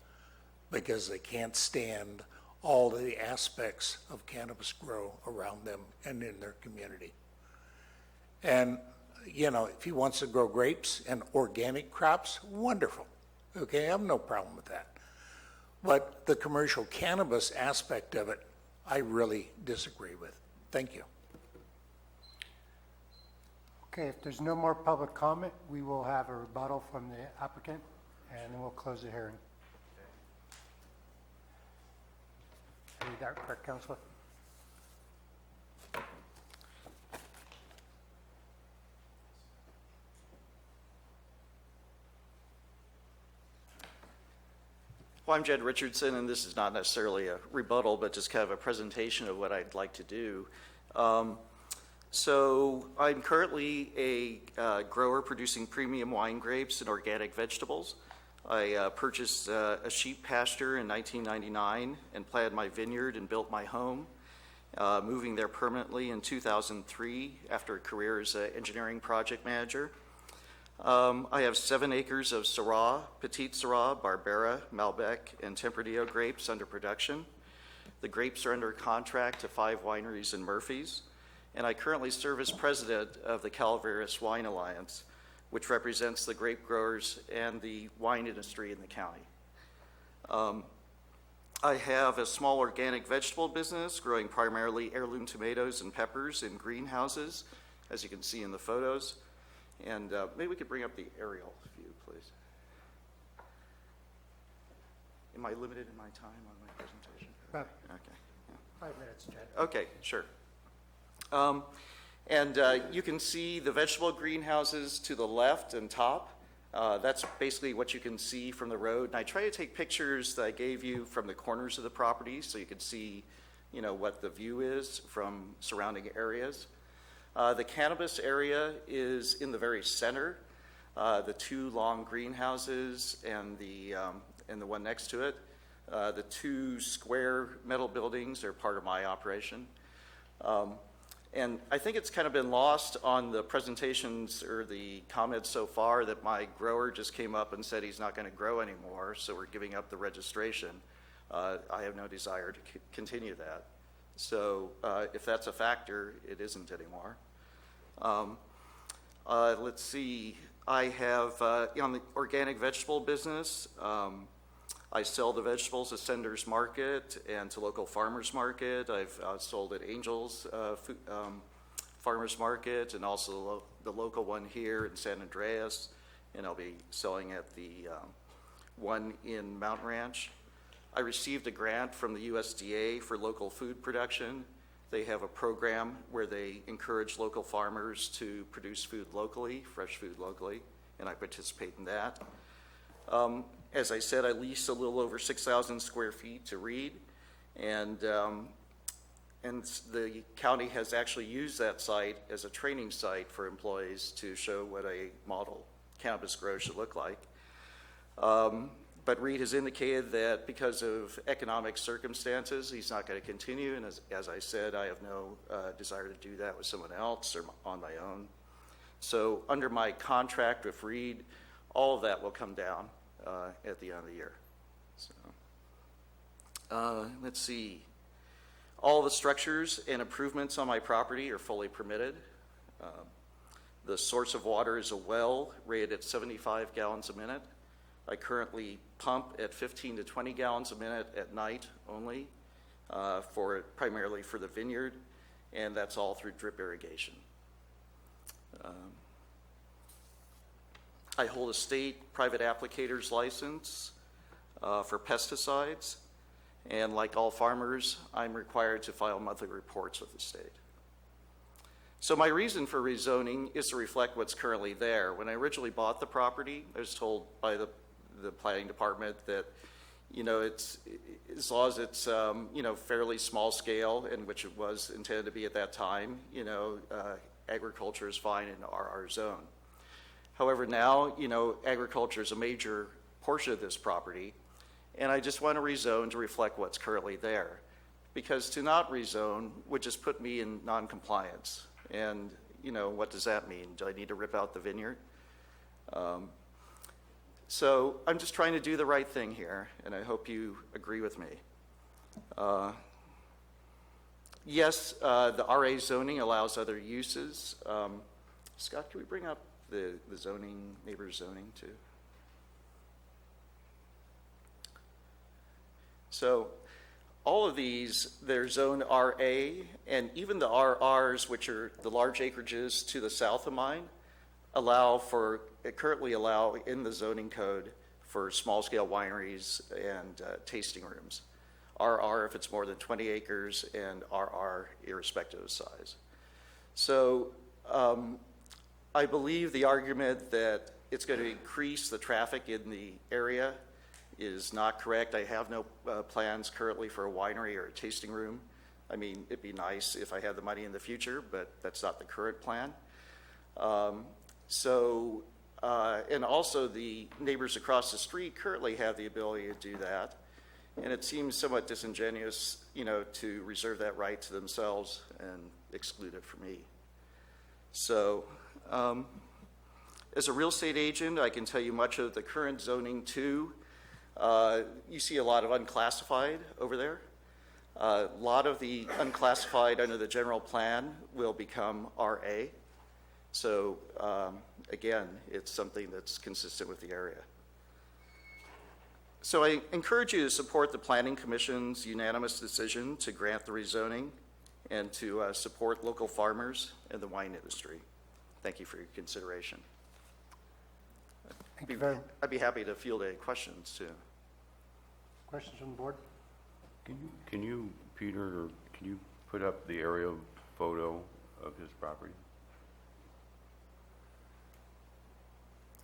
because they can't stand all the aspects of cannabis grow around them and in their community. And, you know, if he wants to grow grapes and organic crops, wonderful. Okay, I have no problem with that. But the commercial cannabis aspect of it, I really disagree with. Thank you. Okay, if there's no more public comment, we will have a rebuttal from the applicant, and then we'll close the hearing. Read that correct, Councilor? Well, I'm Jed Richardson, and this is not necessarily a rebuttal, but just kind of a presentation of what I'd like to do. So I'm currently a grower producing premium wine grapes and organic vegetables. I purchased a sheep pasture in 1999 and planted my vineyard and built my home, moving there permanently in 2003 after a career as an engineering project manager. I have 7 acres of Syrah, Petite Syrah, Barbera, Malbec, and Tempranillo grapes under production. The grapes are under contract to 5 wineries in Murphy's, and I currently serve as president of the Calaveras Wine Alliance, which represents the grape growers and the wine industry in the county. I have a small organic vegetable business growing primarily heirloom tomatoes and peppers in greenhouses, as you can see in the photos. And maybe we could bring up the aerial view, please. Am I limited in my time on my presentation? About Okay. Yeah. 5 minutes, Jed. Okay, sure. You can see the vegetable greenhouses to the left and top. That's basically what you can see from the road. And I try to take pictures that I gave you from the corners of the property so you can see, you know, what the view is from surrounding areas. The cannabis area is in the very center. The 2 long greenhouses and the one next to it. The 2 square metal buildings are part of my operation. And I think it's kind of been lost on the presentations or the comments so far that my grower just came up and said he's not going to grow anymore, so we're giving up the registration. I have no desire to continue that. So if that's a factor, it isn't anymore. Let's see. I have, on the organic vegetable business, I sell the vegetables at Sender's Market and to local farmers market. I've sold at Angels Farmers Market and also the local one here in San Andreas. And I'll be selling at the one in Mountain Ranch. I received a grant from the USDA for local food production. They have a program where they encourage local farmers to produce food locally, fresh food locally, and I participate in that. As I said, I lease a little over 6,000 square feet to Reed, and the county has actually used that site as a training site for employees to show what a model cannabis grow should look like. But Reed has indicated that because of economic circumstances, he's not going to continue. And as I said, I have no desire to do that with someone else or on my own. So under my contract with Reed, all of that will come down at the end of the year. So, let's see. All the structures and improvements on my property are fully permitted. The source of water is a well rated at 75 gallons a minute. I currently pump at 15 to 20 gallons a minute at night only, primarily for the vineyard, and that's all through drip irrigation. I hold a state private applicator's license for pesticides, and like all farmers, I'm required to file monthly reports with the state. So my reason for rezoning is to reflect what's currently there. When I originally bought the property, I was told by the planning department that, it's as long as it's fairly small scale, and which it was intended to be at that time, agriculture is fine in our zone. However, now agriculture is a major portion of this property, and I just want to rezone to reflect what's currently there, because to not rezone would just put me in non-compliance. And what does that mean? Do I need to rip out the vineyard? So I'm just trying to do the right thing here, and I hope you agree with me. Yes, the RA zoning allows other uses. Scott, can we bring up the zoning, neighbor zoning too? So all of these, they're zoned RA, and even the RRs, which are the large acreages to the south of mine, currently allow in the zoning code for small-scale wineries and tasting rooms. RR if it's more than 20 acres, and RR irrespective of size. So I believe the argument that it's going to increase the traffic in the area is not correct. I have no plans currently for a winery or a tasting room. I mean, it'd be nice if I had the money in the future, but that's not the current plan. And also the neighbors across the street currently have the ability to do that. And it seems somewhat disingenuous, to reserve that right to themselves and exclude it from me. So, as a real estate agent, I can tell you much of the current zoning too. You see a lot of unclassified over there. A lot of the unclassified under the general plan will become RA. So again, it's something that's consistent with the area. So I encourage you to support the Planning Commission's unanimous decision to grant the rezoning and to support local farmers and the wine industry. Thank you for your consideration. Thank you very much. I'd be happy to field any questions too. Questions from the board? Can you, Peter, can you put up the aerial photo of his property?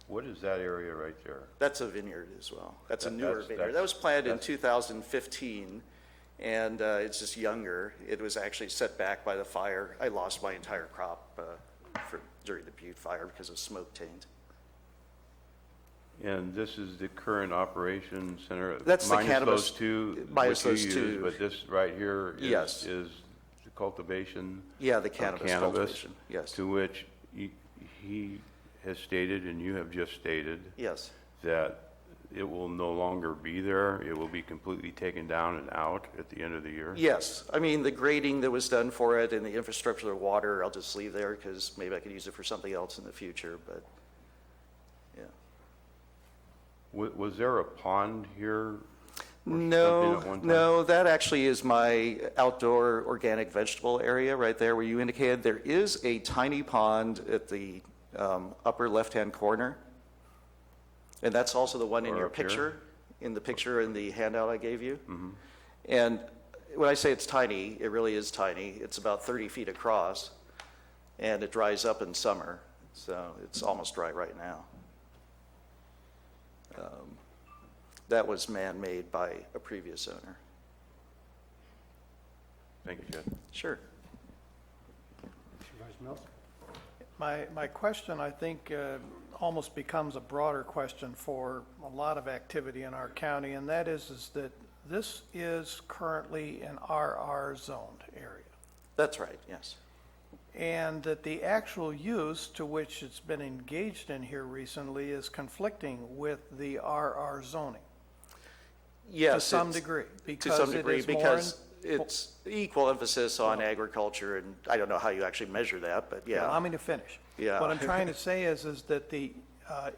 What is that area right there? That's a vineyard as well. That's a newer vineyard. That was planted in 2015, and it's just younger. It was actually set back by the fire. I lost my entire crop during the Butte fire because of smoke taint. And this is the current operation center? That's the cannabis. Those two, minus what those you two. use, but this right here is, Yes. is the cultivation? Yeah, the cannabis cultivation, yes. To which he has stated, and you have just stated, yes, that it will no longer be there. It will be completely taken down and out at the end of the year? Yes. I mean, the grading that was done for it and the infrastructure of water, I'll just leave there because maybe I could use it for something else in the future, but yeah. Was there a pond here? No, that actually is my outdoor organic vegetable area right there where you indicated. There is a tiny pond at the upper left-hand corner. And that's also the one in Or your up here? picture, in the handout I gave you. And when I say it's tiny, it really is tiny. It's about 30 feet across, and it dries up in summer, so it's almost dry right now. That was man-made by a previous owner. Thank you, Jed. Sure. Supervisor Mills? My question, I think, almost becomes a broader question for a lot of activity in our county, and that is that this is currently an RR zoned area. That's right, yes. And that the actual use to which it's been engaged in here recently is conflicting with the RR zoning. Yes. To some it's- degree, To because some it degree, is more because it's equal emphasis on agriculture, and I don't know how you actually measure that, but yeah. Allow me to finish. Yeah. What I'm trying to say is that the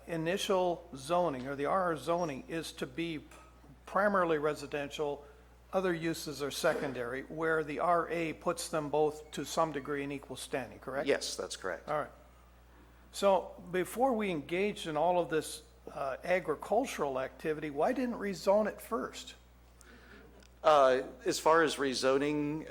initial zoning, or the RR zoning, is to be primarily residential, other uses are secondary, where the RA puts them both to some degree in equal standing, correct? Yes, that's correct. All right. So before we engaged in all of this agricultural activity, why didn't we rezone it first? As far as rezoning,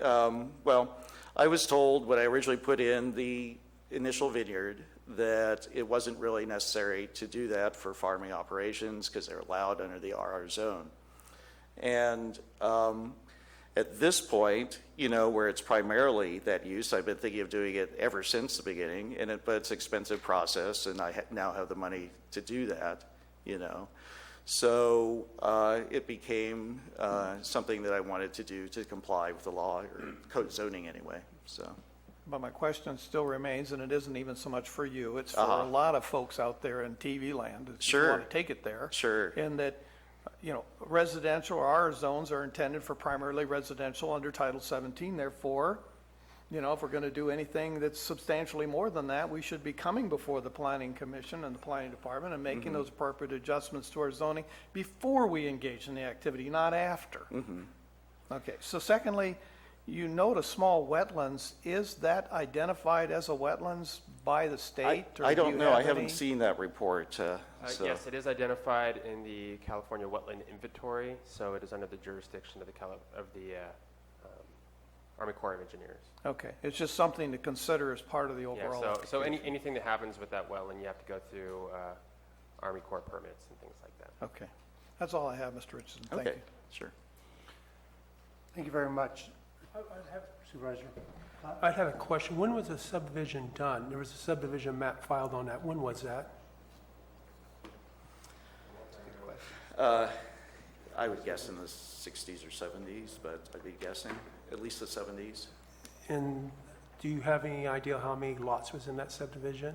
well, I was told when I originally put in the initial vineyard that it wasn't really necessary to do that for farming operations because they're allowed under the RR zone. And at this point, you know, where it's primarily that use, I've been thinking of doing it ever since the beginning, but it's an expensive process, and I now have the money to do that, you know. So it became something that I wanted to do to comply with the law, or code zoning anyway, so. But my question still remains, and it isn't even so much for you, it's for a lot of folks out there in TV land that Sure. want to take it there. Sure. In that, you know, residential RR zones are intended for primarily residential under Title 17. Therefore, you know, if we're going to do anything that's substantially more than that, we should be coming before the Planning Commission and the Planning Department and making those appropriate adjustments to our zoning before we engage in the activity, not after. Okay, so secondly, you note a small wetlands. Is that identified as a wetlands by the state? or I do don't you know, have I haven't any- seen that report, so. Yes, it is identified in the California Wetland Inventory, so it is under the jurisdiction of the Army Corps of Engineers. Okay, it's just something to consider as part of the overall. Yeah, so application. anything that happens with that wetland, you have to go through Army Corps permits and things like that. Okay, that's all I have, Mr. Richardson. Thank you. Okay, sure. Thank you very much. Supervisor? I'd have a question. When was the subdivision done? There was a subdivision map filed on that. When was that? I would guess in the 60s or 70s, but I'd be guessing, at least the 70s. And do you have any idea how many lots was in that subdivision?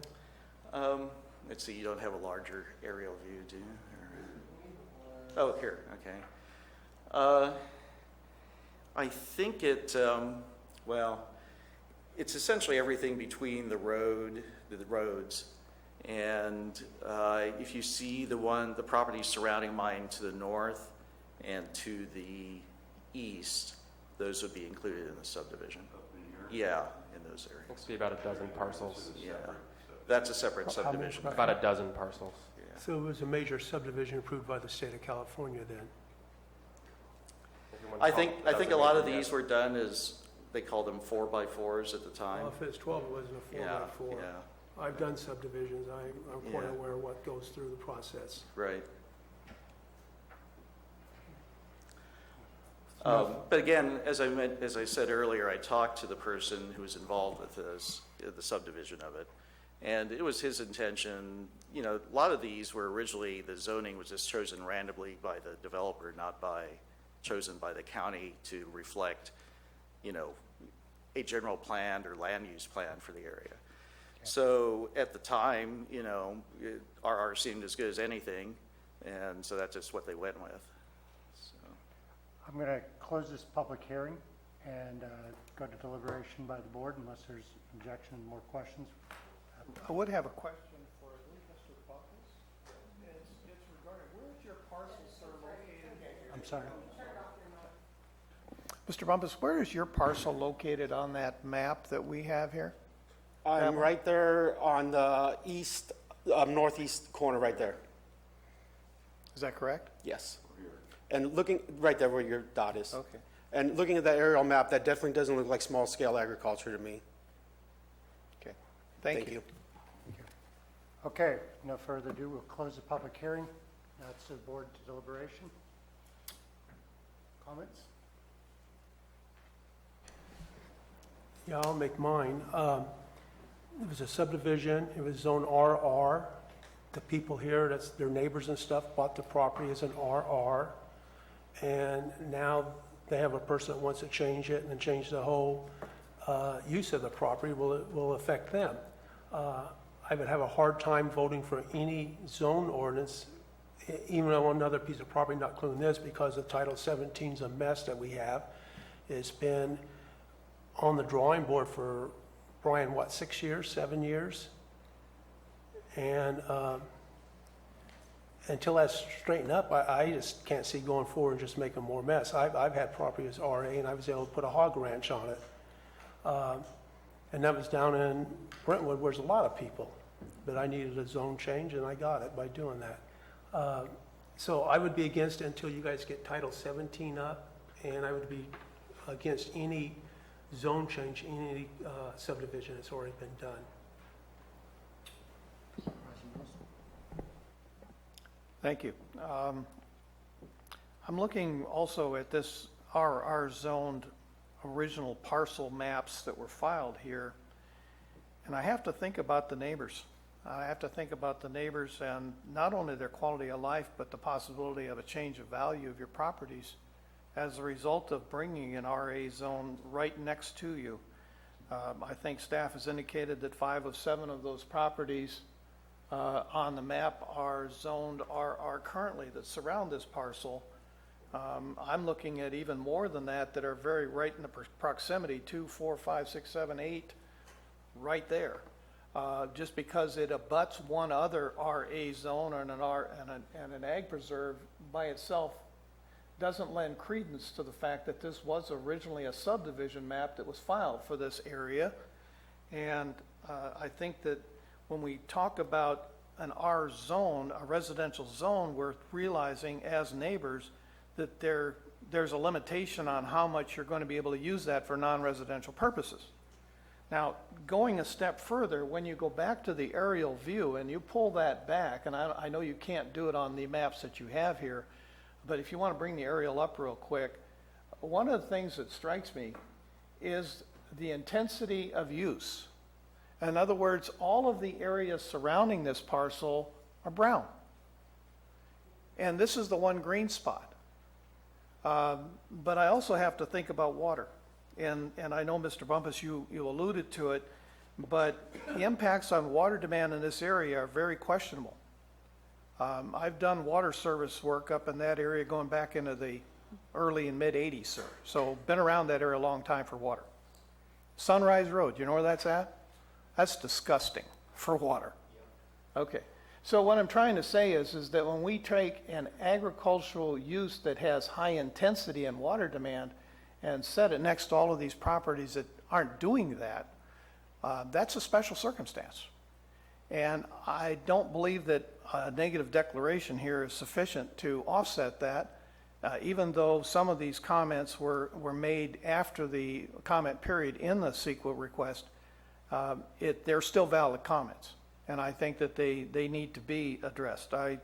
Let's see, you don't have a larger aerial view, do you? Oh, here, okay. I think well, it's essentially everything between the roads. And if you see the property surrounding mine to the north and to the east, those would be included in the subdivision. Yeah, in those areas. Looks to be about a dozen parcels. Yeah, that's a separate How many? subdivision. About a dozen parcels. So it was a major subdivision approved by the state of California then? If you want to I call think it a dozen, lot of maybe, these were done as, they called them 4x4s at the time. Well, if it's 12, it wasn't a 4 Yeah, by 4. yeah. I've done subdivisions. I'm quite Yeah. aware of what goes through the process. Right. But again, as I said earlier, I talked to the person who was involved with this, the subdivision of it, and it was his intention. You know, a lot of these were originally, the zoning was just chosen randomly by the developer, not chosen by the county to reflect, you know, a general plan or land use plan for the area. So at the time, you know, RR seemed as good as anything, and so that's just what they went with. So. I'm going to close this public hearing and go to deliberation by the board unless there's objection, more questions. I would have a question for, I believe, Mr. Buckles. It's regarding, where's your parcel, sir, located? I'm sorry. Mr. Bumpus, where is your parcel located on that map that we have here? I'm right there on the east, northeast corner right there. Is that correct? Yes. And looking, right there where your dot is. Okay. And looking at that aerial map, that definitely doesn't look like small-scale agriculture to me. Okay. Thank you. Okay, no further ado, we'll close the public hearing. Now it's to the board to deliberation. Comments? Yeah, I'll make mine. It was a subdivision, it was zone RR. The people here, that's their neighbors and stuff, bought the property as an RR. And now they have a person that wants to change it and change the whole use of the property. Will affect them. I would have a hard time voting for any zone ordinance, even on another piece of property, not including this, because the Title 17 is a mess that we have. It's been on the drawing board for, Brian, what, 6 years, 7 years? And until that's straightened up, I just can't see going forward and just making more mess. I've had property as RA, and I was able to put a hog ranch on it. And that was down in Brentwood, where there's a lot of people. But I needed a zone change, and I got it by doing that. So I would be against it until you guys get Title 17 up, and I would be against any zone change in any subdivision that's already been done. Thank you. I'm looking also at this RR zoned original parcel maps that were filed here, and I have to think about the neighbors. I have to think about the neighbors and not only their quality of life, but the possibility of a change of value of your properties as a result of bringing an RA zone right next to you. I think staff has indicated that 5 of 7 of those properties on the map are zoned RR currently that surround this parcel. I'm looking at even more than that are very right in the proximity, 2, 4, 5, 6, 7, 8, right there. Just because it abuts one other RA zone and an ag preserve by itself doesn't lend credence to the fact that this was originally a subdivision map that was filed for this area. And I think that when we talk about an R zone, a residential zone, we're realizing as neighbors that there's a limitation on how much you're going to be able to use that for non-residential purposes. Now, going a step further, when you go back to the aerial view and you pull that back, and I know you can't do it on the maps that you have here, but if you want to bring the aerial up real quick, one of the things that strikes me is the intensity of use. In other words, all of the areas surrounding this parcel are brown. And this is the one green spot. But I also have to think about water. And I know, Mr. Bumpus, you alluded to it, but the impacts on water demand in this area are very questionable. I've done water service work up in that area going back into the early and mid-'80s, sir. So been around that area a long time for water. Sunrise Road, you know where that's at? That's disgusting for water. Okay. So what I'm trying to say is that when we take an agricultural use that has high intensity and water demand and set it next to all of these properties that aren't doing that, that's a special circumstance. And I don't believe that a negative declaration here is sufficient to offset that, even though some of these comments were made after the comment period in the CEQA request. They're still valid comments, and I think that they need to be addressed. I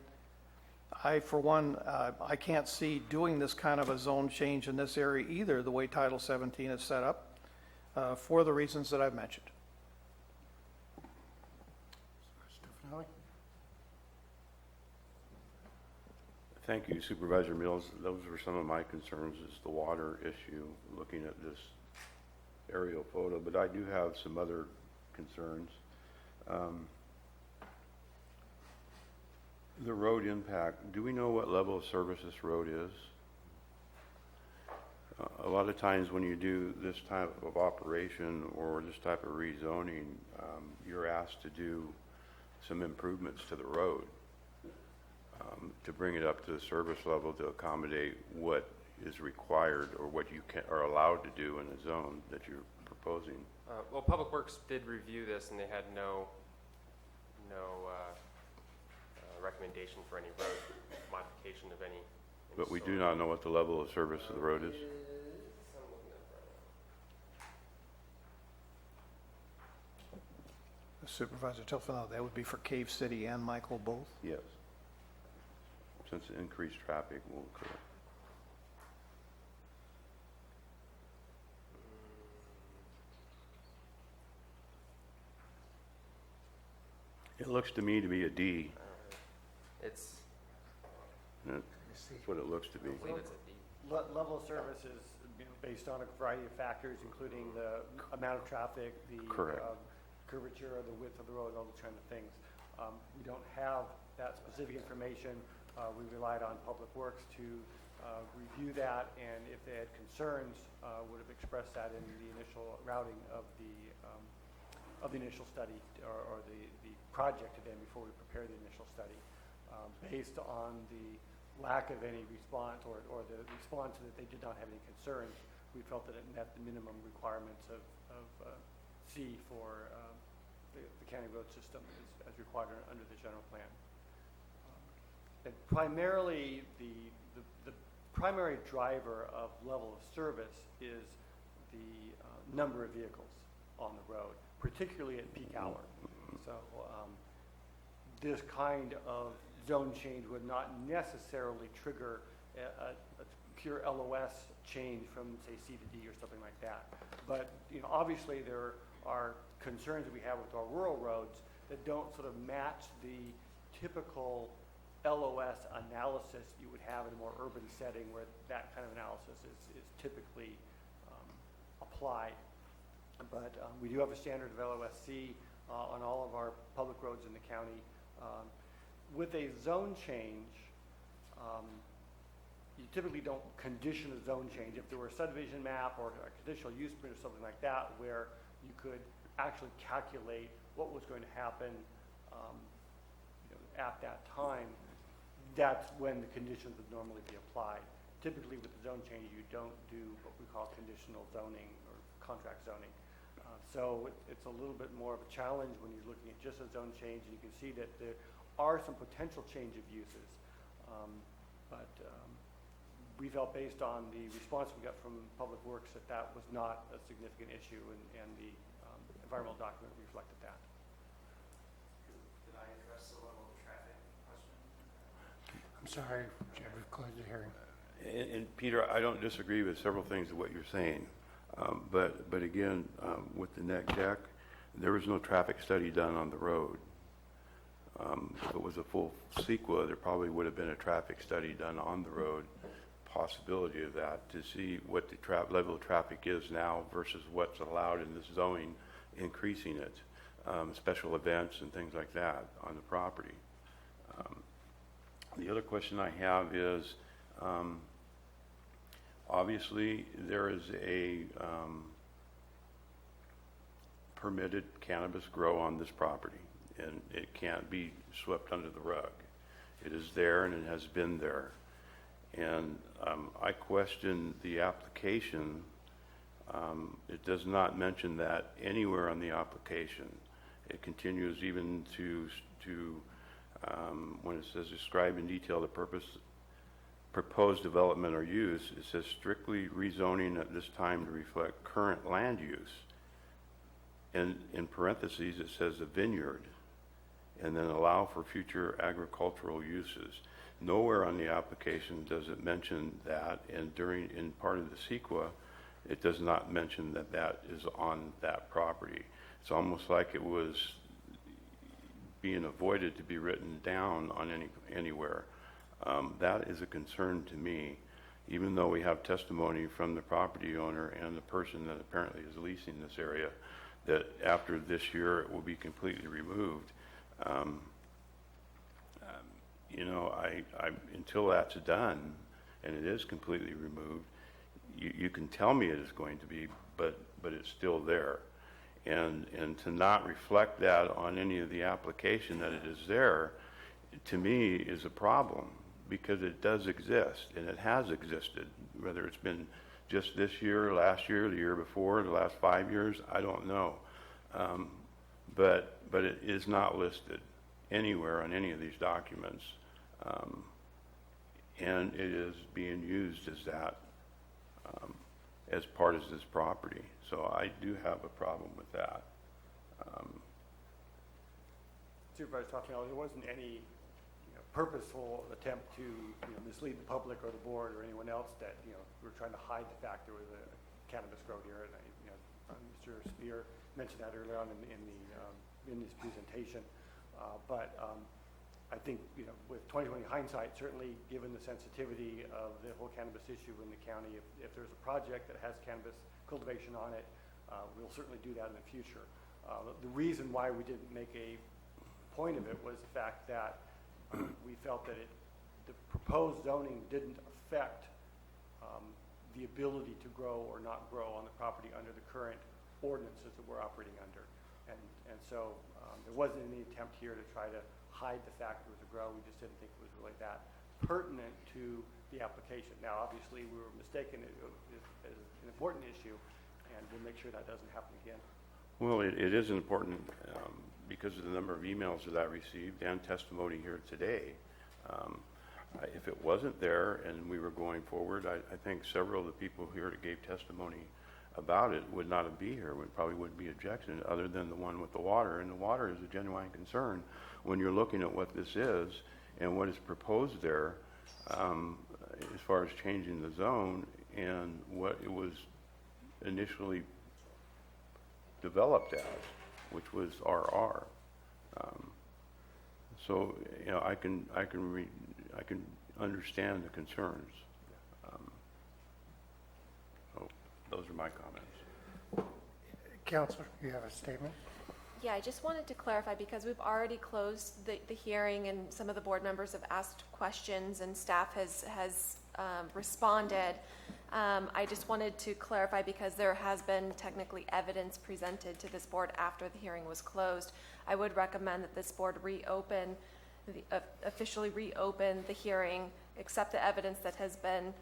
for one, I can't see doing this kind of a zone change in this area either, the way Title 17 is set up, for the reasons that I've mentioned. Thank you, Supervisor Mills. Those were some of my concerns, is the water issue, looking at this aerial photo, but I do have some other concerns. The road impact, do we know what level of service this road is? A lot of times when you do this type of operation or this type of rezoning, you're asked to do some improvements to the road to bring it up to the service level to accommodate what is required or what you are allowed to do in a zone that you're proposing. Well, Public Works did review this, and they had no recommendation for any road modification of any. But we do not know what the level of service of the road is. I'm looking at it right now. Supervisor Tilfano, that would be for Cave City and Michael both? Yes. Since increased traffic will occur. It looks to me to be a D. It's, That's what it looks to be. I believe it's a D. Level of service is, based on a variety of factors, including the amount of traffic, the Correct. Curvature, the width of the road, all those kind of things. We don't have that specific information. We relied on Public Works to review that, and if they had concerns, would have expressed that in the initial routing of the initial study or the project then before we prepared the initial study. Based on the lack of any response or the response that they did not have any concerns, we felt that it met the minimum requirements of C for the county road system as required under the general plan. And primarily, the primary driver of level of service is the number of vehicles on the road, particularly at peak hour. So this kind of zone change would not necessarily trigger a pure LOS change from, say, C to D or something like that. But obviously there are concerns that we have with our rural roads that don't sort of match the typical LOS analysis you would have in a more urban setting where that kind of analysis is typically applied. But we do have a standard of LOSC on all of our public roads in the county. With a zone change, you typically don't condition a zone change. If there were a subdivision map or a conditional use permit or something like that where you could actually calculate what was going to happen at that time, that's when the conditions would normally be applied. Typically with the zone change, you don't do what we call conditional zoning or contract zoning. So it's a little bit more of a challenge when you're looking at just a zone change, and you can see that there are some potential change of uses. But we felt based on the response we got from Public Works that that was not a significant issue, and the environmental document reflected that. Did I address the level of traffic question? I'm sorry, Chair, we've closed the hearing. And Peter, I don't disagree with several things of what you're saying. But again, with the neck deck, there was no traffic study done on the road. If it was a full CEQA, there probably would have been a traffic study done on the road, possibility of that, to see what the level of traffic is now versus what's allowed in this zoning, increasing it, special events and things like that on the property. The other question I have is, obviously, there is a permitted cannabis grow on this property, and it can't be swept under the rug. It is there, and it has been there. And I question the application. It does not mention that anywhere on the application. It continues even to when it says describe in detail the purpose, proposed development or use, it says strictly rezoning at this time to reflect current land use. And in parentheses, it says a vineyard, and then allow for future agricultural uses. Nowhere on the application does it mention that, and in part of the CEQA, it does not mention that that is on that property. It's almost like it was being avoided to be written down on anywhere. That is a concern to me, even though we have testimony from the property owner and the person that apparently is leasing this area, that after this year it will be completely removed. Until that's done, and it is completely removed, you can tell me it is going to be, but it's still there. And to not reflect that on any of the application that it is there, to me, is a problem, because it does exist, and it has existed, whether it's been just this year, last year, the year before, the last 5 years, I don't know. But it is not listed. anywhere on any of these documents. And it is being used as that, as part of this property. So I do have a problem with that. Supervisor Toffenali, there wasn't any purposeful attempt to mislead the public or the board or anyone else that we're trying to hide the fact there was a cannabis grow here. And Mr. Spear mentioned that earlier on in his presentation. But I think with 20/20 hindsight, certainly given the sensitivity of the whole cannabis issue in the county, if there's a project that has cannabis cultivation on it, we'll certainly do that in the future. The reason why we didn't make a point of it was the fact that we felt that the proposed zoning didn't affect the ability to grow or not grow on the property under the current ordinances that we're operating under. And so there wasn't any attempt here to try to hide the fact there was a grow. We just didn't think it was really that pertinent to the application. Now, obviously, we were mistaken as an important issue, and we'll make sure that doesn't happen again. Well, it is important because of the number of emails that I received and testimony here today. If it wasn't there and we were going forward, I think several of the people here that gave testimony about it would not be here. Probably wouldn't be objection other than the one with the water. And the water is a genuine concern when you're looking at what this is and what is proposed there as far as changing the zone and what it was initially developed as, which was RR. So I can understand the concerns. So those are my comments. Counselor, you have a statement? Yeah, I just wanted to clarify because we've already closed the hearing and some of the board members have asked questions and staff has responded. I just wanted to clarify because there has been technically evidence presented to this board after the hearing was closed. I would recommend that this board officially reopen the hearing, accept the evidence that has been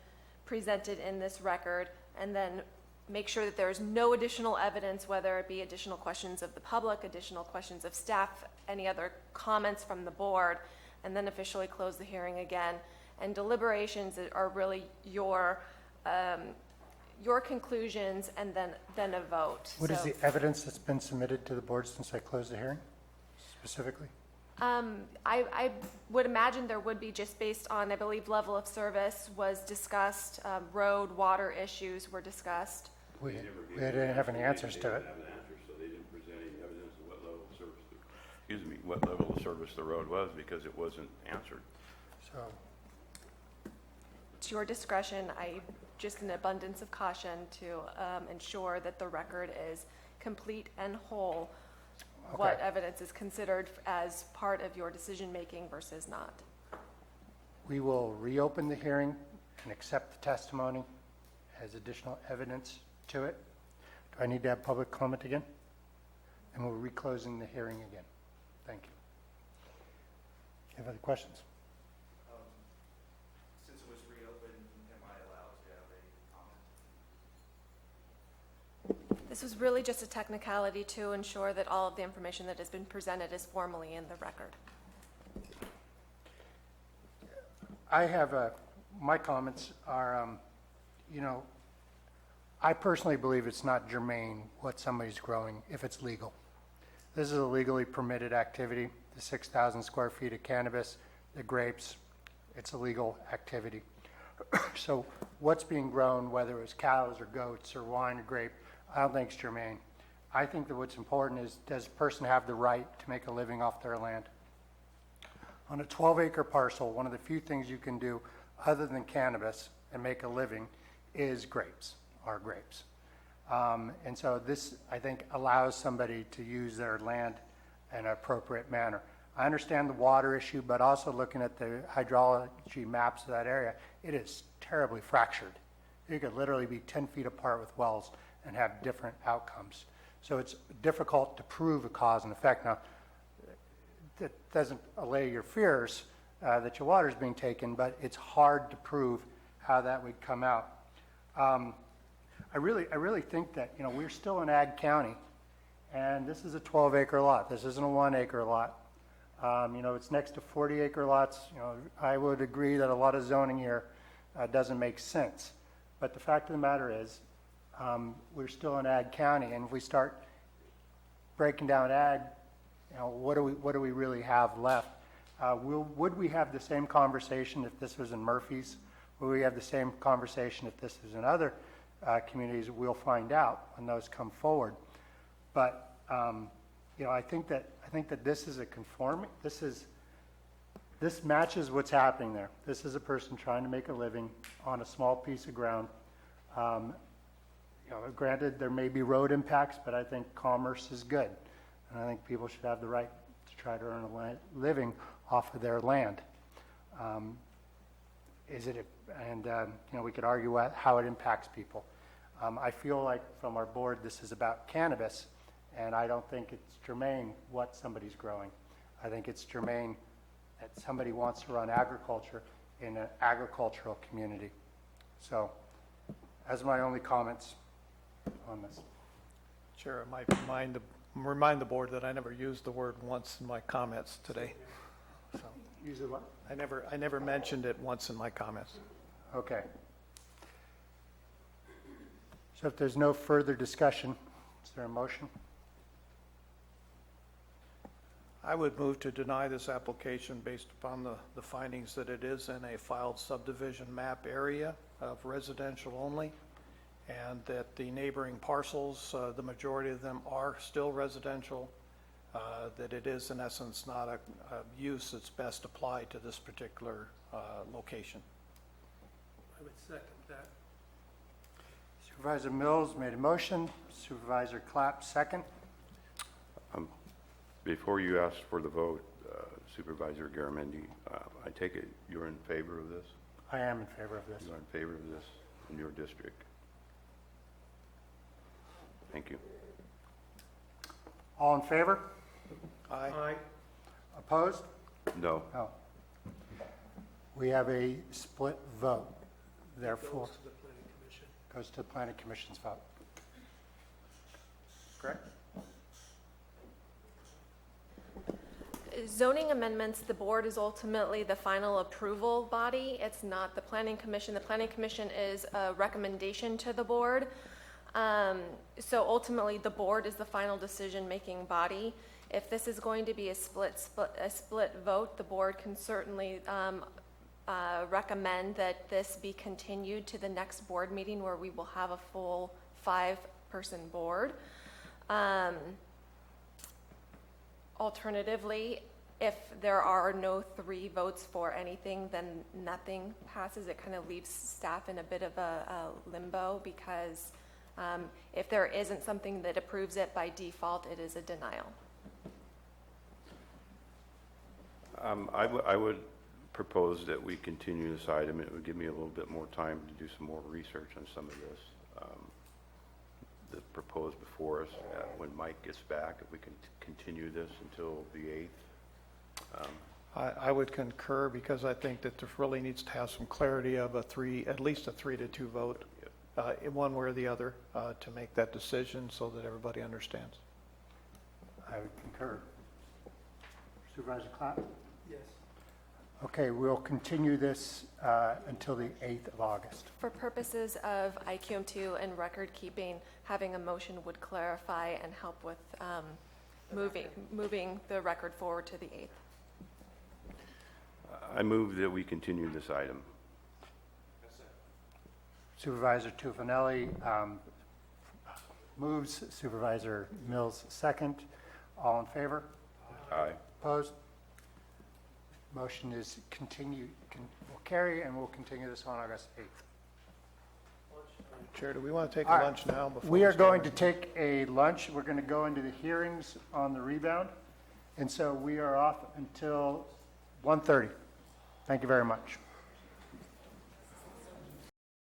presented in this record, and then make sure that there's no additional evidence, whether it be additional questions of the public, additional questions of staff, any other comments from the board, and then officially close the hearing again. And deliberations are really your conclusions and then a vote. What is the evidence that's been submitted to the board since I closed the hearing, specifically? I would imagine there would be, just based on, I believe, level of service was discussed, road, water issues were discussed. We didn't have any answers to it. So they didn't present any evidence of what level of service, what level of service the road was because it wasn't answered. So It's your discretion. Just an abundance of caution to ensure that the record is complete and whole. Okay. What evidence is considered as part of your decision-making versus not. we will reopen the hearing and accept the testimony as additional evidence to it. Do I need to have public comment again? And we're reclosing the hearing again. Thank you. You have other questions? Since it was reopened, am I allowed to have a comment? This was really just a technicality to ensure that all of the information that has been presented is formally in the record. I have my comments are, I personally believe it's not germane what somebody's growing if it's legal. This is a legally permitted activity. The 6,000 square feet of cannabis, the grapes, it's a legal activity. So what's being grown, whether it's cows or goats or wine or grape, I don't think it's germane. I think that what's important is, does a person have the right to make a living off their land? On a 12-acre parcel, one of the few things you can do other than cannabis and make a living is grapes. And so this, I think, allows somebody to use their land in an appropriate manner. I understand the water issue, but also looking at the hydrology maps of that area, it is terribly fractured. You could literally be 10 feet apart with wells and have different outcomes. So it's difficult to prove a cause and effect. Now, that doesn't allay your fears that your water is being taken, but it's hard to prove how that would come out. I really think that, we're still in Ag County, and this is a 12-acre lot. This isn't a 1-acre lot. It's next to 40-acre lots. I would agree that a lot of zoning here doesn't make sense. But the fact of the matter is, we're still in ag county, and if we start breaking down ag, what do we really have left? Would we have the same conversation if this was in Murphy's? Would we have the same conversation if this was in other communities? We'll find out when those come forward. But I think that this is a conforming. This matches what's happening there. This is a person trying to make a living on a small piece of ground. Granted, there may be road impacts, but I think commerce is good. And I think people should have the right to try to earn a living off of their land. We could argue how it impacts people. I feel like from our board, this is about cannabis, and I don't think it's germane what somebody's growing. I think it's germane that somebody wants to run agriculture in an agricultural community. So, as my only comments on this. Chair, I might remind the board that I never used the word once in my comments today. So, use it what? I never mentioned it once in my comments. Okay. So if there's no further discussion, is there a motion? I would move to deny this application based upon the findings that it is in a filed subdivision map area of residential only, and that the neighboring parcels, the majority of them are still residential, that it is in essence not a use that's best applied to this particular location. I would second that. Supervisor Mills made a motion. Supervisor Clapp, second. Before you ask for the vote, Supervisor Garamendi, I take it you're in favor of this? I am in favor of this. You're in favor of this in your district? Thank you. All in favor? Aye. Opposed? No. No. We have a split vote. Therefore, Goes to the planning commission. goes to the planning commission's vote. Correct? Zoning amendments, the board is ultimately the final approval body. It's not the planning commission. The planning commission is a recommendation to the board. So ultimately, the board is the final decision-making body. If this is going to be a split vote, the board can certainly recommend that this be continued to the next board meeting where we will have a full 5-person board. Alternatively, if there are no 3 votes for anything, then nothing passes. It kind of leaves staff in a bit of a limbo because if there isn't something that approves it by default, it is a denial. I would propose that we continue this item. It would give me a little bit more time to do some more research on some of this that's proposed before us. When Mike gets back, if we can continue this until the 8th. I would concur because I think that there really needs to have some clarity of at least a 3-2 vote, in one way or the other, to make that decision so that everybody understands. I would concur. Supervisor Clapp? Yes. Okay, we'll continue this until the 8th of August. For purposes of IQM2 and record keeping, having a motion would clarify and help with moving the record forward to the 8th. I move that we continue this item. Supervisor Tuffanelli moves, Supervisor Mills second. All in favor? Aye. Opposed? Motion is continued, will carry, and we'll continue this on August 8th. Chair, do we want to take a All right. lunch now? Before We are start? going to take a lunch. We're going to go into the hearings on the rebound. And so we are off until 1:30. Thank you very much.